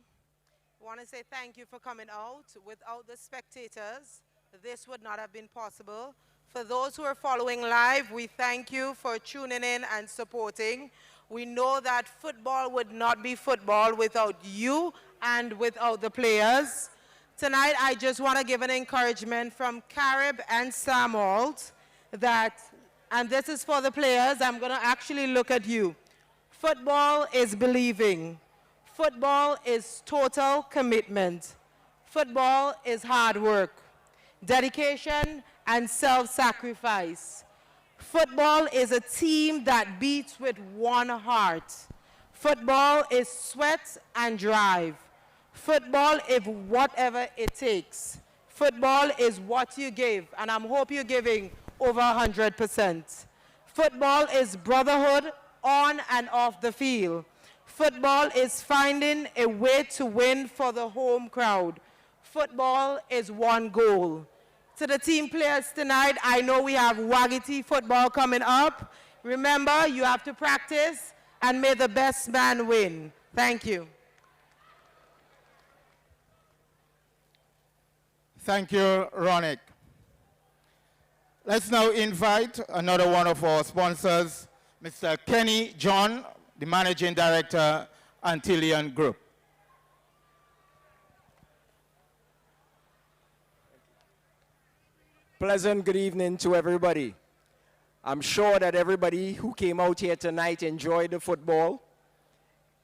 I want to say thank you for coming out. Without the spectators, this would not have been possible. For those who are following live, we thank you for tuning in and supporting. We know that football would not be football without you and without the players. Tonight, I just want to give an encouragement from Carib and Samalt that, and this is for the players, I'm going to actually look at you. Football is believing. Football is total commitment. Football is hard work, dedication, and self-sacrifice. Football is a team that beats with one heart. Football is sweat and drive. Football is whatever it takes. Football is what you give, and I hope you're giving over 100%. Football is brotherhood on and off the field. Football is finding a way to win for the home crowd. Football is one goal. To the team players tonight, I know we have Wagiti football coming up. Remember, you have to practice, and may the best man win. Thank you. Thank you, Ronick. Let's now invite another one of our sponsors, Mr. Kenny John, the Managing Director, Antillean Group. Pleasant good evening to everybody. I'm sure that everybody who came out here tonight enjoyed the football.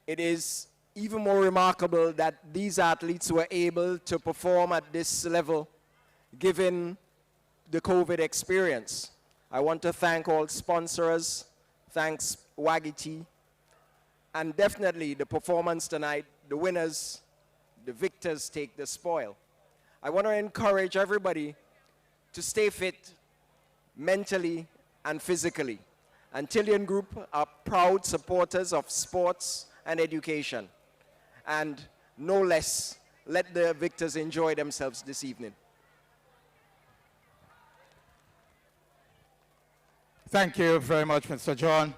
It is even more remarkable that these athletes were able to perform at this level given the COVID experience. I want to thank all sponsors, thanks Wagiti, and definitely the performance tonight, the winners, the victors take the spoil. I want to encourage everybody to stay fit mentally and physically. Antillean Group are proud supporters of sports and education. And no less, let the victors enjoy themselves this evening. Thank you very much, Mr. John.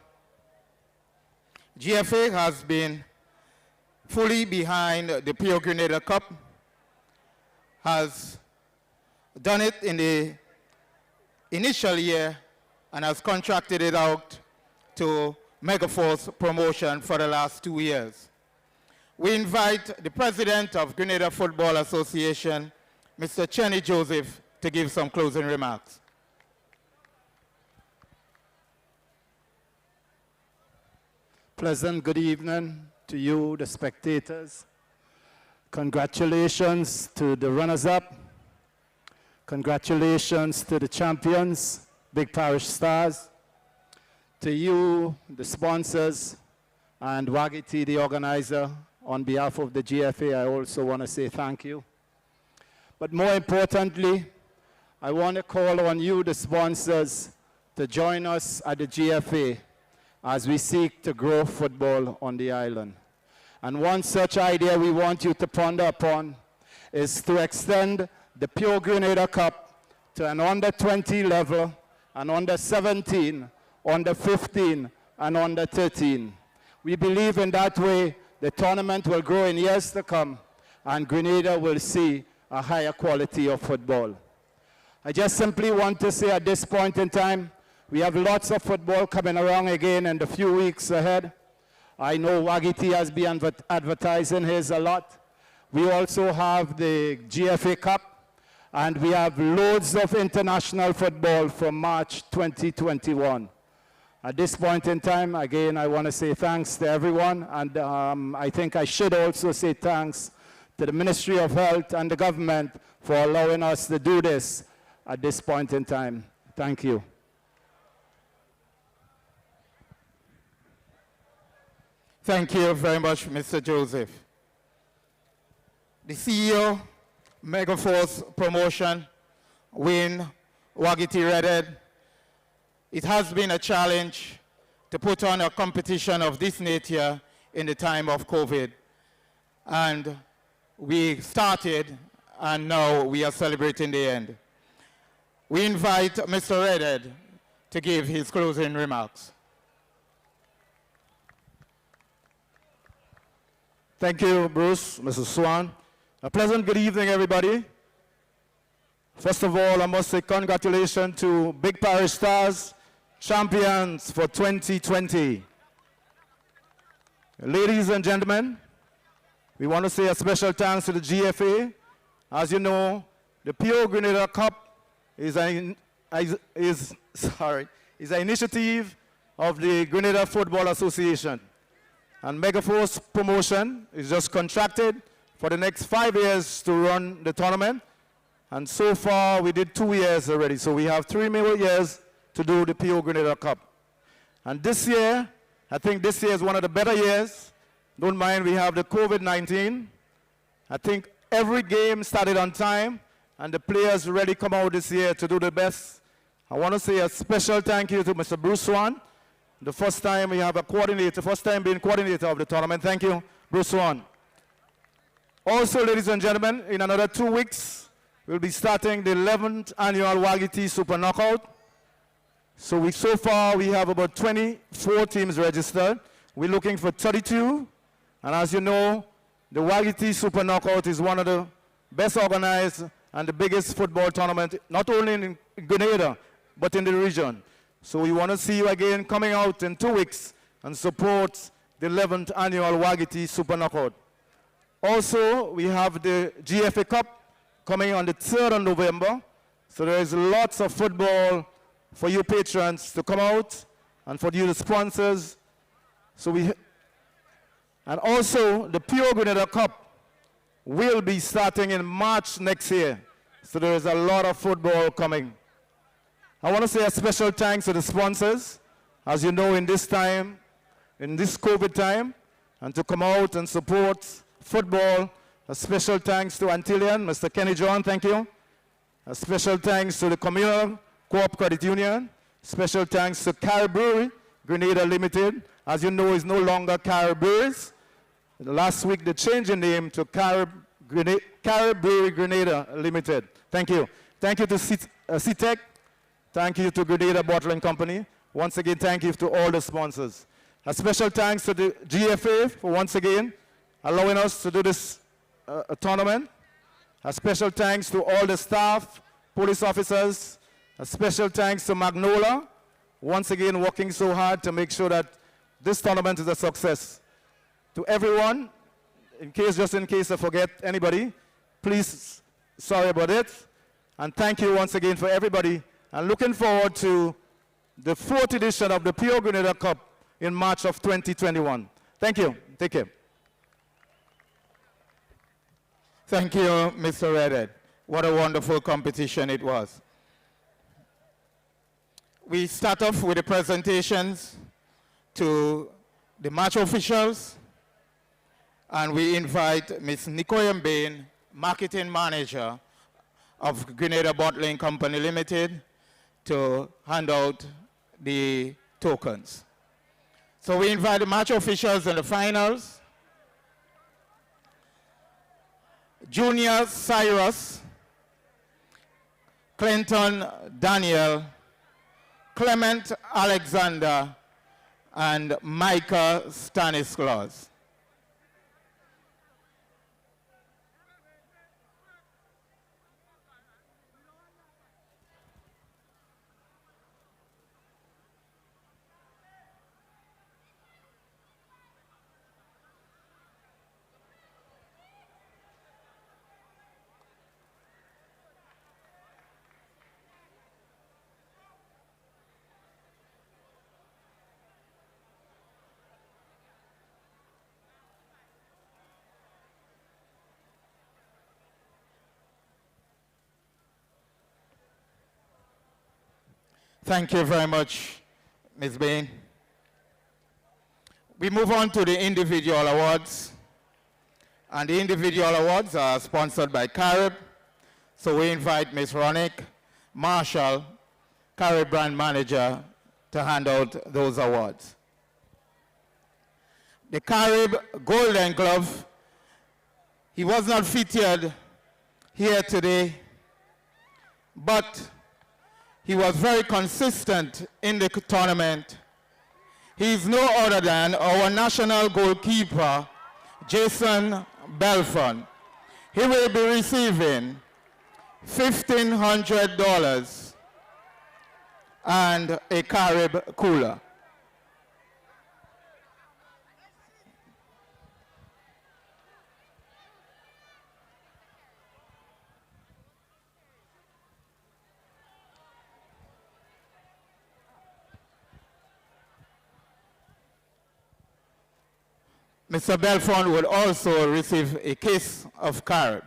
GFA has been fully behind the Pure Grenada Cup, has done it in the initial year and has contracted it out to Megaforce Promotion for the last 2 years. We invite the President of Grenada Football Association, Mr. Chenny Joseph, to give some closing remarks. Pleasant good evening to you, the spectators. Congratulations to the runners-up. Congratulations to the champions, Big Parish Stars. To you, the sponsors, and Wagiti, the organizer, on behalf of the GFA, I also want to say thank you. But more importantly, I want to call on you, the sponsors, to join us at the GFA as we seek to grow football on the island. And one such idea we want you to ponder upon is to extend the Pure Grenada Cup to an under-20 level, an under-17, under-15, and under-13. We believe in that way the tournament will grow in years to come, and Grenada will see a higher quality of football. I just simply want to say at this point in time, we have lots of football coming around again in the few weeks ahead. I know Wagiti has been advertising his a lot. We also have the GFA Cup, and we have loads of international football from March 2021. At this point in time, again, I want to say thanks to everyone, and I think I should also say thanks to the Ministry of Health and the government for allowing us to do this at this point in time. Thank you. Thank you very much, Mr. Joseph. The CEO, Megaforce Promotion, Win Wagiti Redhead. It has been a challenge to put on a competition of this nature in the time of COVID. And we started, and now we are celebrating the end. We invite Mr. Redhead to give his closing remarks. Thank you, Bruce, Mrs. Swan. A pleasant good evening, everybody. First of all, I must say congratulations to Big Parish Stars, champions for 2020. Ladies and gentlemen, we want to say a special thanks to the GFA. As you know, the Pure Grenada Cup is an initiative of the Grenada Football Association. And Megaforce Promotion is just contracted for the next 5 years to run the tournament. And so far, we did 2 years already. So we have 3 more years to do the Pure Grenada Cup. And this year, I think this year is one of the better years. Don't mind, we have the COVID-19. I think every game started on time, and the players really come out this year to do the best. I want to say a special thank you to Mr. Bruce Swan. The first time we have a coordinator, first time being coordinator of the tournament. Thank you, Bruce Swan. Also, ladies and gentlemen, in another 2 weeks, we'll be starting the 11th annual Wagiti Super Knockout. So far, we have about 24 teams registered. We're looking for 32. And as you know, the Wagiti Super Knockout is one of the best organized and the biggest football tournament, not only in Grenada, but in the region. So we want to see you again coming out in 2 weeks and support the 11th annual Wagiti Super Knockout. Also, we have the GFA Cup coming on the 3rd of November. So there is lots of football for you patrons to come out and for you the sponsors. And also the Pure Grenada Cup will be starting in March next year. So there is a lot of football coming. I want to say a special thanks to the sponsors, as you know, in this time, in this COVID time, and to come out and support football. A special thanks to Antillean, Mr. Kenny John, thank you. A special thanks to the Communal Co-op Credit Union. Special thanks to Carib Brewery, Grenada Limited. As you know, is no longer Carib Breweries. Last week, they changed the name to Carib Brewery Grenada Limited. Thank you. Thank you to CTEC. Thank you to Grenada Bottling Company. Once again, thank you to all the sponsors. A special thanks to the GFA for once again allowing us to do this tournament. A special thanks to all the staff, police officers. A special thanks to Magnola, once again working so hard to make sure that this tournament is a success. To everyone, just in case I forget anybody, please, sorry about it. And thank you once again for everybody. And looking forward to the 4th edition of the Pure Grenada Cup in March of 2021. Thank you. Take care. Thank you, Mr. Redhead. What a wonderful competition it was. We start off with the presentations to the match officials, and we invite Ms. Nikoyam Bain, Marketing Manager of Grenada Bottling Company Limited, to hand out the tokens. So we invite the match officials in the finals. Junior Cyrus, Clinton Daniel, Clement Alexander, and Micah Stanislaus. Thank you very much, Ms. Bain. We move on to the individual awards. And the individual awards are sponsored by Carib. So we invite Ms. Ronick Marshall, Carib Brand Manager, to hand out those awards. The Carib Golden Glove, he was not featured here today, but he was very consistent in the tournament. He is no other than our national goalkeeper, Jason Belfon. He will be receiving $1,500 and a Carib cooler. Mr. Belfon will also receive a case of Carib.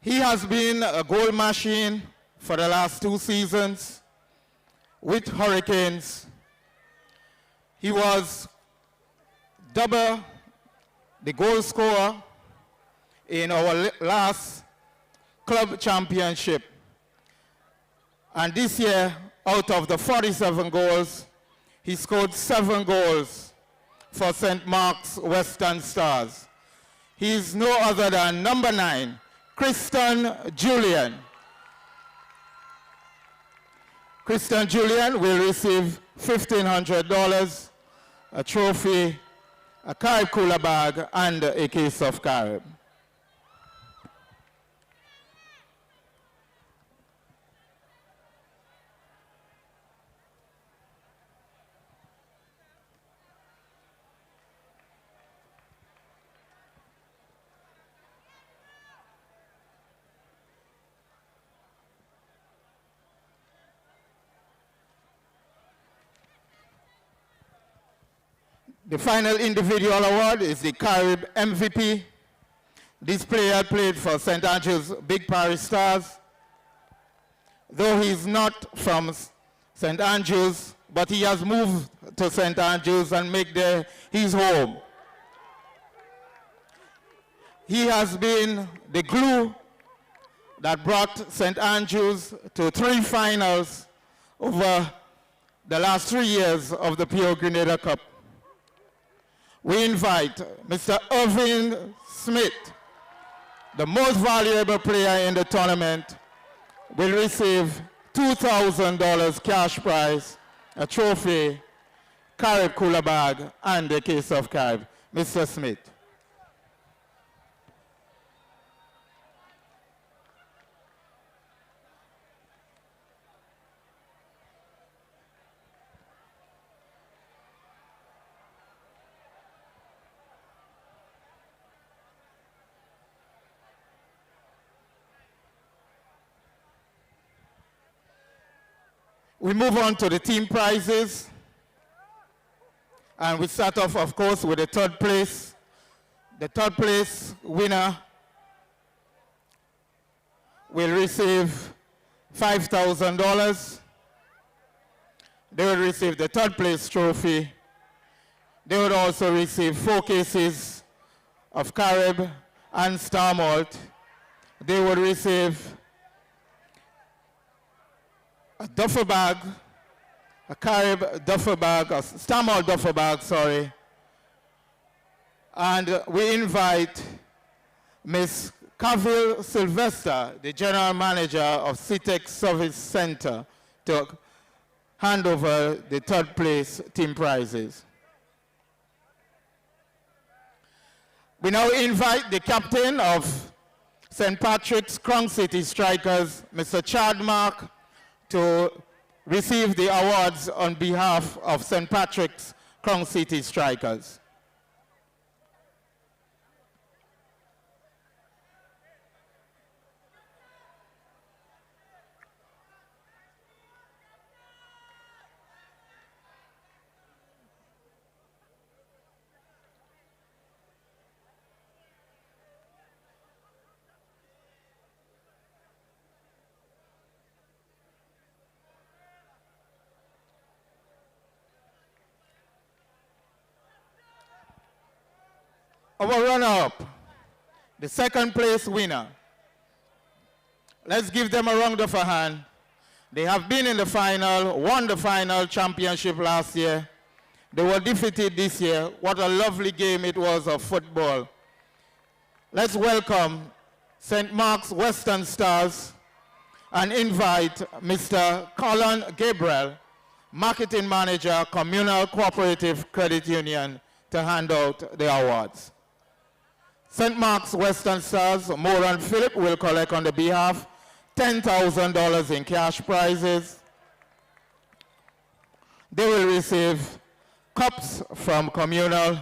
He has been a goal machine for the last 2 seasons with Hurricanes. He was double the goal scorer in our last club championship. And this year, out of the 47 goals, he scored 7 goals for St. Mark's Western Stars. He is no other than number 9, Christian Julian. Christian Julian will receive $1,500, a trophy, a Carib cooler bag, and a case of Carib. The final individual award is the Carib MVP. This player played for St. Andrews Big Parish Stars. Though he's not from St. Andrews, but he has moved to St. Andrews and make there his home. He has been the glue that brought St. Andrews to 3 finals over the last 3 years of the Pure Grenada Cup. We invite Mr. Irving Smith, the most valuable player in the tournament, will receive $2,000 cash prize, a trophy, Carib cooler bag, and a case of Carib. Mr. Smith. We move on to the team prizes. And we start off, of course, with the third place. The third place winner will receive $5,000. They will receive the third place trophy. They would also receive 4 cases of Carib and Star Malt. They would receive a duffel bag, a Carib duffel bag, a Star Malt duffel bag, sorry. And we invite Ms. Cavill Sylvester, the General Manager of CITEC Service Center, to hand over the third place team prizes. We now invite the captain of St. Patrick's Crown City Strikers, Mr. Chad Mark, to receive the awards on behalf of St. Patrick's Crown City Strikers. Our runner-up, the second place winner. Let's give them a round of a hand. They have been in the final, won the final championship last year. They were defeated this year. What a lovely game it was of football. Let's welcome St. Mark's Western Stars and invite Mr. Colin Gabriel, Marketing Manager, Communal Cooperative Credit Union, to hand out the awards. St. Mark's Western Stars, Moran Philip, will collect on the behalf $10,000 in cash prizes. They will receive cups from Communal.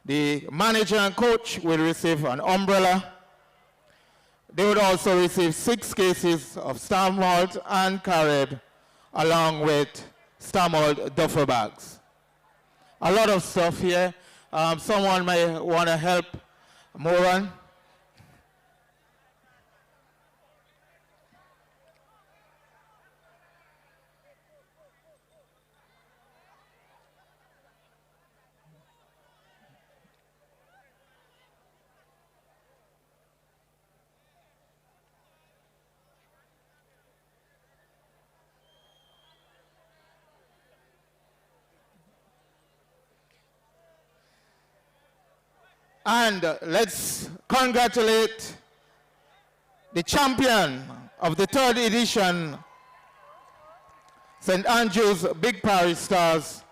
The manager and coach will receive an umbrella. They would also receive 6 cases of Star Malt and Carib, along with Star Malt duffel bags. A lot of stuff here. Someone may want to help Moran. And let's congratulate the champion of the 3rd edition, St. Andrews Big Parish Stars.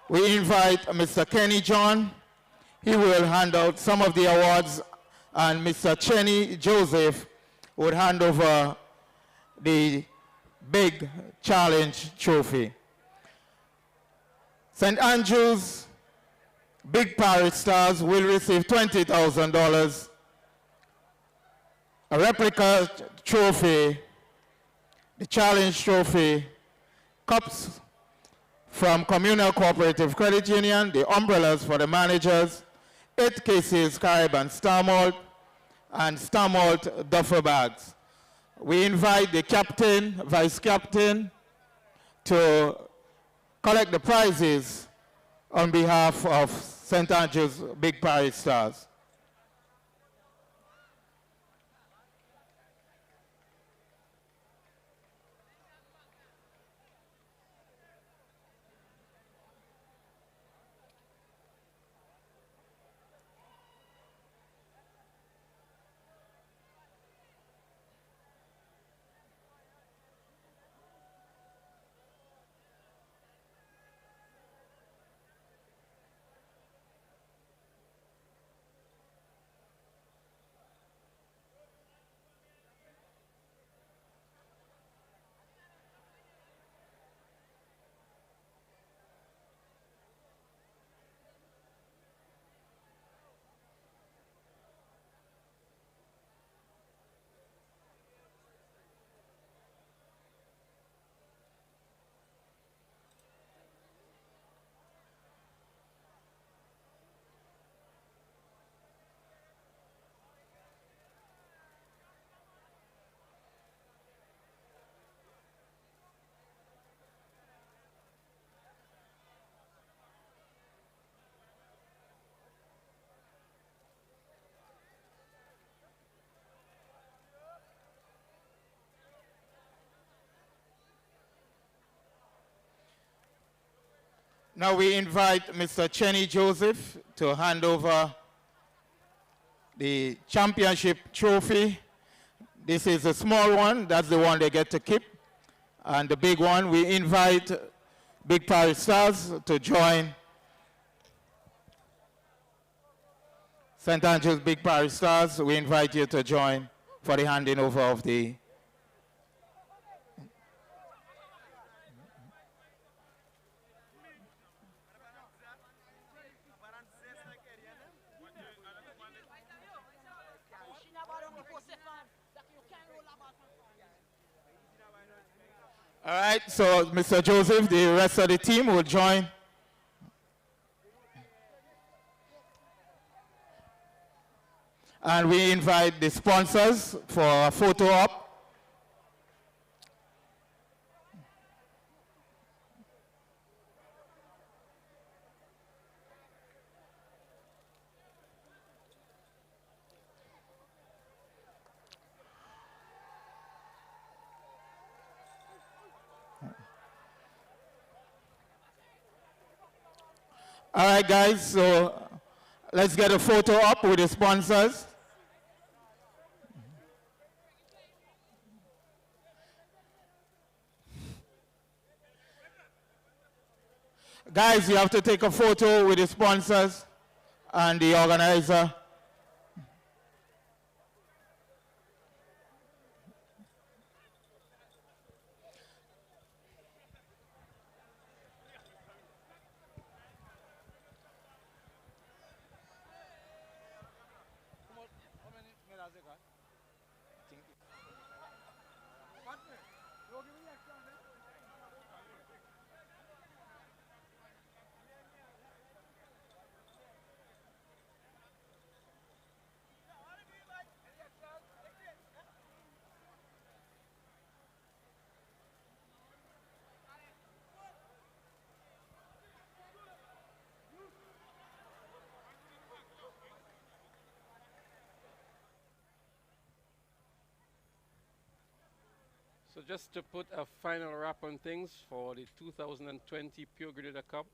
We invite Mr. Kenny John. He will hand out some of the awards, and Mr. Chenny Joseph would hand over the Big Challenge Trophy. St. Andrews Big Parish Stars will receive $20,000, a replica trophy, the challenge trophy, cups from Communal Cooperative Credit Union, the umbrellas for the managers, 8 cases Carib and Star Malt, and Stamalt duffel bags. We invite the captain, vice captain to collect the prizes on behalf of St. Andrew's Big Parish Stars. Now we invite Mr. Chenny Joseph to hand over the championship trophy. This is a small one, that's the one they get to keep. And the big one, we invite Big Parish Stars to join St. Andrew's Big Parish Stars. We invite you to join for the handing over of the All right, so Mr. Joseph, the rest of the team will join. And we invite the sponsors for a photo op. All right, guys, so let's get a photo up with the sponsors. Guys, you have to take a photo with the sponsors and the organizer. So just to put a final wrap on things for the 2020 Pure Grenada Cup,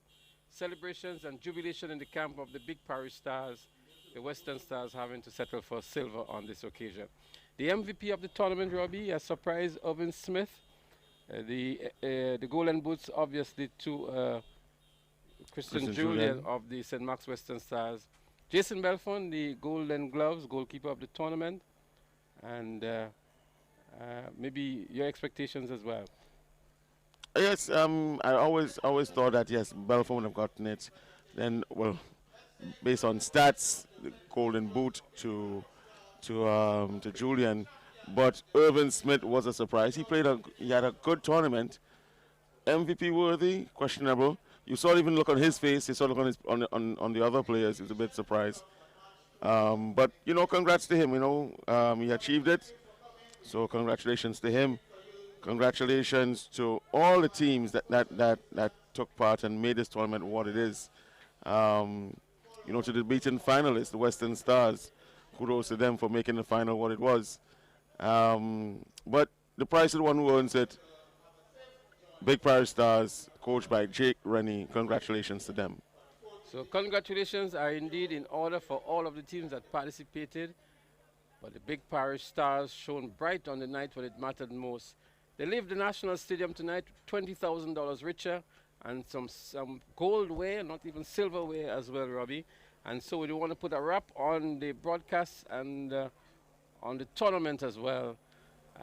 celebrations and jubilation in the camp of the Big Parish Stars, the Western Stars having to settle for silver on this occasion. The MVP of the tournament, Robbie, a surprise, Irvin Smith. The golden boots, obviously, to Christian Julian of the St. Mark's Western Stars. Jason Belfon, the golden gloves, goalkeeper of the tournament. And maybe your expectations as well. Yes, I always thought that, yes, Belfort would have gotten it. Then, well, based on stats, the golden boot to Julian. But Irvin Smith was a surprise. He had a good tournament. MVP worthy, questionable. You saw it even look on his face. You saw it look on the other players. He was a bit surprised. But, you know, congrats to him, you know. He achieved it. So congratulations to him. Congratulations to all the teams that took part and made this tournament what it is. You know, to the beaten finalists, the Western Stars, kudos to them for making the final what it was. But the prize of the one who owns it, Big Parish Stars, coached by Jake Rennie. Congratulations to them. So congratulations are indeed in order for all of the teams that participated. But the Big Parish Stars shone bright on the night when it mattered most. They leave the National Stadium tonight $20,000 richer and some goldware, not even silverware as well, Robbie. And so we want to put a wrap on the broadcast and on the tournament as well,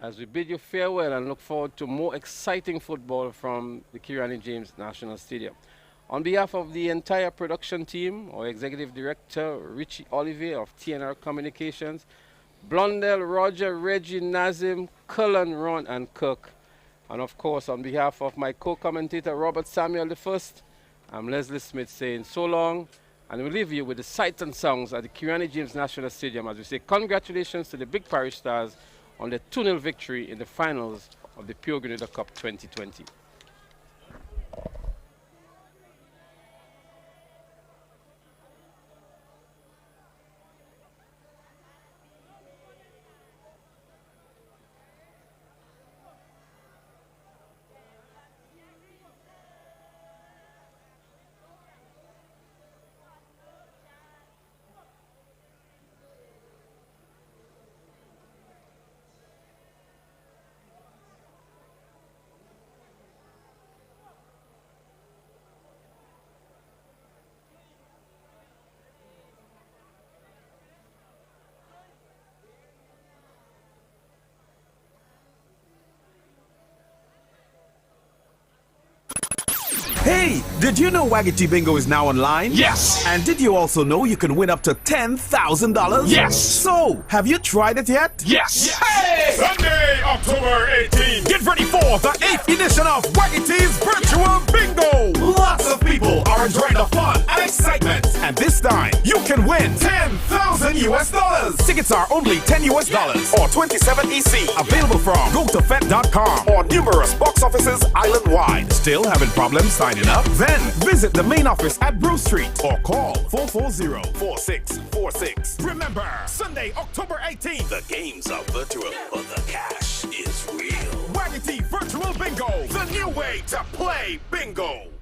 as we bid you farewell and look forward to more exciting football from the Kirani James National Stadium. On behalf of the entire production team, our Executive Director, Richie Olivier of TNR Communications, Blondell, Roger, Reggie, Nazim, Cullen, Ron, and Cook. And of course, on behalf of my co-commentator, Robert Samuel I, I'm Leslie Smith saying so long, and we'll leave you with the sights and sounds at the Kirani James National Stadium as we say congratulations to the Big Parish Stars on their 2-0 victory in the finals of the Pure Grenada Cup 2020. Hey, did you know Waggy Bingo is now online? Yes! And did you also know you can win up to $10,000? Yes! So, have you tried it yet? Yes! Hey! Sunday, October 18th. Get ready for the 8th edition of Waggy's Virtual Bingo. Lots of people are enjoying the fun and excitement. And this time, you can win $10,000. Tickets are only $10 or 27 EC. Available from gotofet.com or numerous box offices island-wide. Still having problems signing up? Then visit the main office at Brew Street or call 440-4646. Remember, Sunday, October 18th. The games are virtual, but the cash is real. Waggy Virtual Bingo, the new way to play bingo.